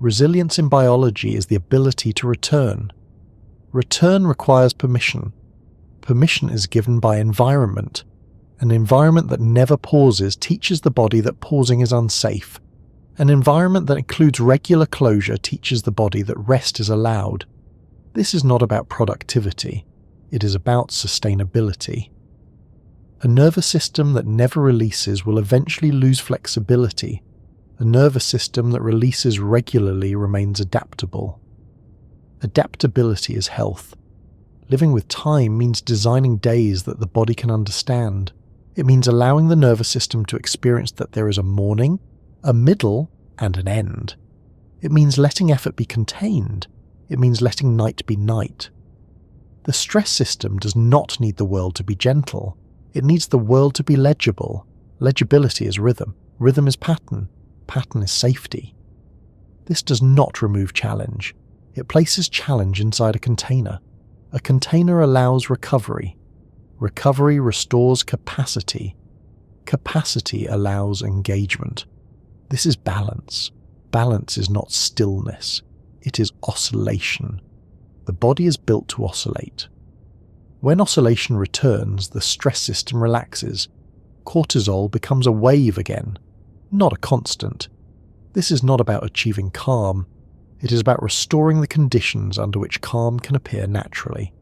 Resilience in biology is the ability to return. Return requires permission. Permission is given by environment. An environment that never pauses teaches the body that pausing is unsafe. An environment that includes regular closure teaches the body that rest is allowed. This is not about productivity. It is about sustainability. A nervous system that never releases will eventually lose flexibility. A nervous system that releases regularly remains adaptable. Adaptability is health. Living with time means designing days that the body can understand. It means allowing the nervous system to experience that there is a morning, a middle, and an end. It means letting effort be contained. It means letting night be night. The stress system does not need the world to be gentle. It needs the world to be legible. Legibility is rhythm. Rhythm is pattern. Pattern is safety. This does not remove challenge. It places challenge inside a container. A container allows recovery. Recovery restores capacity. Capacity allows engagement. This is balance. Balance is not stillness. It is oscillation. The body is built to oscillate. When oscillation returns, the stress system relaxes. Cortisol becomes a wave again, not a constant. This is not about achieving calm. It is about restoring the conditions under which calm can appear naturally.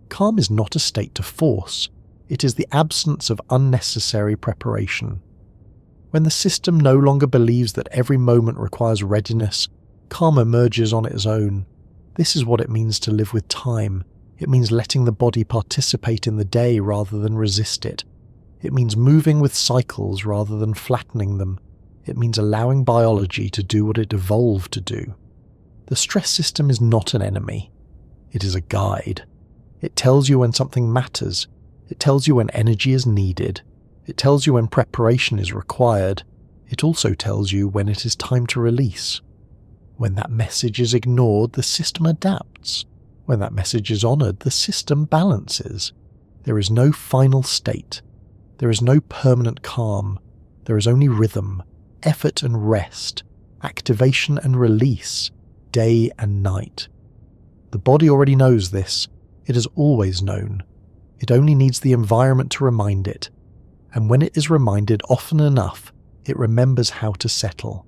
Calm is not a state to force. It is the absence of unnecessary preparation. When the system no longer believes that every moment requires readiness, calm emerges on its own. This is what it means to live with time. It means letting the body participate in the day rather than resist it. It means moving with cycles rather than flattening them. It means allowing biology to do what it evolved to do. The stress system is not an enemy. It is a guide. It tells you when something matters. It tells you when energy is needed. It tells you when preparation is required. It also tells you when it is time to release. When that message is ignored, the system adapts. When that message is honoured, the system balances. There is no final state. There is no permanent calm. There is only rhythm, effort and rest, activation and release, day and night. The body already knows this. It has always known. It only needs the environment to remind it. And when it is reminded often enough, it remembers how to settle.